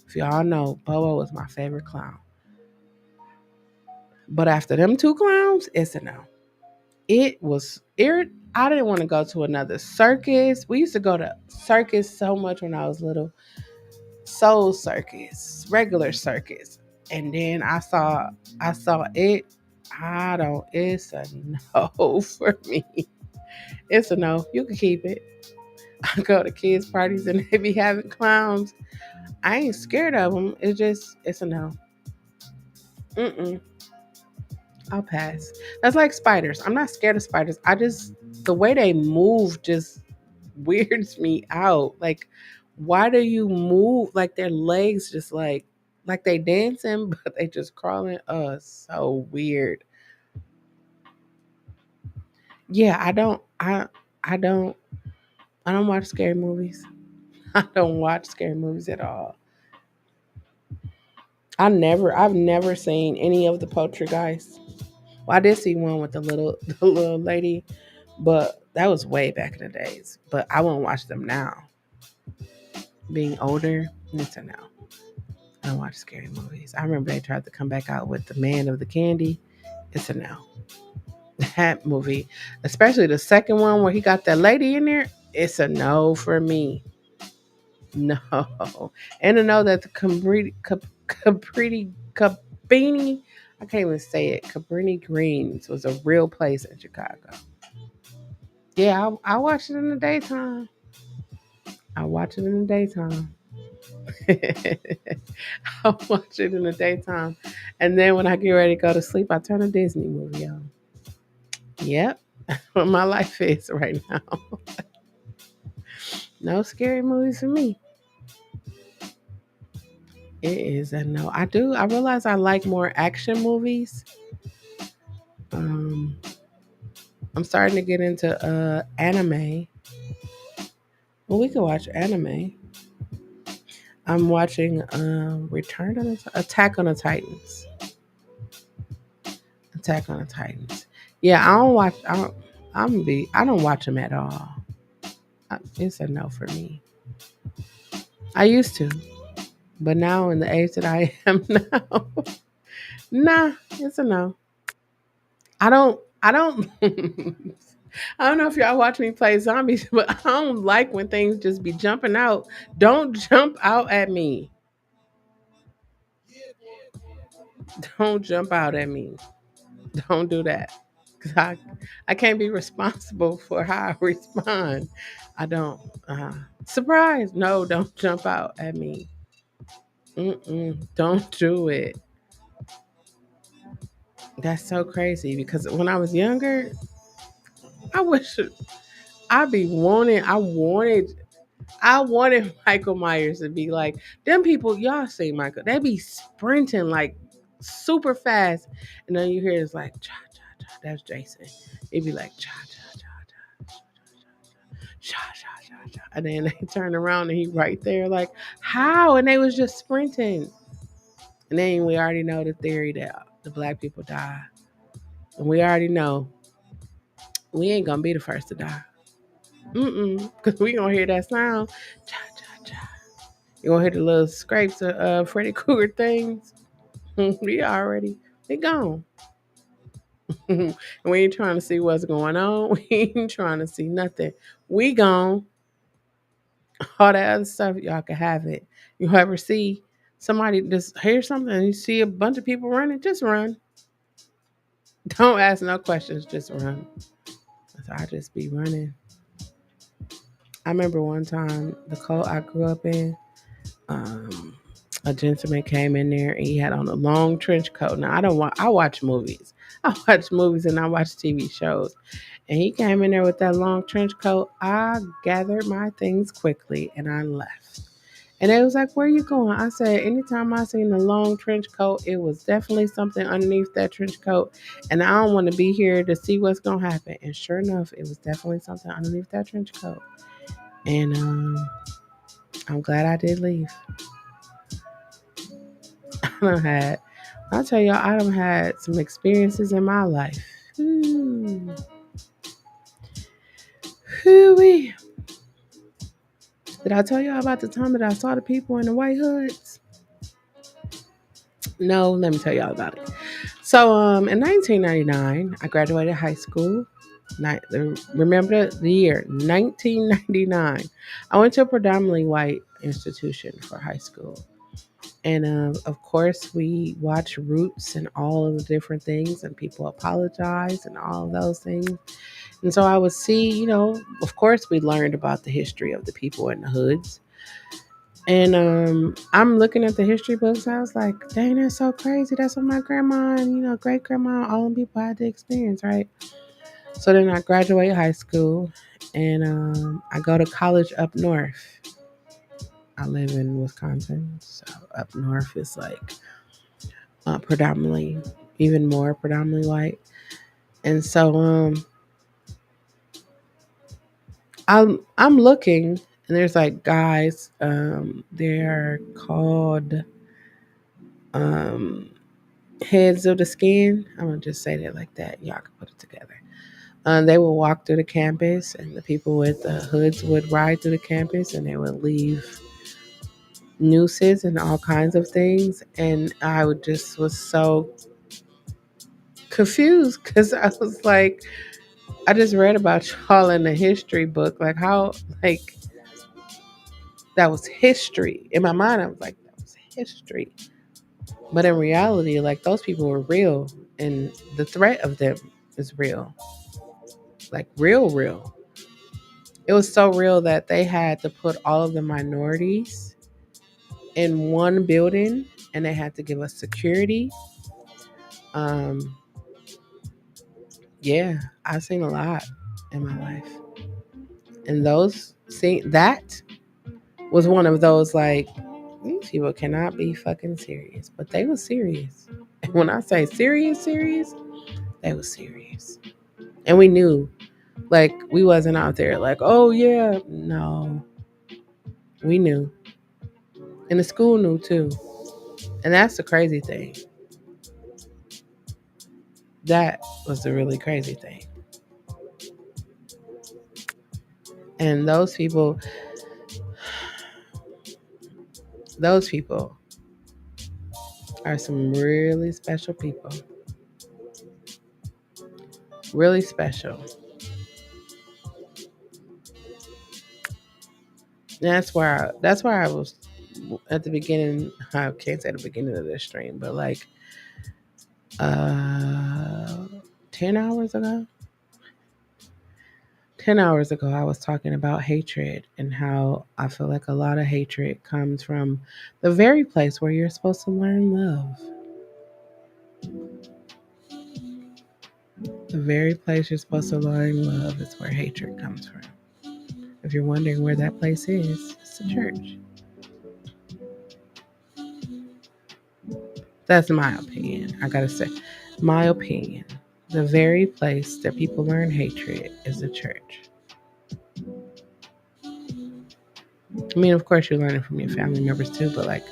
If y'all know, Bobo was my favorite clown. But after them two clowns, it's a no. It was I didn't want to go to another circus. We used to go to circus so much when I was little. Soul Circus, regular circus. And then I saw it. I don't it's a no for me. It's a no. You can keep it. I go to kids' parties and they be having clowns. I ain't scared of them. It's a no. Mm-mm. I'll pass. That's like spiders. I'm not scared of spiders. The way they move just weirds me out. Like, why do you move like their legs just like they dancing, but they just crawling? So weird. Yeah, I don't watch scary movies. I don't watch scary movies at all. I've never seen any of the poltergeists. Well, I did see one with the little the little lady, but that was way back in the days. But I won't watch them now. Being older, it's a no. I don't watch scary movies. I remember they tried to come back out with the Man of the Candy. It's a no. That movie, especially the second one where he got that lady in there, it's a no for me. No. And to know that the Cabrini, I can't even say it, Cabrini Greens was a real place in Chicago. Yeah, I watch it in the daytime. I watch it in the daytime. I watch it in the daytime. And then when I get ready to go to sleep, I turn a Disney movie on. Yep. What my life is right now. No scary movies for me. It is a no. I realize I like more action movies. Um, I'm starting to get into anime. Well, we can watch anime. I'm watching Attack on the Titans. Attack on the Titans. Yeah, I don't watch. I don't watch them at all. It's a no for me. I used to, but now in the age that I am now, nah, it's a no. I don't. I don't. I don't know if y'all watch me play zombies, but I don't like when things just be jumping out. Don't jump out at me. Don't jump out at me. Don't do that. 'Cause I can't be responsible for how I respond. I don't. Surprise. No, don't jump out at me. Don't do it. That's so crazy because when I was younger, I wish I'd be wanting. I wanted Michael Myers to be like them people. Y'all see Michael? They be sprinting like super fast, and then you hear it's like cha cha cha. That's Jason. It'd be like cha cha cha cha cha cha cha cha, and then they turn around and he right there like how? And they was just sprinting. And then we already know the theory that the black people die, and we already know we ain't gonna be the first to die. Because we gonna hear that sound cha cha cha. You gonna hear the little scrapes of Freddy Krueger things? We already they gone. And we ain't trying to see what's going on. We ain't trying to see nothing. We gone. All that other stuff, y'all can have it. You ever see somebody just hear something and you see a bunch of people running? Just run. Don't ask no questions. Just run. So I just be running. I remember one time the cult I grew up in, um, a gentleman came in there and he had on a long trench coat. Now I watch movies. I watch movies and I watch TV shows. And he came in there with that long trench coat. I gathered my things quickly and I left. And they was like, "Where you going?" I said, "Anytime I seen a long trench coat, it was definitely something underneath that trench coat. And I don't want to be here to see what's gonna happen." And sure enough, it was definitely something underneath that trench coat. And I'm glad I did leave. I done had I tell y'all, I done had some experiences in my life. Ooh. Hoo-wee. Did I tell y'all about the time that I saw the people in the white hoods? No, let me tell y'all about it. So, in 1999, I graduated high school. Remember the year 1999. I went to a predominantly white institution for high school. And of course, we watch Roots and all of the different things, and people apologize and all of those things. And so I would see, of course, we learned about the history of the people in the hoods. And I'm looking at the history books. I was like, dang, that's so crazy. That's what my grandma and, great grandma, all them people had to experience, right? So then I graduate high school and I go to college up north. I live in Wisconsin. So up north is like predominantly, even more predominantly white. And so I'm looking, and there's like guys. They're called um, heads of the skin. I'm gonna just say that like that. Y'all can put it together. They would walk through the campus, and the people with the hoods would ride through the campus, and they would leave nooses and all kinds of things. And I would just was so confused because I was like, I just read about y'all in the history book. Like how like that was history. In my mind I was like, that was history. But in reality, like those people were real and the threat of them is real. Like real. It was so real that they had to put all of the minorities in one building and they had to give us security. Um yeah, I've seen a lot in my life. And those see that was one of those like these people cannot be fucking serious, but they were serious. And when I say serious, they were serious, and we knew. Like we wasn't out there like, oh yeah, no, we knew, and the school knew too, and that's the crazy thing. That was the really crazy thing, and those people are some really special people, really special. That's where I was at the beginning. I can't say the beginning of this stream, but like uh 10 hours ago 10 hours ago I was talking about hatred and how I feel like a lot of hatred comes from the very place where you're supposed to learn love. The very place you're supposed to learn love is where hatred comes from. If you're wondering where that place is, it's the church. That's my opinion. I gotta say, my opinion. The very place that people learn hatred is the church. I mean, of course, you learn it from your family members too, but like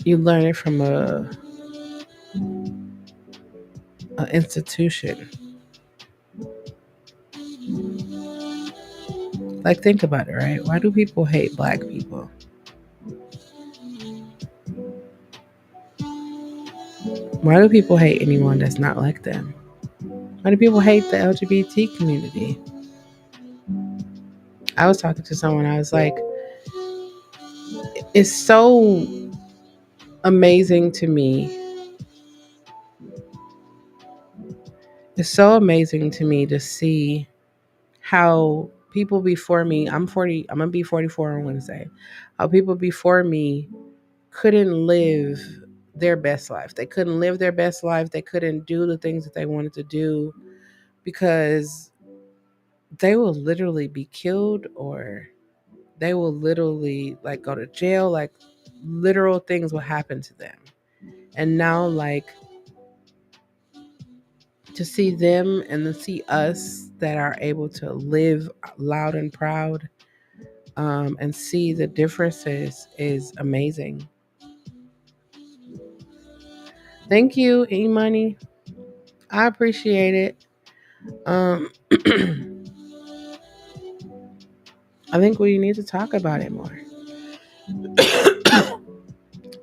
you learn it from a institution. Like, think about it, right? Why do people hate black people? Why do people hate anyone that's not like them? Why do people hate the LGBT community? I was talking to someone, I was like, it's so amazing to me. It's so amazing to me to see how people before me, I'm 40, I'm going to be 44 on Wednesday. How people before me couldn't live their best life. They couldn't live their best life. They couldn't do the things that they wanted to do because they will literally be killed, or they will literally like go to jail. Like literal things will happen to them. And now, like, to see them and to see us that are able to live loud and proud, and see the differences is amazing. Thank you, E Money. I appreciate it. Um, I think we need to talk about it more.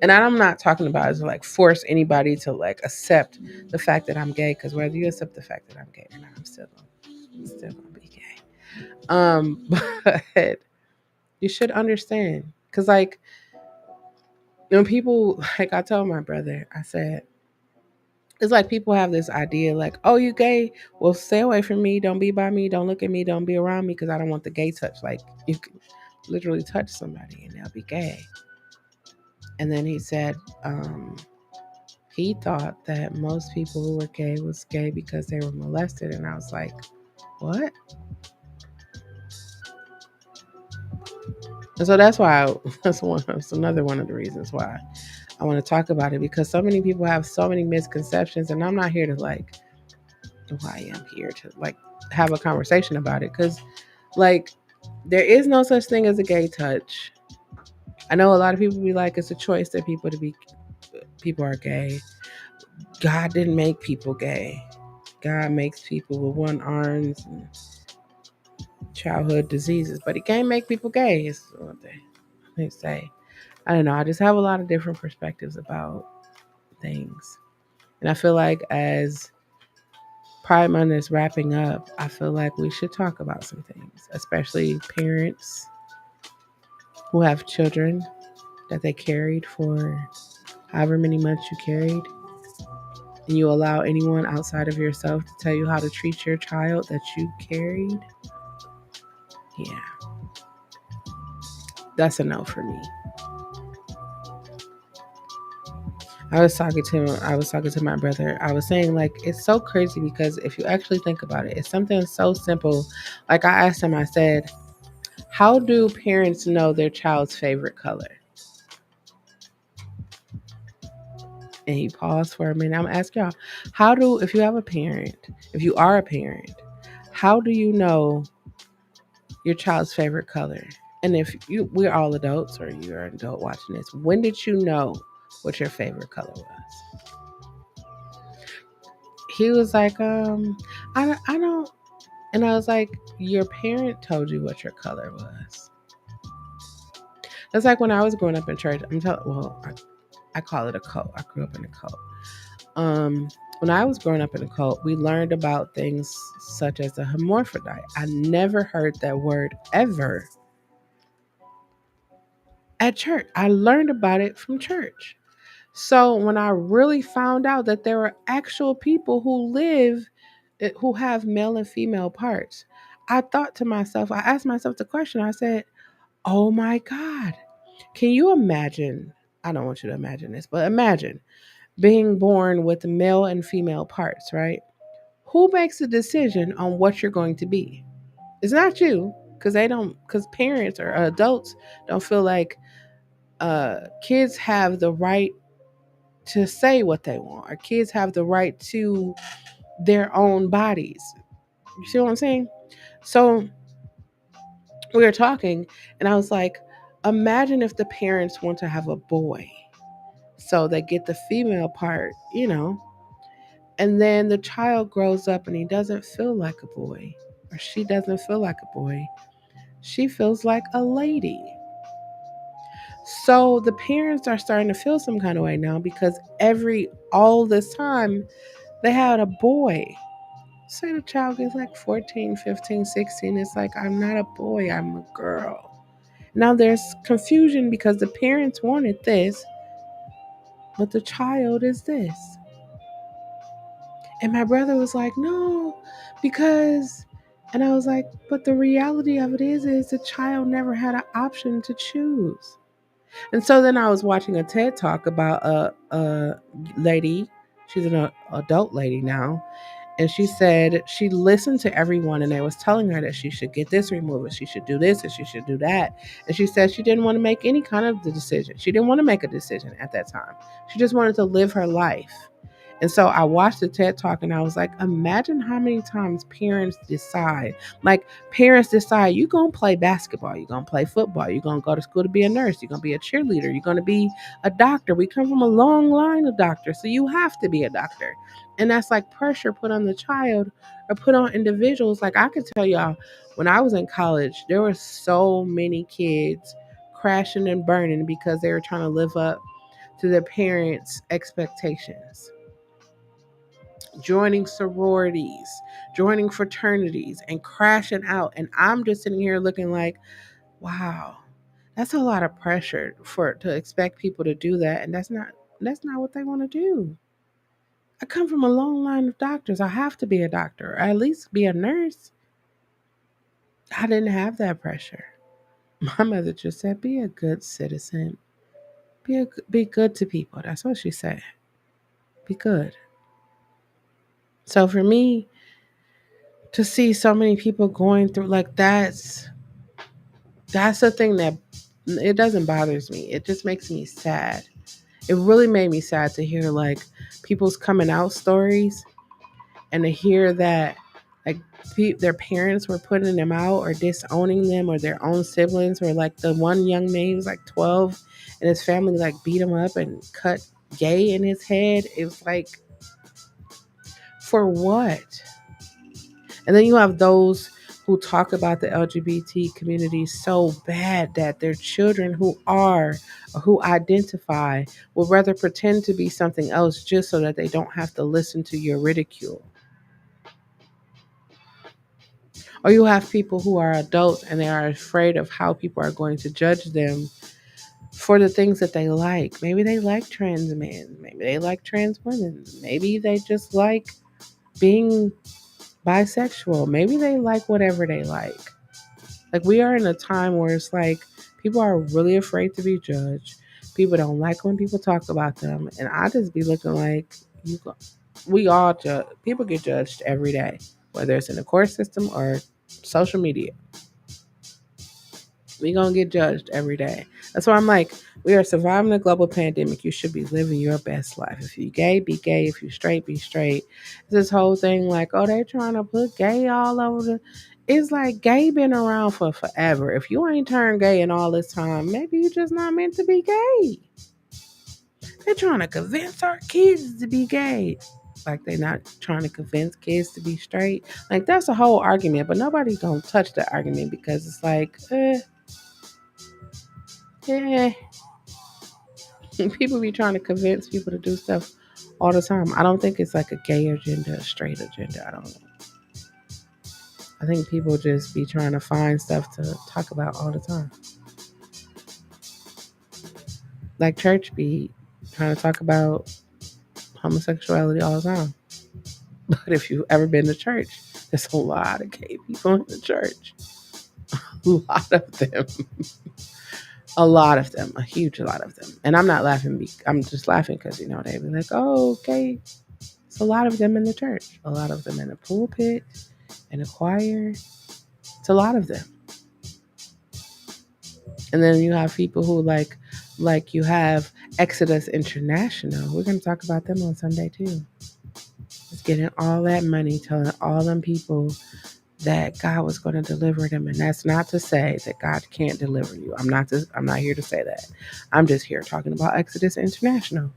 And I'm not talking about as like force anybody to like accept the fact that I'm gay, because whether you accept the fact that I'm gay or not, I'm still gonna be gay. But you should understand, because like, people, like I told my brother, I said, it's like people have this idea like, oh, you gay? Well, stay away from me. Don't be by me. Don't look at me. Don't be around me because I don't want the gay touch. Like, you can literally touch somebody and they'll be gay. And then he said, he thought that most people who were gay was gay because they were molested. And I was like, what? And so that's why that's another one of the reasons why I want to talk about it, because so many people have so many misconceptions, and I'm not here to like, well, I am here to like have a conversation about it, because like there is no such thing as a gay touch. I know a lot of people be like, it's a choice that people are gay. God didn't make people gay. God makes people with one arms and childhood diseases, but He can't make people gay. Is what they say. I don't know. I just have a lot of different perspectives about things, and I feel like as Pride Month is wrapping up, I feel like we should talk about some things, especially parents who have children that they carried for however many months you carried, and you allow anyone outside of yourself to tell you how to treat your child that you carried. Yeah, that's a no for me. I was talking to my brother. I was saying like it's so crazy because if you actually think about it, it's something so simple. Like I asked him, I said, how do parents know their child's favorite color? And he paused for a minute. I'm gonna ask y'all, if you have a parent, if you are a parent, how do you know your child's favorite color? And if we're all adults or you're an adult watching this, when did you know what your favorite color was? He was like, I don't. And I was like, your parent told you what your color was. That's like when I was growing up in church. I call it a cult. I grew up in a cult. When I was growing up in a cult, we learned about things such as a hermaphrodite. I never heard that word ever at church. I learned about it from church. So when I really found out that there are actual people who have male and female parts, I thought to myself, I asked myself the question, I said, oh my God, can you imagine? I don't want you to imagine this, but imagine being born with male and female parts, right? Who makes the decision on what you're going to be? It's not you, because parents or adults don't feel like kids have the right to say what they want, or kids have the right to their own bodies. You see what I'm saying? So we were talking, and I was like, imagine if the parents want to have a boy. So they get the female part, and then the child grows up and he doesn't feel like a boy, or she doesn't feel like a boy. She feels like a lady. So the parents are starting to feel some kind of way now because all this time they had a boy. Say the child gets like 14, 15, 16. It's like, I'm not a boy, I'm a girl. Now there's confusion because the parents wanted this, but the child is this. And my brother was like, no, because, And I was like, but the reality of it is the child never had an option to choose. And so then I was watching a TED talk about a lady. She's an adult lady now, and she said she listened to everyone and they was telling her that she should get this removed, and she should do this, and she should do that. And she said she didn't want to make any kind of the decision. She didn't want to make a decision at that time. She just wanted to live her life. And so I watched the TED talk and I was like, imagine how many times parents decide you're going to play basketball, you're going to play football, you're going to go to school to be a nurse, you're going to be a cheerleader, you're going to be a doctor. We come from a long line of doctors, so you have to be a doctor. And that's like pressure put on the child or put on individuals. Like I could tell y'all, when I was in college, there were so many kids crashing and burning because they were trying to live up to their parents' expectations, joining sororities, joining fraternities, and crashing out. And I'm just sitting here looking like, wow, that's a lot of pressure for to expect people to do that. And that's not what they want to do. I come from a long line of doctors. I have to be a doctor, or at least be a nurse. I didn't have that pressure. My mother just said, be a good citizen. Be good to people. That's what she said. Be good. So for me to see so many people going through like that's the thing that it doesn't bothers me. It just makes me sad. It really made me sad to hear like people's coming out stories and to hear that like their parents were putting them out or disowning them, or their own siblings, or like the one young man, he was like 12 and his family like beat him up and cut gay in his head. It was like, for what? And then you have those who talk about the LGBT community so bad that their children who are or who identify will rather pretend to be something else just so that they don't have to listen to your ridicule. Or you have people who are adults and they are afraid of how people are going to judge them for the things that they like. Maybe they like trans men. Maybe they like trans women. Maybe they just like being bisexual. Maybe they like whatever they like. Like we are in a time where it's like people are really afraid to be judged. People don't like when people talk about them, and I just be looking like you. We all judge. People get judged every day, whether it's in the court system or social media. We gonna get judged every day. That's why I'm like, we are surviving a global pandemic. You should be living your best life. If you gay, be gay. If you straight, be straight. This whole thing like, oh, they trying to put gay all over the. It's like gay been around for forever. If you ain't turned gay in all this time, maybe you just not meant to be gay. They're trying to convince our kids to be gay. Like they not trying to convince kids to be straight. Like that's a whole argument, but nobody's gonna touch that argument because it's like, yeah, people be trying to convince people to do stuff all the time. I don't think it's like a gay agenda, a straight agenda. I don't know. I think people just be trying to find stuff to talk about all the time. Like church be trying to talk about homosexuality all the time. But if you've ever been to church, there's a lot of gay people in the church. A lot of them. A lot of them. A huge lot of them. And I'm not laughing. I'm just laughing because, they be like, oh, okay. It's a lot of them in the church. A lot of them in the pulpit, in the choir. It's a lot of them. And then you have people who like you have Exodus International. We're going to talk about them on Sunday too. It's getting all that money, telling all them people that God was going to deliver them. And that's not to say that God can't deliver you. I'm not here to say that. I'm just here talking about Exodus International.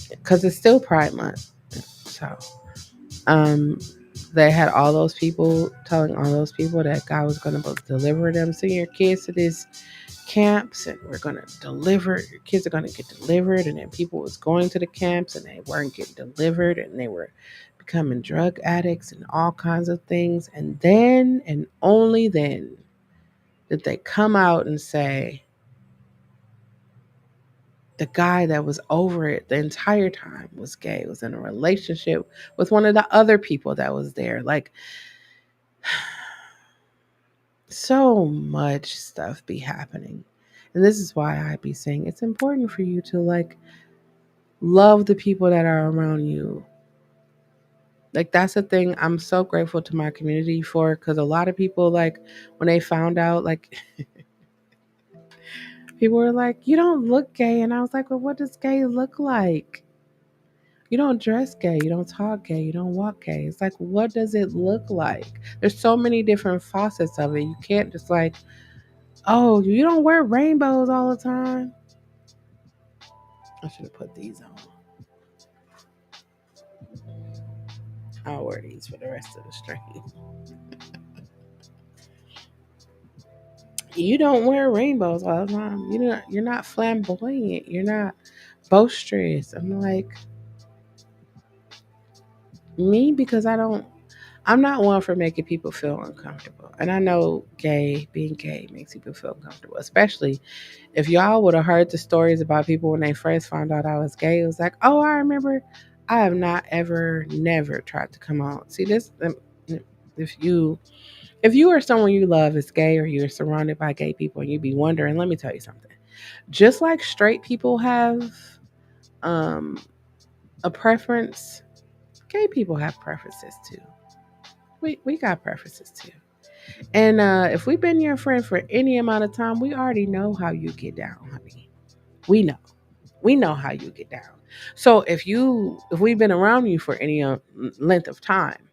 Because it's still Pride Month. So, they had all those people telling all those people that God was going to deliver them. Send your kids to these camps and we're going to deliver. Your kids are going to get delivered. And then people was going to the camps and they weren't getting delivered and they were becoming drug addicts and all kinds of things. And then and only then did they come out and say The guy that was over it the entire time was gay, was in a relationship with one of the other people that was there. Like, so much stuff be happening. And this is why I be saying it's important for you to like love the people that are around you. Like that's the thing I'm so grateful to my community for, because a lot of people, like, when they found out, like, people were like, "You don't look gay," and I was like, "Well, what does gay look like? You don't dress gay, you don't talk gay, you don't walk gay." It's like, what does it look like? There's so many different facets of it. You can't just like, "Oh, you don't wear rainbows all the time." I should have put these on. I'll wear these for the rest of the stream. You don't wear rainbows all the time. You're not flamboyant. You're not boisterous. I'm like, me, because I'm not one for making people feel uncomfortable. And I know being gay makes people feel uncomfortable, especially if y'all would have heard the stories about people when they first found out I was gay. It was like, oh, I remember. I have not ever, never tried to come out. See this. If you are someone you love is gay, or you're surrounded by gay people and you be wondering, let me tell you something. Just like straight people have um, a preference, gay people have preferences too. We got preferences too. And if we've been your friend for any amount of time, we already know how you get down, honey. We know. We know how you get down. So if we've been around you for any length of time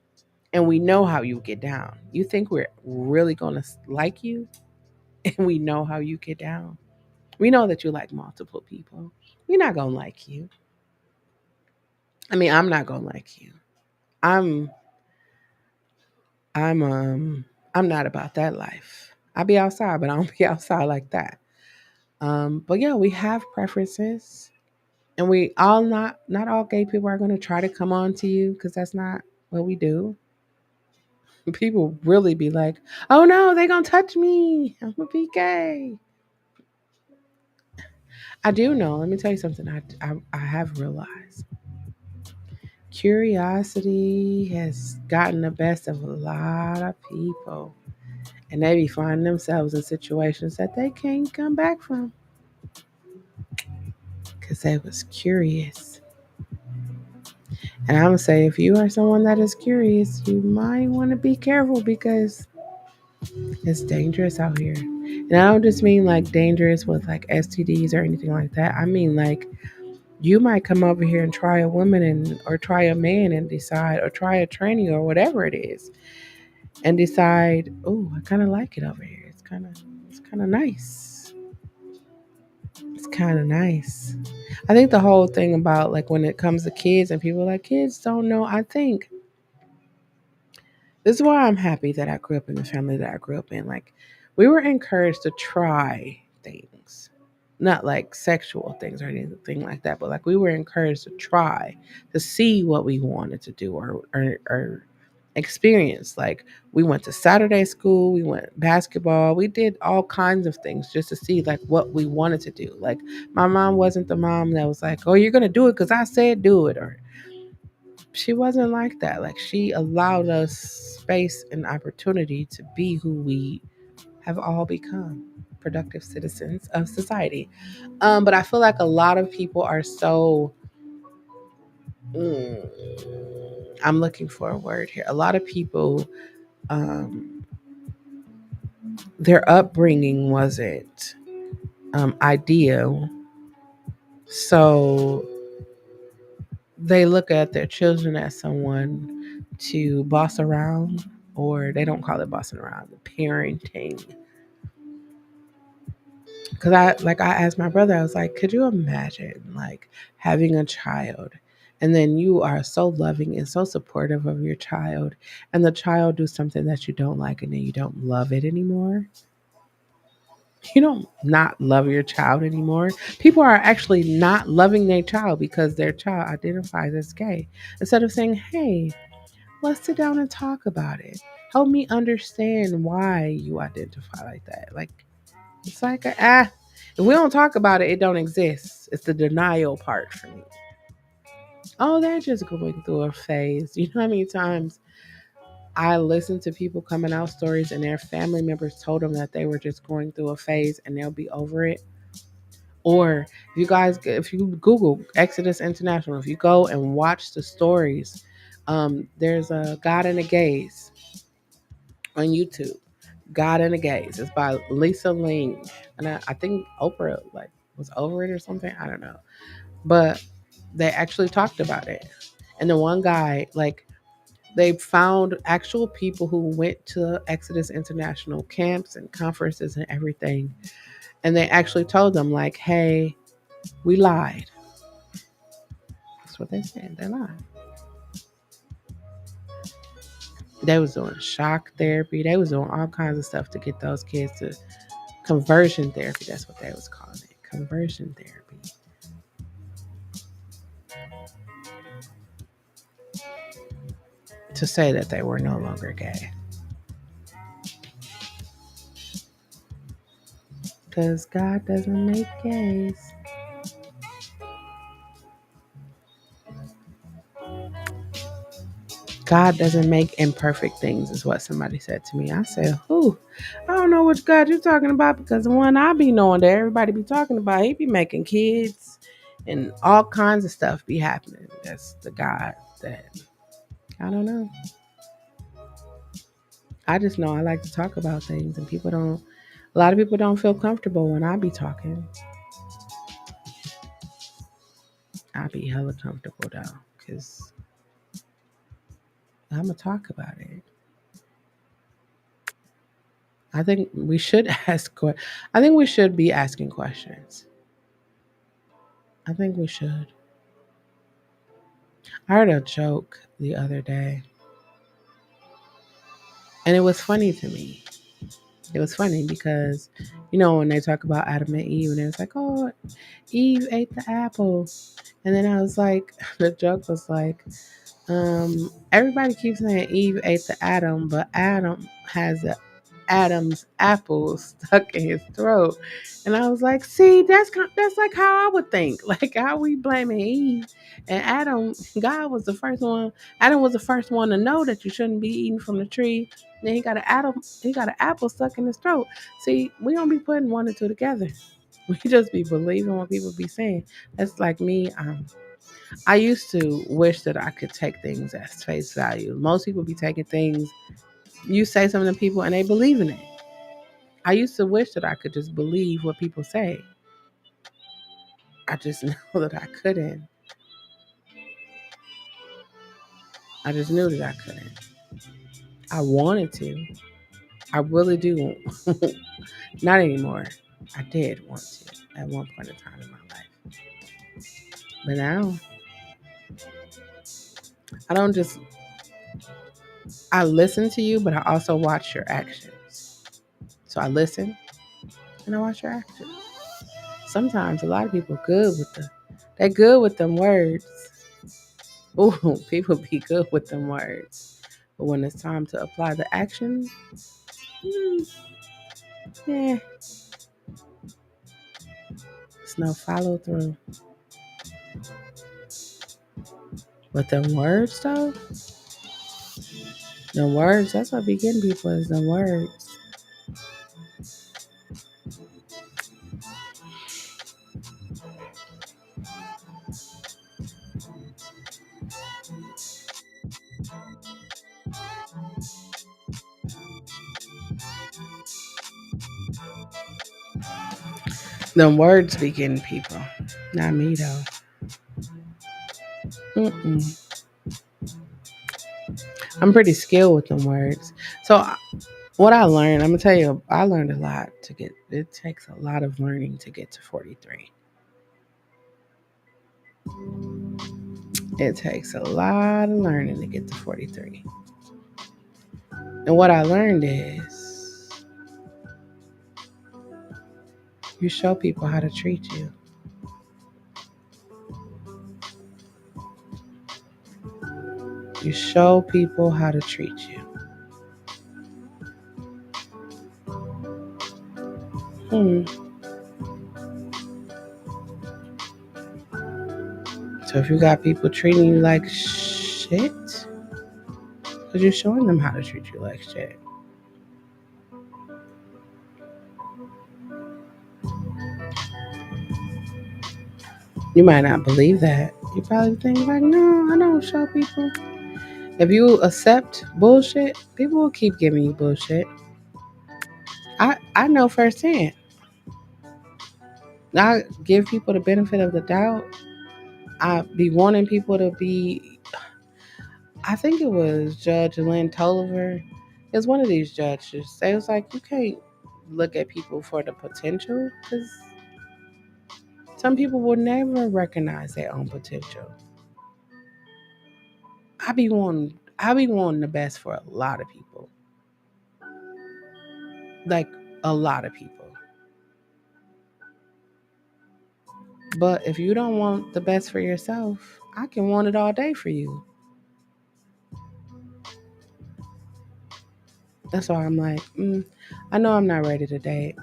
and we know how you get down, you think we're really going to like you? And we know how you get down. We know that you like multiple people. We're not going to like you. I mean, I'm not going to like you. I'm I'm I'm not about that life. I be outside, but I don't be outside like that. But yeah, we have preferences, and we all not all gay people are going to try to come on to you, because that's not what we do. People really be like, "Oh no, they gonna touch me. I'm gonna be gay." I do know. Let me tell you something. I have realized curiosity has gotten the best of a lot of people, and they be finding themselves in situations that they can't come back from because they was curious. And I'm gonna say, if you are someone that is curious, you might want to be careful, because it's dangerous out here. And I don't just mean like dangerous with like STDs or anything like that. I mean like you might come over here and try a woman or try a man and decide, or try a tranny or whatever it is, and decide, oh, I kind of like it over here. It's kind of nice. It's kind of nice. I think the whole thing about like when it comes to kids and people like kids don't know, I think this is why I'm happy that I grew up in the family that I grew up in. Like, we were encouraged to try things, not like sexual things or anything like that, but like we were encouraged to try to see what we wanted to do, or experience. Like, we went to Saturday school, we went basketball, we did all kinds of things just to see like what we wanted to do. Like, my mom wasn't the mom that was like, "Oh, you're gonna do it because I said do it," or she wasn't like that. Like, she allowed us space and opportunity to be who we have all become, productive citizens of society. But I feel like a lot of people are so I'm looking for a word here. A lot of people, um, their upbringing wasn't ideal, so they look at their children as someone to boss around, or they don't call it bossing around, parenting. Because I asked my brother, I was like, could you imagine like having a child, and then you are so loving and so supportive of your child, and the child do something that you don't like, and then you don't love it anymore? You don't not love your child anymore. People are actually not loving their child because their child identifies as gay. Instead of saying, hey, let's sit down and talk about it. Help me understand why you identify like that. Like, it's like, If we don't talk about it, it don't exist. It's the denial part for me. Oh, they're just going through a phase. You know how many times I listen to people coming out stories and their family members told them that they were just going through a phase and they'll be over it. Or if you Google Exodus International, if you go and watch the stories, there's a God in a Gaze on YouTube. God in a Gaze. It's by Lisa Ling, and I think Oprah was over it or something. I don't know, but they actually talked about it. And the one guy, they found actual people who went to Exodus International camps and conferences and everything, and they actually told them "Hey, we lied." That's what they said. They lied. They was doing shock therapy. They was doing all kinds of stuff to get those kids to conversion therapy. That's what they was calling it. Conversion therapy. To say that they were no longer gay. Because God doesn't make gays. God doesn't make imperfect things, is what somebody said to me. I said, "Who? I don't know which God you're talking about because the one I be knowing that everybody be talking about, he be making kids and all kinds of stuff be happening. That's the God that I don't know. I just know I like to talk about things, and a lot of people don't feel comfortable when I be talking. I be hella comfortable though, because I'm going to talk about it. I think we should I think we should be asking questions. I think we should. I heard a joke the other day, and it was funny to me. It was funny because, when they talk about Adam and Eve, and it was like, oh, Eve ate the apple. And then I was like, the joke was like, everybody keeps saying Eve ate the Adam, but Adam has Adam's apple stuck in his throat. And I was like, see, that's like how I would think. Like how we blaming Eve and Adam. God was the first one. Adam was the first one to know that you shouldn't be eating from the tree. Then he got an apple stuck in his throat. See, we don't be putting one and two together. We just be believing what people be saying. That's like me. I used to wish that I could take things as face value. Most people be taking things, you say something to people and they believe in it. I used to wish that I could just believe what people say. I just know that I couldn't. I just knew that I couldn't. I wanted to. I really do. Not anymore. I did want to at one point in time in my life. But now, I don't just, I listen to you, but I also watch your actions. So I listen and I watch your actions. Sometimes a lot of people they're good with them words. Ooh, people be good with them words. But when it's time to apply the action, hmm, yeah, it's no follow through. But them words though, them words, that's what be getting people is them words. Them words be getting people. Not me though. Mm-mm. I'm pretty skilled with them words. So what I learned, I'm gonna tell you, I learned a lot to get. It takes a lot of learning to get to 43. It takes a lot of learning to get to 43. And what I learned is you show people how to treat you. You show people how to treat you. Hmm. So if you got people treating you like shit, because you're showing them how to treat you like shit. You might not believe that. You probably think like, no, I don't show people. If you accept bullshit, people will keep giving you bullshit. I know firsthand. I give people the benefit of the doubt. I be wanting people to be. I think it was Judge Lynn Tolliver. It was one of these judges. They was like, you can't look at people for the potential because some people will never recognize their own potential. I be wanting the best for a lot of people. Like a lot of people. But if you don't want the best for yourself, I can want it all day for you. That's why I'm like, I know I'm not ready to date.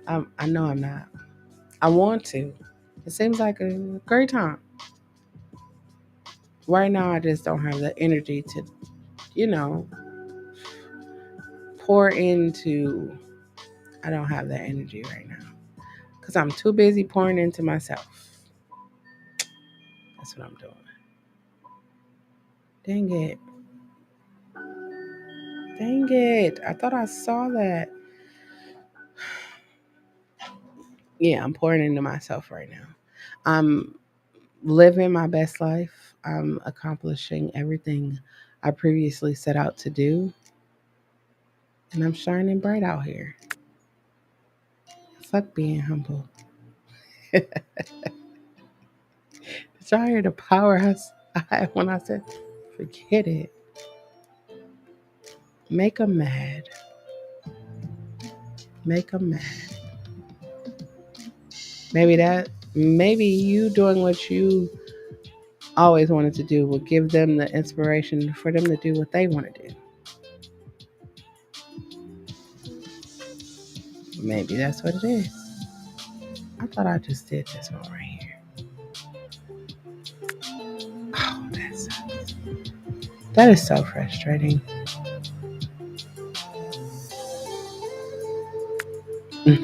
I know I'm not. I want to. It seems like a great time. Right now, I just don't have the energy to, you know, pour into. I don't have that energy right now because I'm too busy pouring into myself. That's what I'm doing. Dang it. Dang it. I thought I saw that. Yeah, I'm pouring into myself right now. I'm living my best life. I'm accomplishing everything I previously set out to do. And I'm shining bright out here. Fuck being humble. Did y'all hear the power I had when I said, forget it? Make them mad. Make them mad. Maybe you doing what you always wanted to do will give them the inspiration for them to do what they want to do. Maybe that's what it is. I thought I just did this one right here. Oh, that is so frustrating.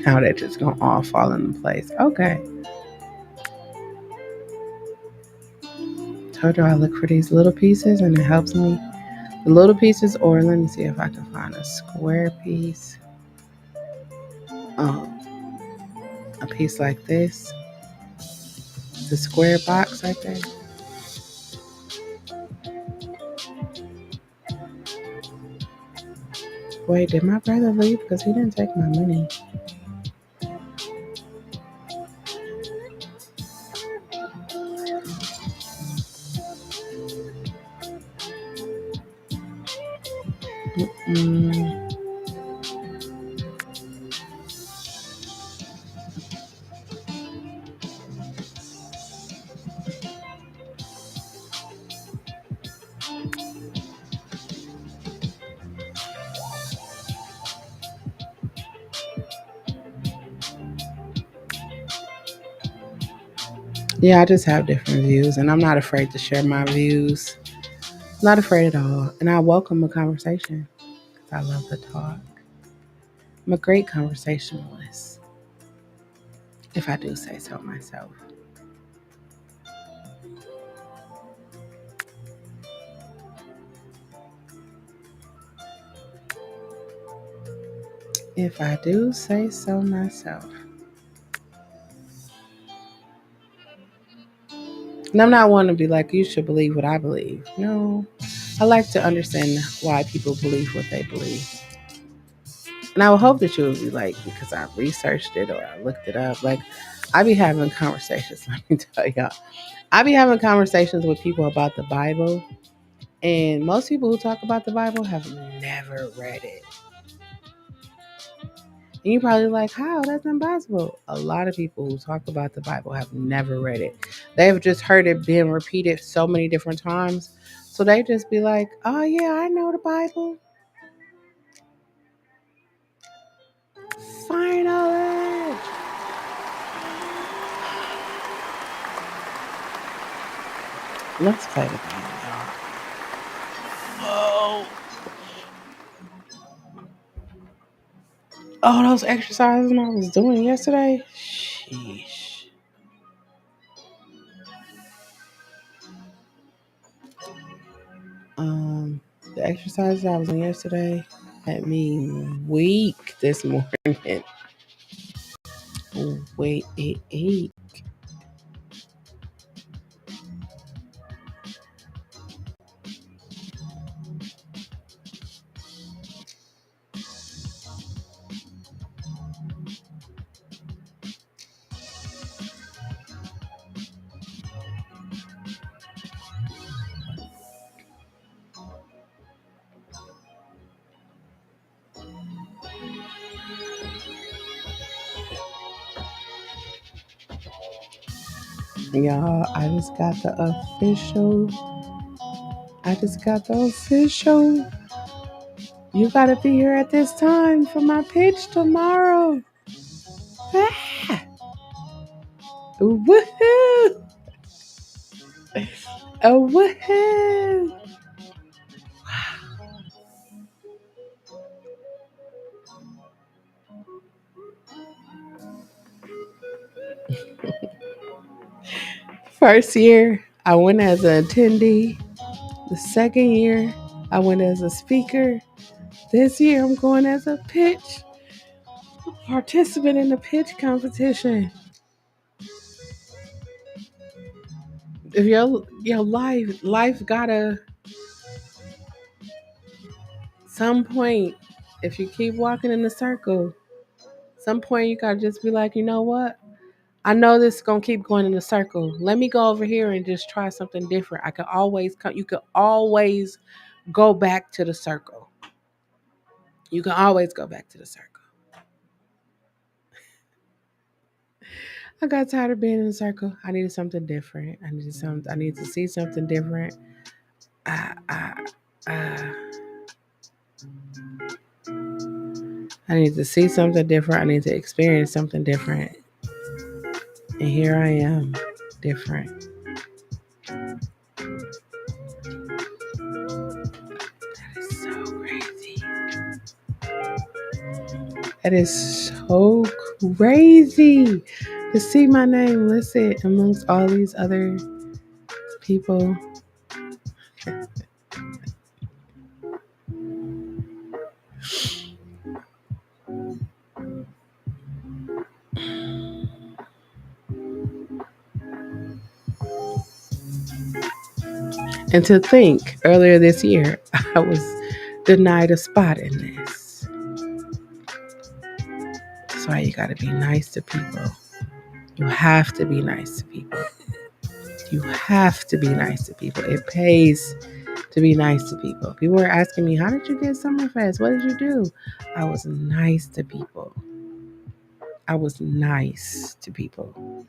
How that just gonna all fall into place. Okay. Told you I look for these little pieces and it helps me. The little pieces, or let me see if I can find a square piece. A piece like this. The square box right there. Wait, did my brother leave? Because he didn't take my money. Mm. Yeah, I just have different views, and I'm not afraid to share my views. Not afraid at all. And I welcome a conversation because I love to talk. I'm a great conversationalist, if I do say so myself. If I do say so myself. And I'm not one to be like, you should believe what I believe. No, I like to understand why people believe what they believe. And I would hope that you would be like, because I researched it or I looked it up. Like, I be having conversations, let me tell y'all. I be having conversations with people about the Bible. And most people who talk about the Bible have never read it. And you're probably like, how? That's impossible. A lot of people who talk about the Bible have never read it. They've just heard it being repeated so many different times. So they just be like, oh, yeah, I know the Bible. Fire knowledge. Let's play the game, y'all. Oh, oh, those exercises I was doing yesterday. Sheesh. Um, the exercises I was doing yesterday had me weak this morning. Wait, eight. Y'all, I just got the official. You gotta be here at this time for my pitch tomorrow. Ah, woohoo! A woohoo! First year, I went as an attendee. The second year, I went as a speaker. This year, I'm going as a pitch participant in the pitch competition. If your life gotta some point. If you keep walking in the circle, some point you gotta just be like, you know what? I know this is gonna keep going in a circle. Let me go over here and just try something different. I could always come. You could always go back to the circle. You can always go back to the circle. I got tired of being in a circle. I needed something different. I need to see something different. I, I, uh, I need to see something different. I need to experience something different. And here I am, different. That is so crazy. That is so crazy to see my name listed amongst all these other people. And to think earlier this year, I was denied a spot in this. That's why you got to be nice to people. You have to be nice to people. You have to be nice to people. It pays to be nice to people. People were asking me, how did you get Summerfest? What did you do? I was nice to people. I was nice to people.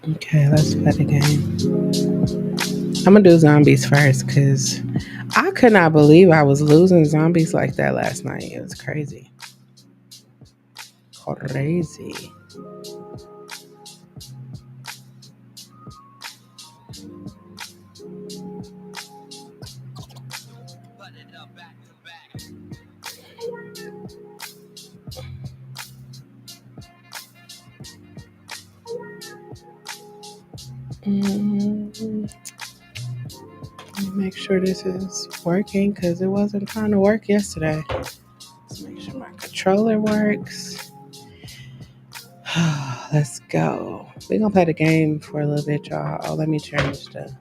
Okay, let's play the game. I'm gonna do zombies first because I could not believe I was losing zombies like that last night. It was crazy. Crazy. Mm, let me make sure this is working because it wasn't trying to work yesterday. Let's make sure my controller works. Let's go. We're gonna play the game for a little bit, y'all. Oh, let me change the.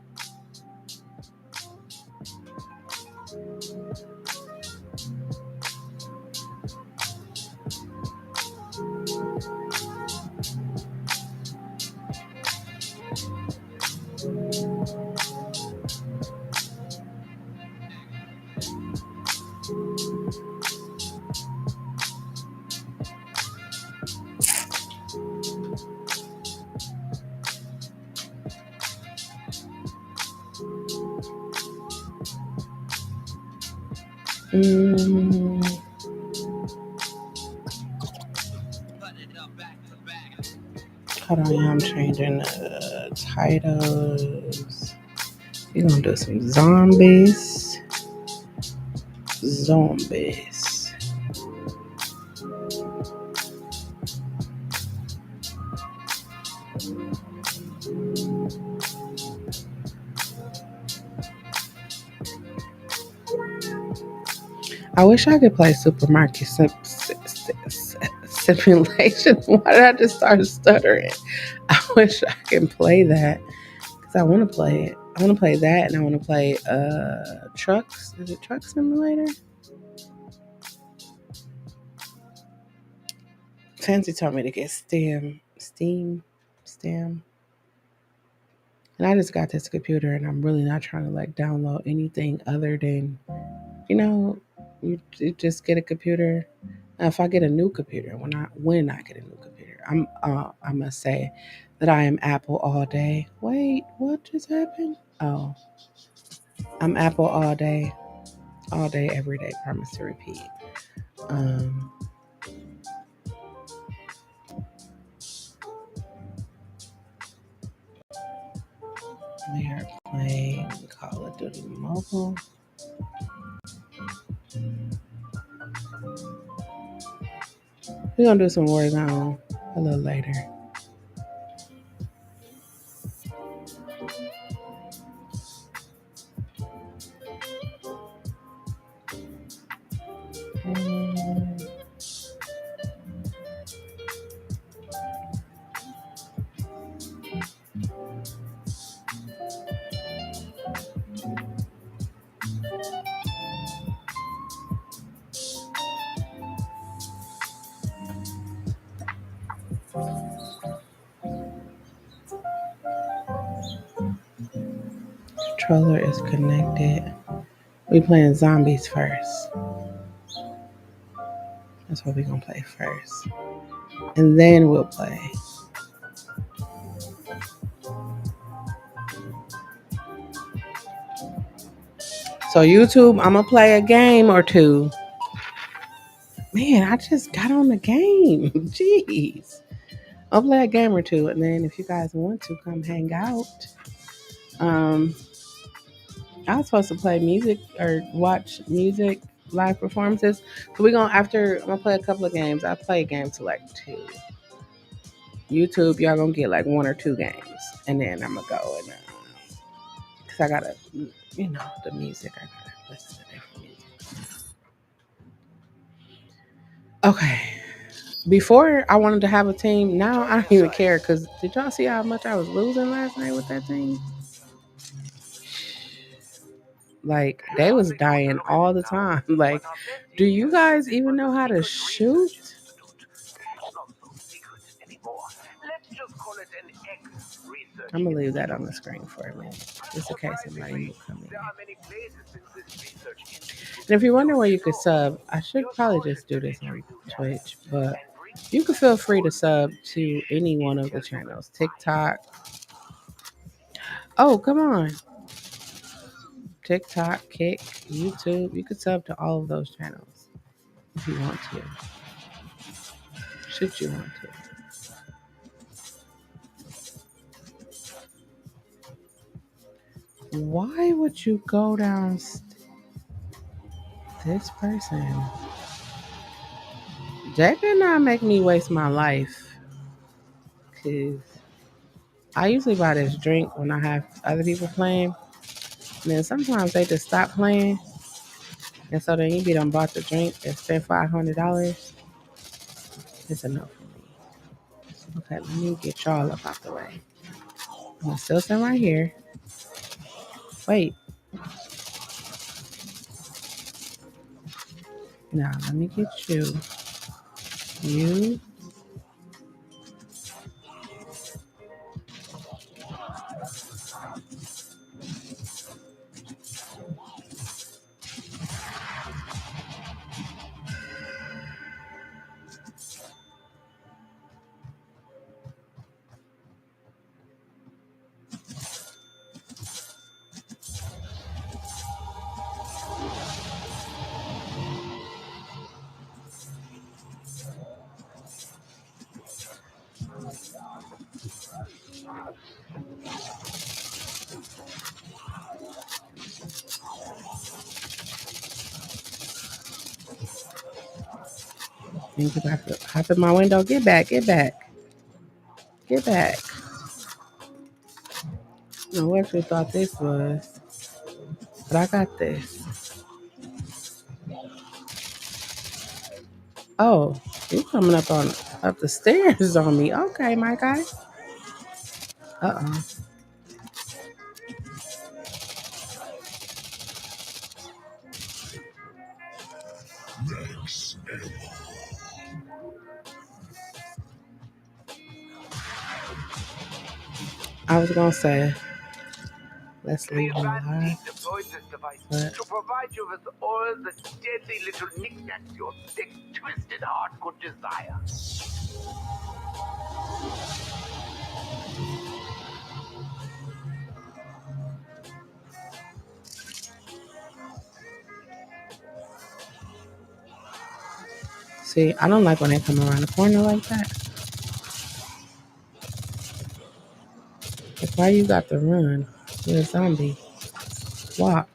Mm, hold on, I'm changing the titles. We're gonna do some zombies. Zombies. I wish I could play supermarket simulation. Why did I just start stuttering? I wish I can play that because I want to play it. I want to play that, and I want to play trucks. Is it truck simulator? Fancy told me to get Steam, and I just got this computer, and I'm really not trying to like download anything other than you know, you just get a computer. Now, if I get a new computer, when I get a new computer, I must say that I am Apple all day. Wait, what just happened? Oh, I'm Apple all day, every day. Promise to repeat. Um, we are playing Call of Duty Mobile. We're gonna do some Warzone a little later. Mm, Controller is connected. We playing zombies first. That's what we're gonna play first. And then we'll play. So YouTube, I'm gonna play a game or two. Man, I just got on the game. Jeez. I'll play a game or two, and then if you guys want to come hang out, um, I was supposed to play music or watch music live performances. So we're gonna after I'm gonna play a couple of games. I play games to like two. YouTube, y'all gonna get like one or two games, and then I'm gonna go and because I gotta, the music. I gotta listen to different music. Okay. Before I wanted to have a team. Now I don't even care because did y'all see how much I was losing last night with that team? Like they was dying all the time. Like, do you guys even know how to shoot? I'm gonna leave that on the screen for a minute, just in case somebody new come in. And if you wonder where you could sub, I should probably just do this on Twitch, but you can feel free to sub to any one of the channels. TikTok. Oh, come on. TikTok, Kick, YouTube. You could sub to all of those channels if you want to. Should you want to. Why would you go down this person? That did not make me waste my life. Cause I usually buy this drink when I have other people playing. And then sometimes they just stop playing. And so then you be done bought the drink and spent $500. It's enough for me. Okay, let me get y'all up out the way. I'm gonna still stand right here. Wait, now let me get you. You. think you about to hop in my window. Get back, get back, get back. Now, what you thought this was, but I got this. Oh, you coming up the stairs on me. Okay, my guy. Uh-oh. I was gonna say, let's leave him alive. Deployed this device But to provide you with all the deadly little knickknacks your thick, twisted heart could desire. see, I don't like when they come around the corner like that. Like, why you got to run? You're a zombie. Walk.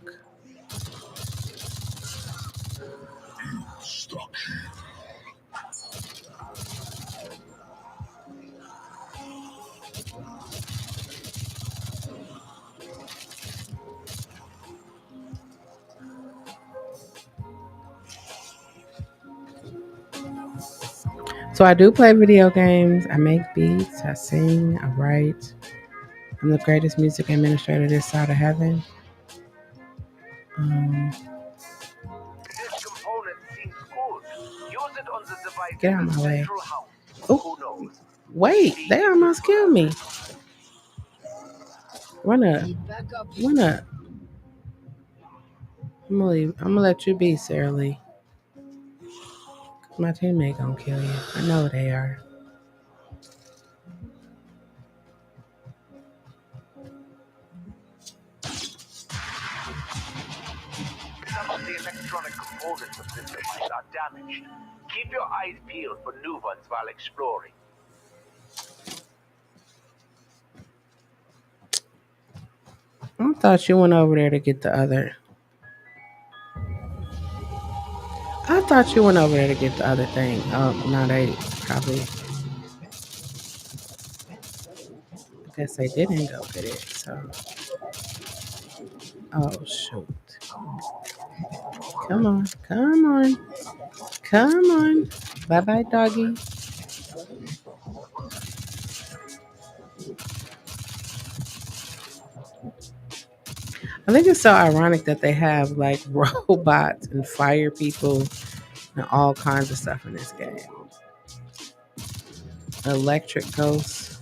So I do play video games. I make beats. I sing. I write. I'm the greatest music administrator this side of heaven. Um, This component seems good. Use it on the device get in out the of my way. central house. Oh, Who knows? wait. They almost killed me. Run up. Run up. I'm gonna let you be, Sarah Lee. My teammate gonna kill you. I know they are. Some of the electronic components of this device are damaged. Keep your eyes peeled for new ones while exploring. I thought you went over there to get the other. I thought you went over there to get the other thing. Oh, no, they probably. I guess they didn't go get it. So, oh shoot! Come on, come on, come on! Bye bye, doggy. I think it's so ironic that they have like robots and fire people and all kinds of stuff in this game. Electric ghosts.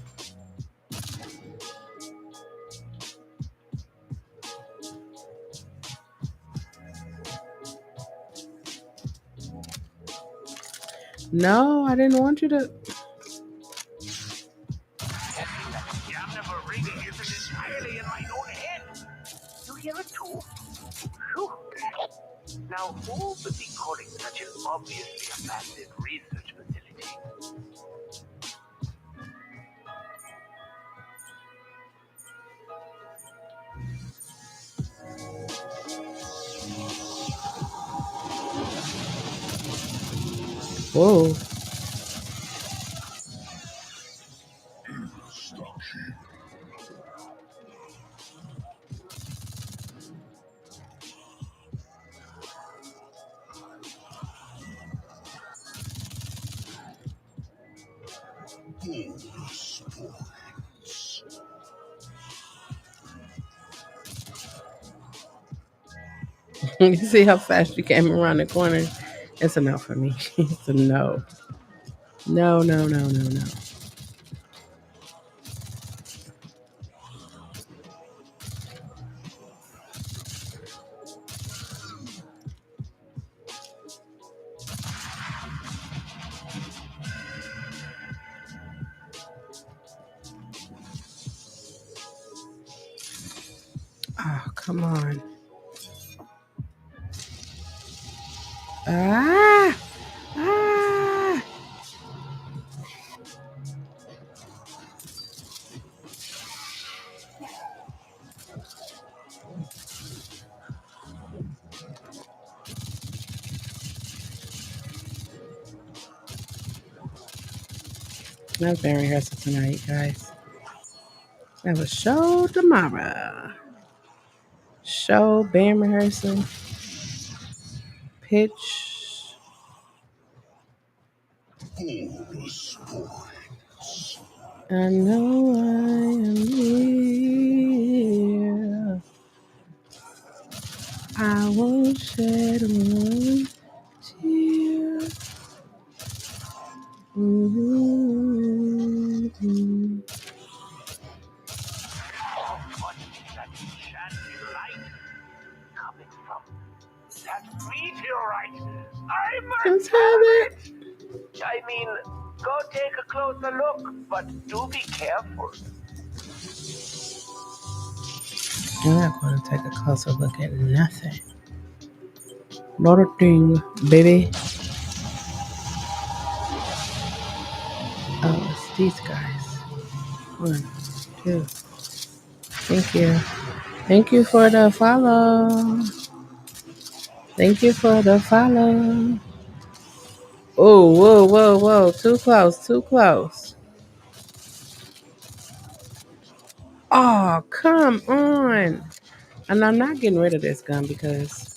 No, I didn't want you to. Yeah, I'm never reading it entirely in my own head. You hear it too? Phew. Now, who would be calling such an obviously abandoned research facility? Whoa. You see how fast you came around the corner? It's a no for me. It's a no. No, no, no, no, no. Oh, come on. Ah! Ah! That's band rehearsal tonight, guys. That was show tomorrow. Show, band rehearsal, pitch. I know I am here. I won't shed one tear. Mm-hmm. What is that enchanting light coming from that meteorite? I Let's must have have it. it! I mean, go take a closer look, but do be careful. I'm not going to take a closer look at nothing. Not a thing, baby. Oh, it's these guys. One, two. Thank you. Thank you for the follow. Thank you for the follow. Oh, whoa, whoa, whoa. Too close, too close. Oh, come on. And I'm not getting rid of this gun because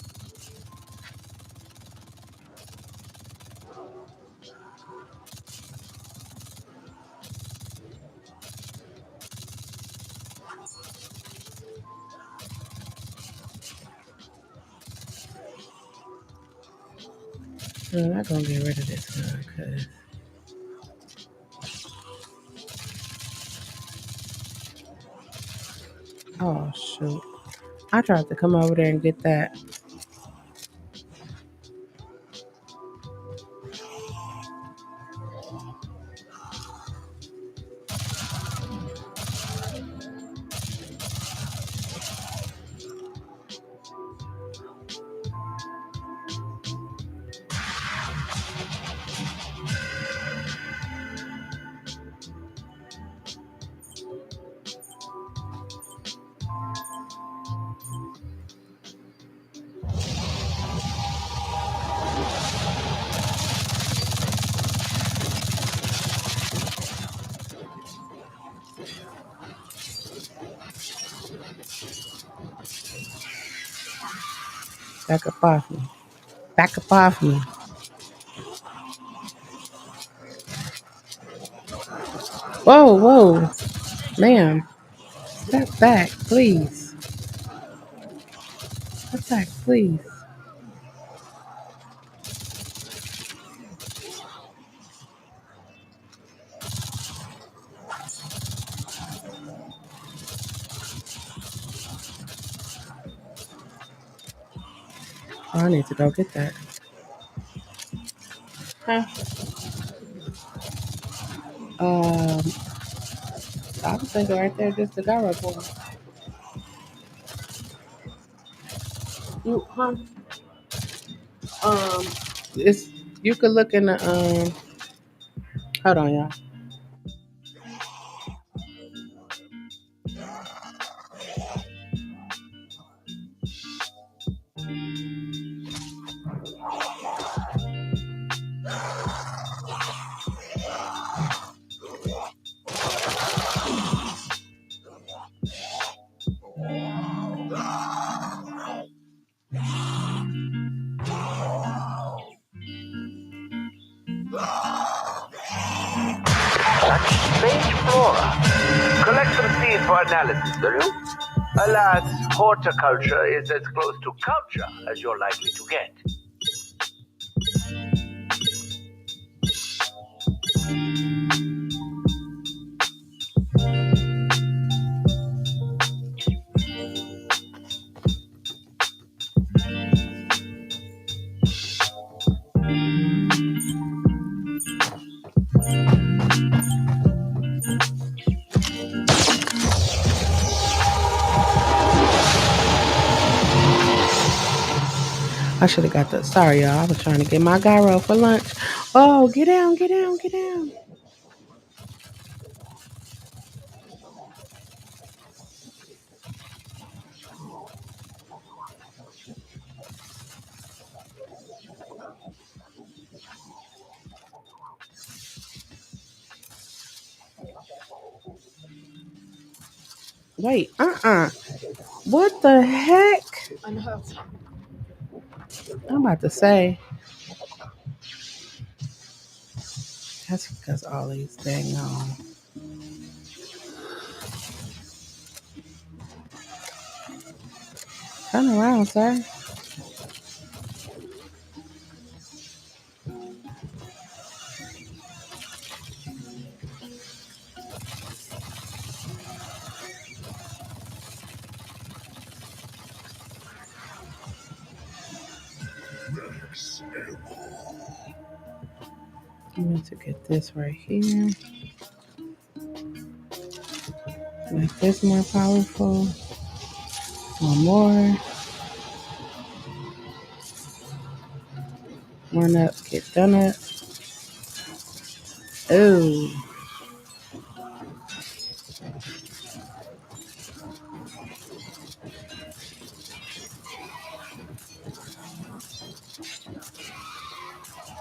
I'm not going to get rid of this gun because, oh, shoot. I tried to come over there and get that. Back up off me. Back up off me. Whoa, whoa. Ma'am, step back, please. Step back, please. Oh, I need to go get that. Huh? Um, I was thinking right there, just the guy right there. You, huh? Um, it's you could look in the Hold on, y'all. Such strange flora. Collect some seed for analysis, will you? Alas, horticulture is as close to culture as you're likely to get. I should have got the. Sorry, y'all. I was trying to get my gyro for lunch. Oh, get down, get down, get down. Wait, what the heck? I'm about to say that's because all these dang turn around, sir. I need to get this right here. Make this more powerful. One more. Run up, get done up. Oh,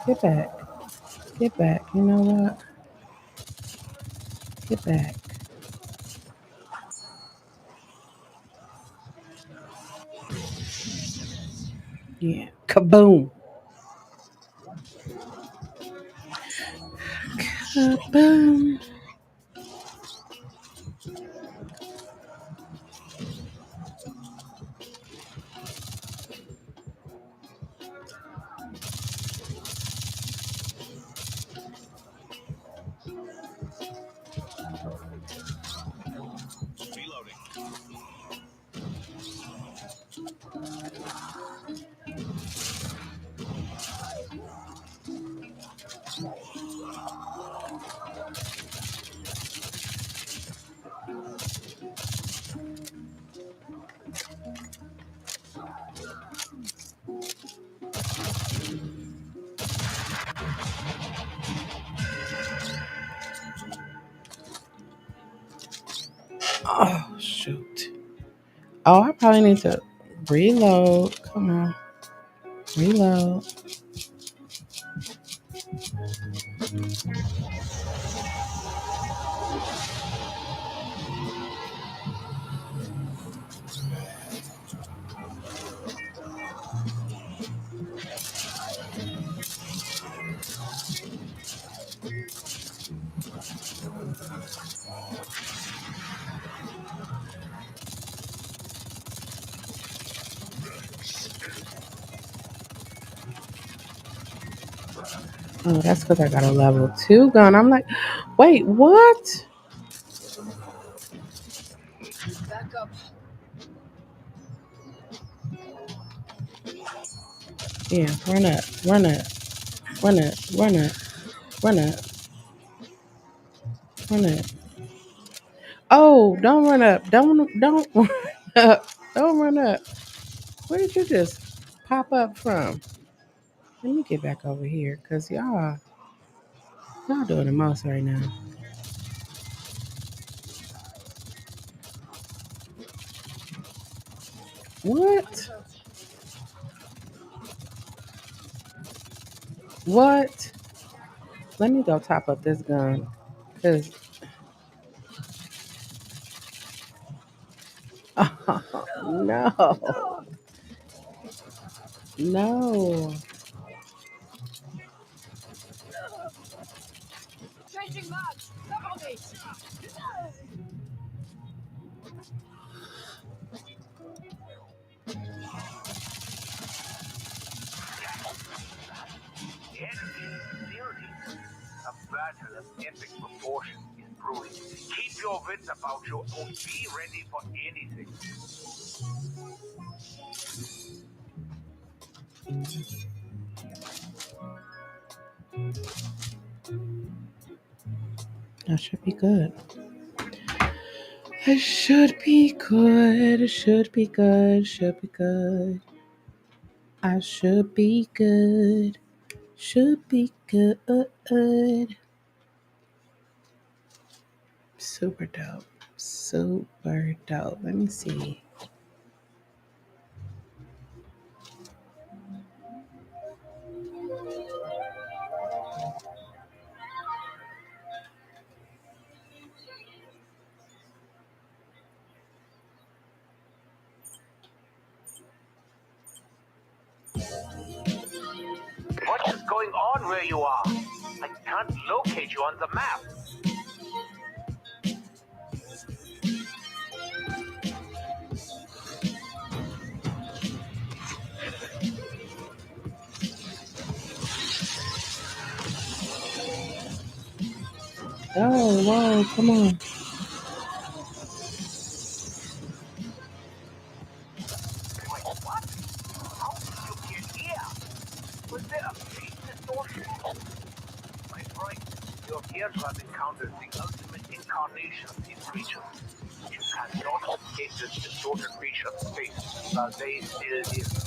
get back. Get back. You know what? Get back. Yeah. Kaboom. Kaboom. Oh, shoot. Oh, I probably need to reload. Come on. Reload. Oh, that's because I got a level 2 gun. I'm like, wait, what? Yeah, run up, run up, run up, run up, run up, run up. Oh, don't run up. Don't run up. Don't run up. Where did you just pop up from? Let me get back over here because y'all doing the most right now. What? What? Let me go top up this gun. Cause no. No. The enemy is near you. A battle of epic proportions is brewing. Keep your wits about you and be ready for anything. That should be good. It should be good. It should be good. Should be good. I should be good. Should be good. Super dope. Super dope. Let me see. where you are. I can't locate you on the map. Oh, whoa, come on. Wait, what? How did you get here? Was there a phase distortion? My friend, you appear to have encountered the ultimate incarnation of these creatures. You cannot escape this distorted region of space while they still live.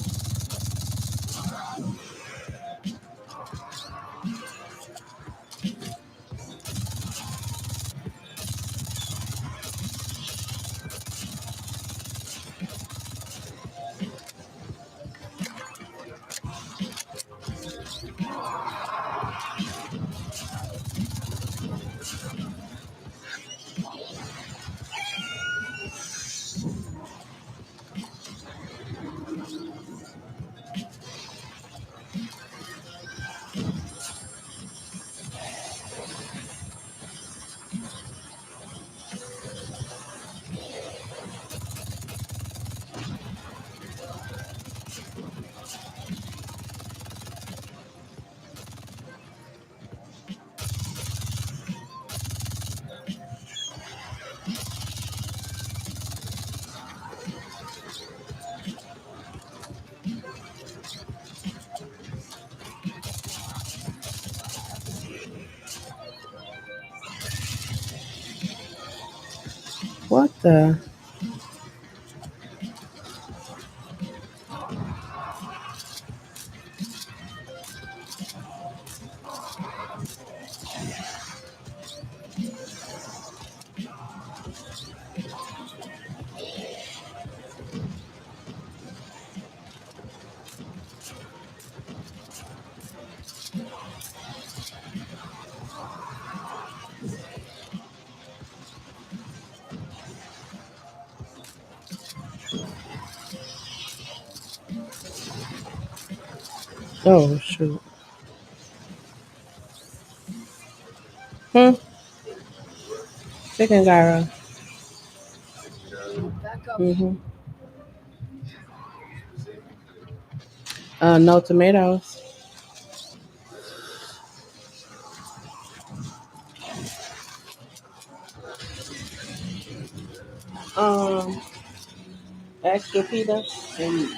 What the? Oh, shoot. Hmm. Chicken gyro. Mm-hmm. No tomatoes. Um, extra pita and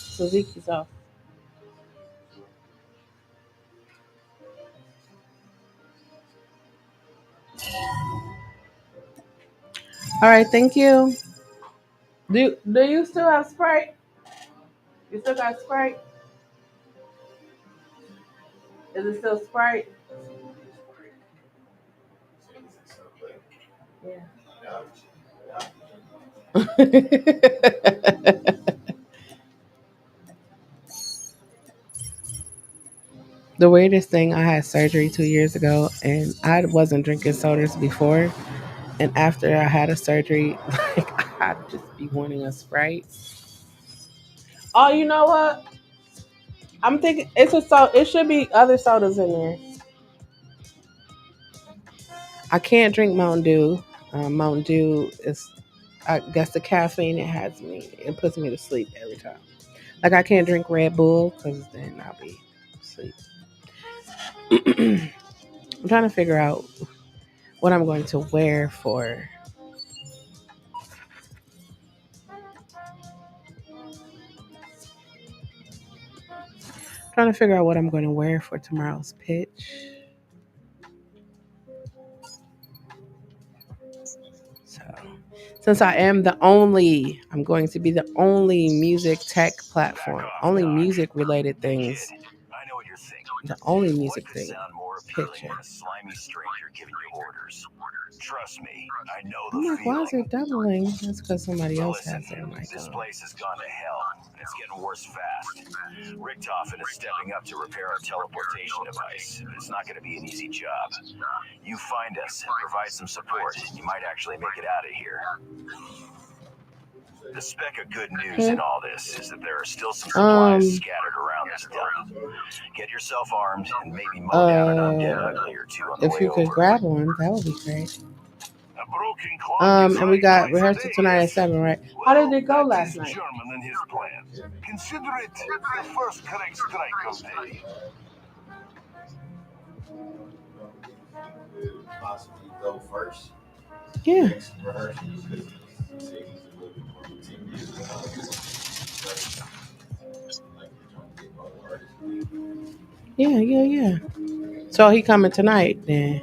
tzatziki sauce. All right, thank you. Do you still have Sprite? You still got Sprite? Is it still Sprite? Yeah. The weirdest thing, I had surgery 2 years ago, and I wasn't drinking sodas before. And after I had a surgery, like I'd just be wanting a Sprite. Oh, you know what? I'm thinking it's a so. It should be other sodas in there. I can't drink Mountain Dew. Mountain Dew is, I guess, the caffeine it has me. It puts me to sleep every time. Like I can't drink Red Bull because then I'll be asleep. I'm trying to figure out what I'm going to wear for. Trying to figure out what I'm going to wear for tomorrow's pitch. So, since I am the only, I'm going to be the only music tech Back platform, off, only Doc. music related Hey, kid. things, I know what you're thinking. the only What music could thing sound more appealing pitching. than a slimy stranger giving you orders? Trust me, I know I'm the like, why is feeling. it doubling? That's because somebody So else listen, has their mic this on. place has gone to hell, and it's getting worse fast. Richtofen is stepping up to repair our teleportation device, but it's not going to be an easy job. You find us and provide some support, and you might actually make it out of here. The speck of good news in all this is that there are still some supplies Um, scattered around this dump. Get yourself armed and maybe mow down an undead ugly or two on the if way you could over. grab one, that would be great. A broken clock is And we right got twice a rehearsal day, tonight at yes? 7, right? How Well, did it go that last is night? German and his plan. Consider it the first correct strike of day. Yeah. Yeah, yeah, yeah. So he coming tonight then.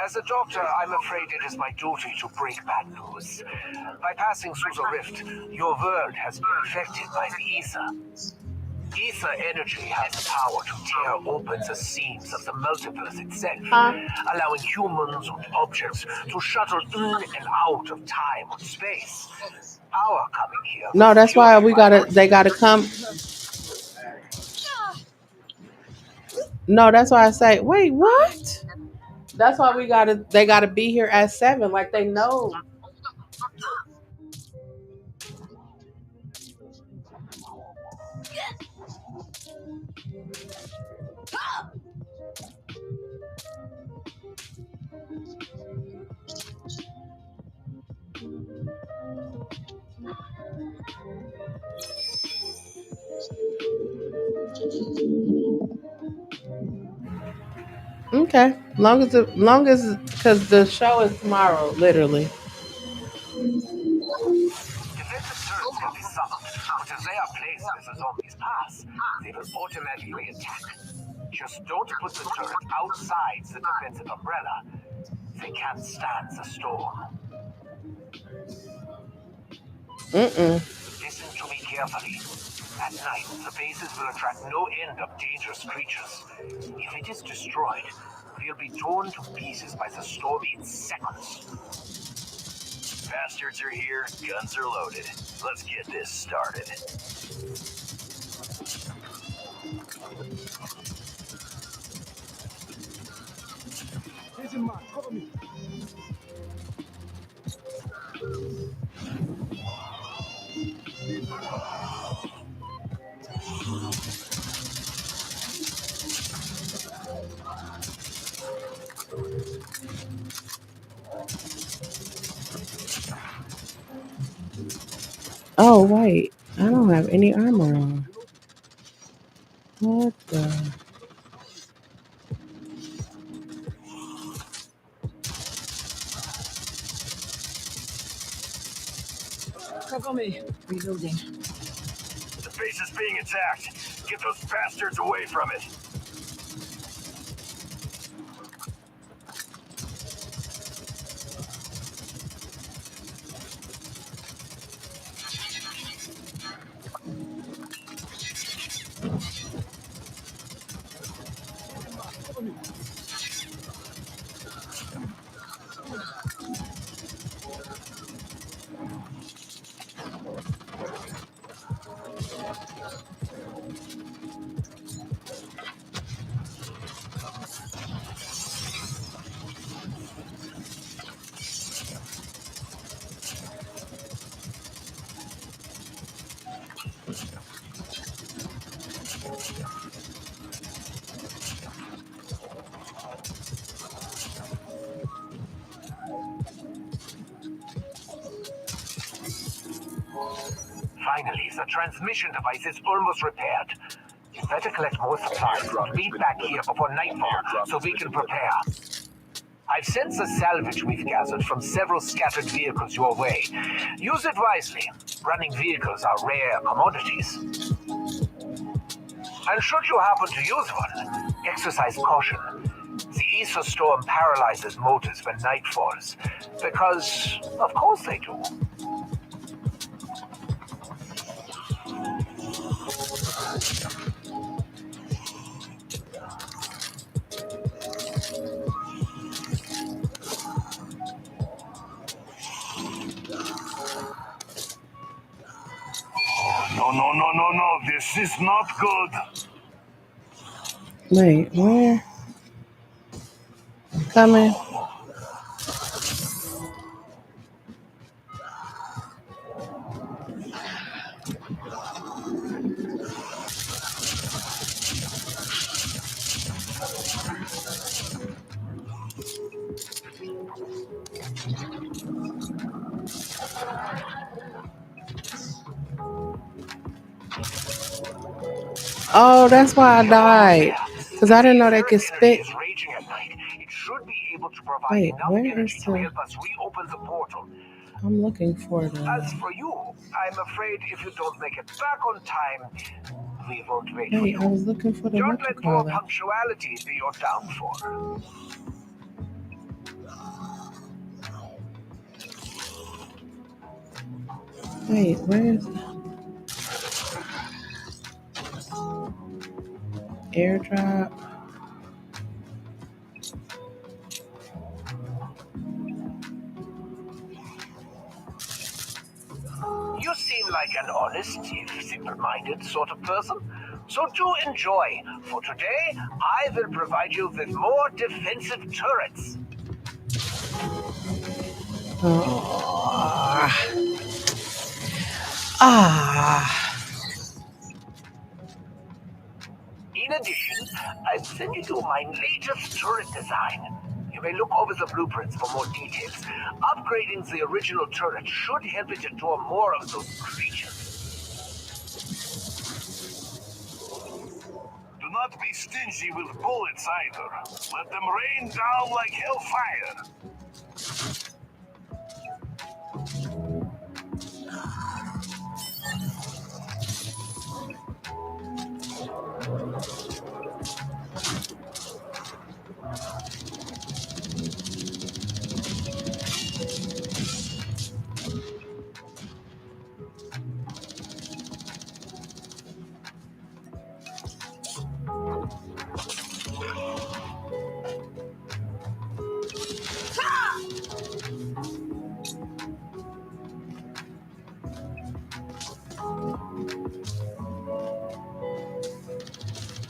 As a doctor, I'm afraid it is my duty to break bad news. By passing through the rift, your world has been affected by the ether. Ether energy has the power to tear open the seams of the multiverse itself, Huh? allowing humans and objects to shuttle in and out of time and space. Our coming here No, was that's why purely we by gotta they accident. gotta come. No, that's why I say, wait, what? That's why they gotta be here at 7. Like they know. Okay. Long as because the show is tomorrow, literally. Defensive turrets can be summoned, but if they are placed as the zombies pass, they will automatically attack. Just don't put the turret outside the defensive umbrella. They can't stand the storm. Mm-mm. Listen to me carefully. At night, the bases will attract no end of dangerous creatures. If it is destroyed, we'll be torn to pieces by the storm in seconds. Bastards are here, guns are loaded. Let's get this started. Oh wait, I don't have any armor on. What the? Cover me. Reloading. The base is being attacked. Get those bastards away from it. Finally, the transmission device is almost repaired. You better collect more supplies and meet back here before nightfall so we can prepare. I've sent the salvage we've gathered from several scattered vehicles your way. Use it wisely. Running vehicles are rare commodities. And should you happen to use one, exercise caution. The ether storm paralyzes motors when night falls. Because, of course they do. No, no, no, no, no. This is not good. Wait, where? Coming. Oh, that's why I Careful out died. there. Because I If the didn't know they etheric could energy spit. is raging at night, it should be able to provide Wait, enough where is energy to the. help us reopen the portal. I'm looking for As the. for you, I'm afraid if you don't make it back on time, we won't wait for Wait, you. I was looking for the Don't what you let poor call it. punctuality be your downfall. Wait, where is airdrop? You seem like an honest, if simple-minded sort of person. So do enjoy. For today, I will provide you with more defensive turrets. Oh, ah. In addition, I've sent you my latest turret design. You may look over the blueprints for more details. Upgrading the original turret should help it endure more of those creatures. Do not be stingy with bullets either. Let them rain down like hellfire.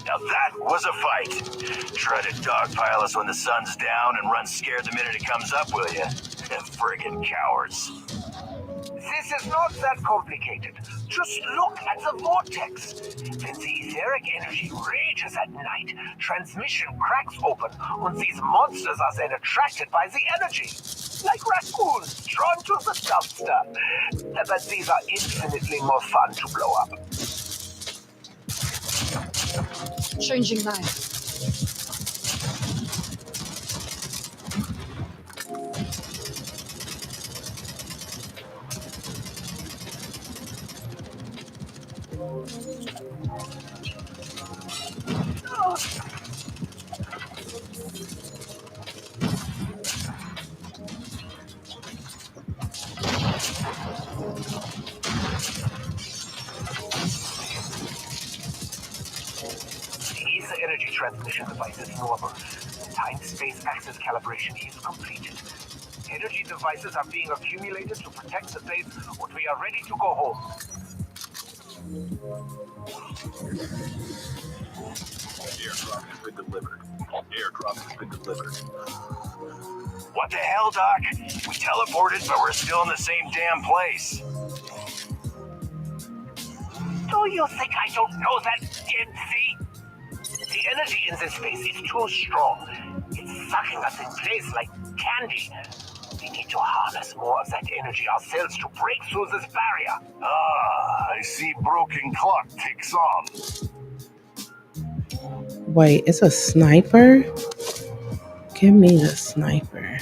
Now that was a fight. Try to dogpile us when the sun's down and run scared the minute it comes up, will you? Friggin' cowards. This is not that complicated. Just look at the vortex. When the etheric energy rages at night, transmission cracks open, and these monsters are then attracted by the energy. Like raccoons drawn to the dumpster. But these are infinitely more fun to blow up. Changing life. Is the energy transmission device is normal. Time-space access calibration is completed. Energy devices are being accumulated to protect the base, and we are ready to go home. Airdrop has been delivered. Airdrop has been delivered. What the hell, Doc? We teleported, but we're still in the same damn place. Do you think I don't know that, Dempsey? The energy in this space is too strong. It's sucking us in place like candy. We need to harness more of that energy ourselves to break through this barrier. Ah, I see broken clock ticks on. Wait, it's a sniper? Give me the sniper.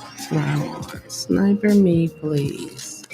That's what I want. Sniper me, please.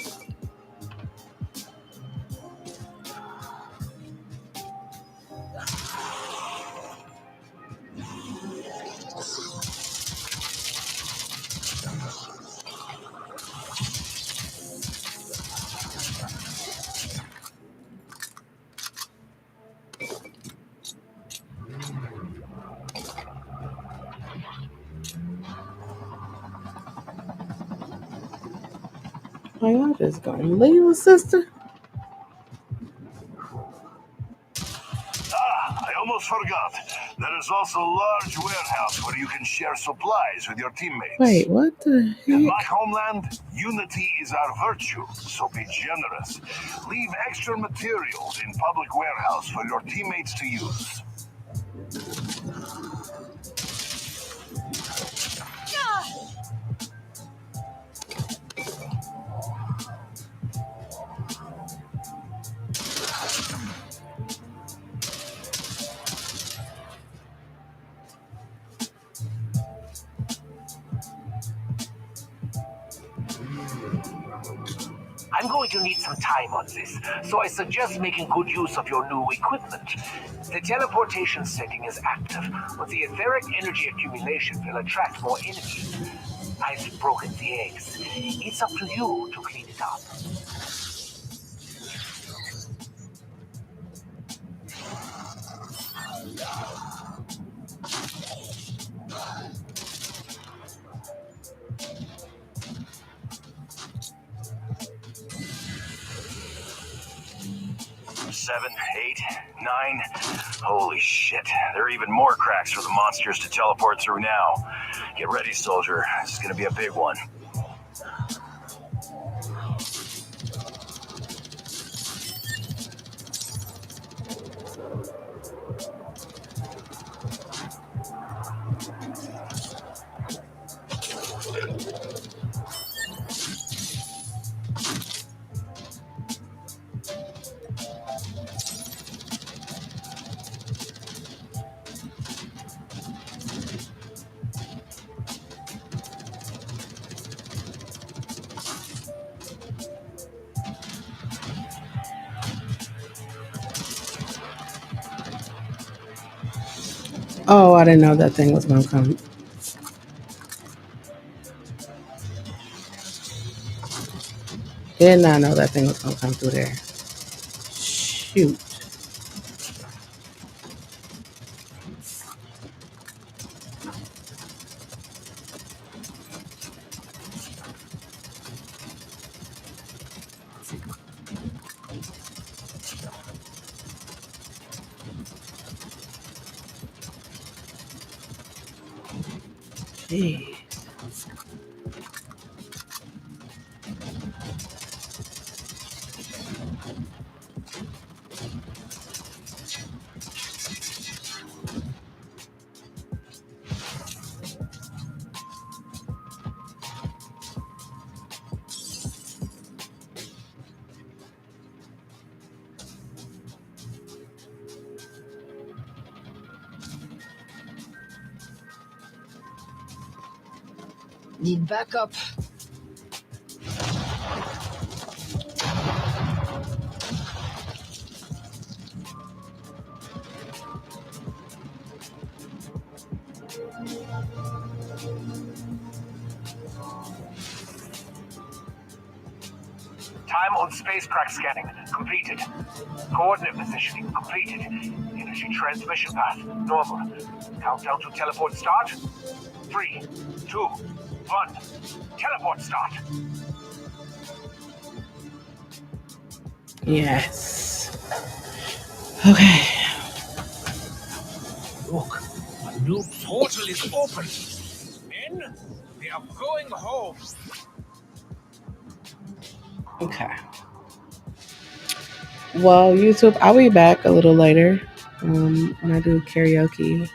Oh, y'all just gonna leave a sister? Ah, I almost forgot. There is also a large warehouse where you can share supplies with your teammates. Wait, what the In my heck? homeland, unity is our virtue, so be generous. Leave extra materials in public warehouse for your teammates to use. I'm going to need some time on this, so I suggest making good use of your new equipment. The teleportation setting is active, but the etheric energy accumulation will attract more enemies. I've broken the eggs. It's up to you to clean it up. Seven, eight, nine. Holy shit. There are even more cracks for the monsters to teleport through now. Get ready, soldier. This is gonna be a big one. Oh, I didn't know that thing was gonna come. Did not know that thing was gonna come through there. Shoot. Gee. Need backup. Time on spacecraft scanning completed. Coordinate positioning completed. Energy transmission path normal. Countdown to teleport start. 3, 2, 1. Teleport start. Yes. Okay. Look, a new portal is open. Men, we are going home. Okay. Well, YouTube, I'll be back a little later when I do karaoke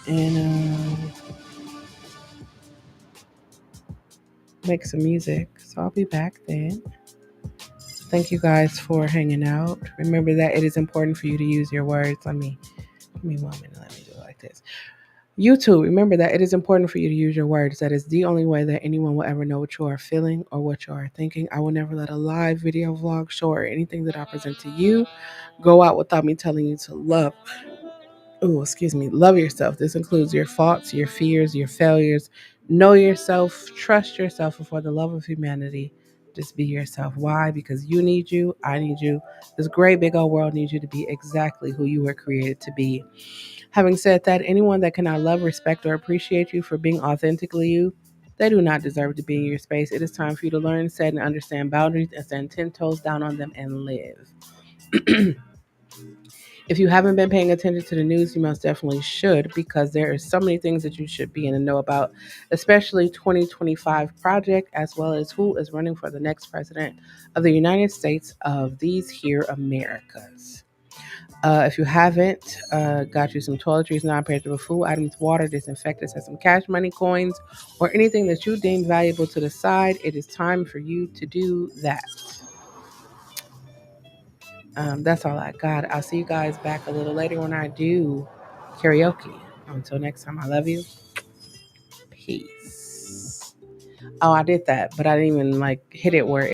and make some music. So I'll be back then. Thank you guys for hanging out. Remember that it is important for you to use your words. Give me 1 minute. Let me do it like this. You too, remember that it is important for you to use your words. That is the only way that anyone will ever know what you are feeling or what you are thinking. I will never let a live video, vlog, show, or anything that I present to you go out without me telling you to love. Oh, excuse me. Love yourself. This includes your faults, your fears, your failures. Know yourself. Trust yourself. And for the love of humanity, just be yourself. Why? Because you need you. I need you. This great big old world needs you to be exactly who you were created to be. Having said that, anyone that cannot love, respect, or appreciate you for being authentically you, they do not deserve to be in your space. It is time for you to learn, set, and understand boundaries and stand 10 toes down on them and live. If you haven't been paying attention to the news, you most definitely should because there are so many things that you should be in the know about, especially 2025 project as well as who is running for the next president of the United States of these here Americas. If you haven't, got you some toiletries, non-perishable food items, water, disinfectants, and some cash money coins, or anything that you deem valuable to the side, it is time for you to do that. That's all I got. I'll see you guys back a little later when I do karaoke. Until next time, I love you. Peace. Oh, I did that, but I didn't even like hit it where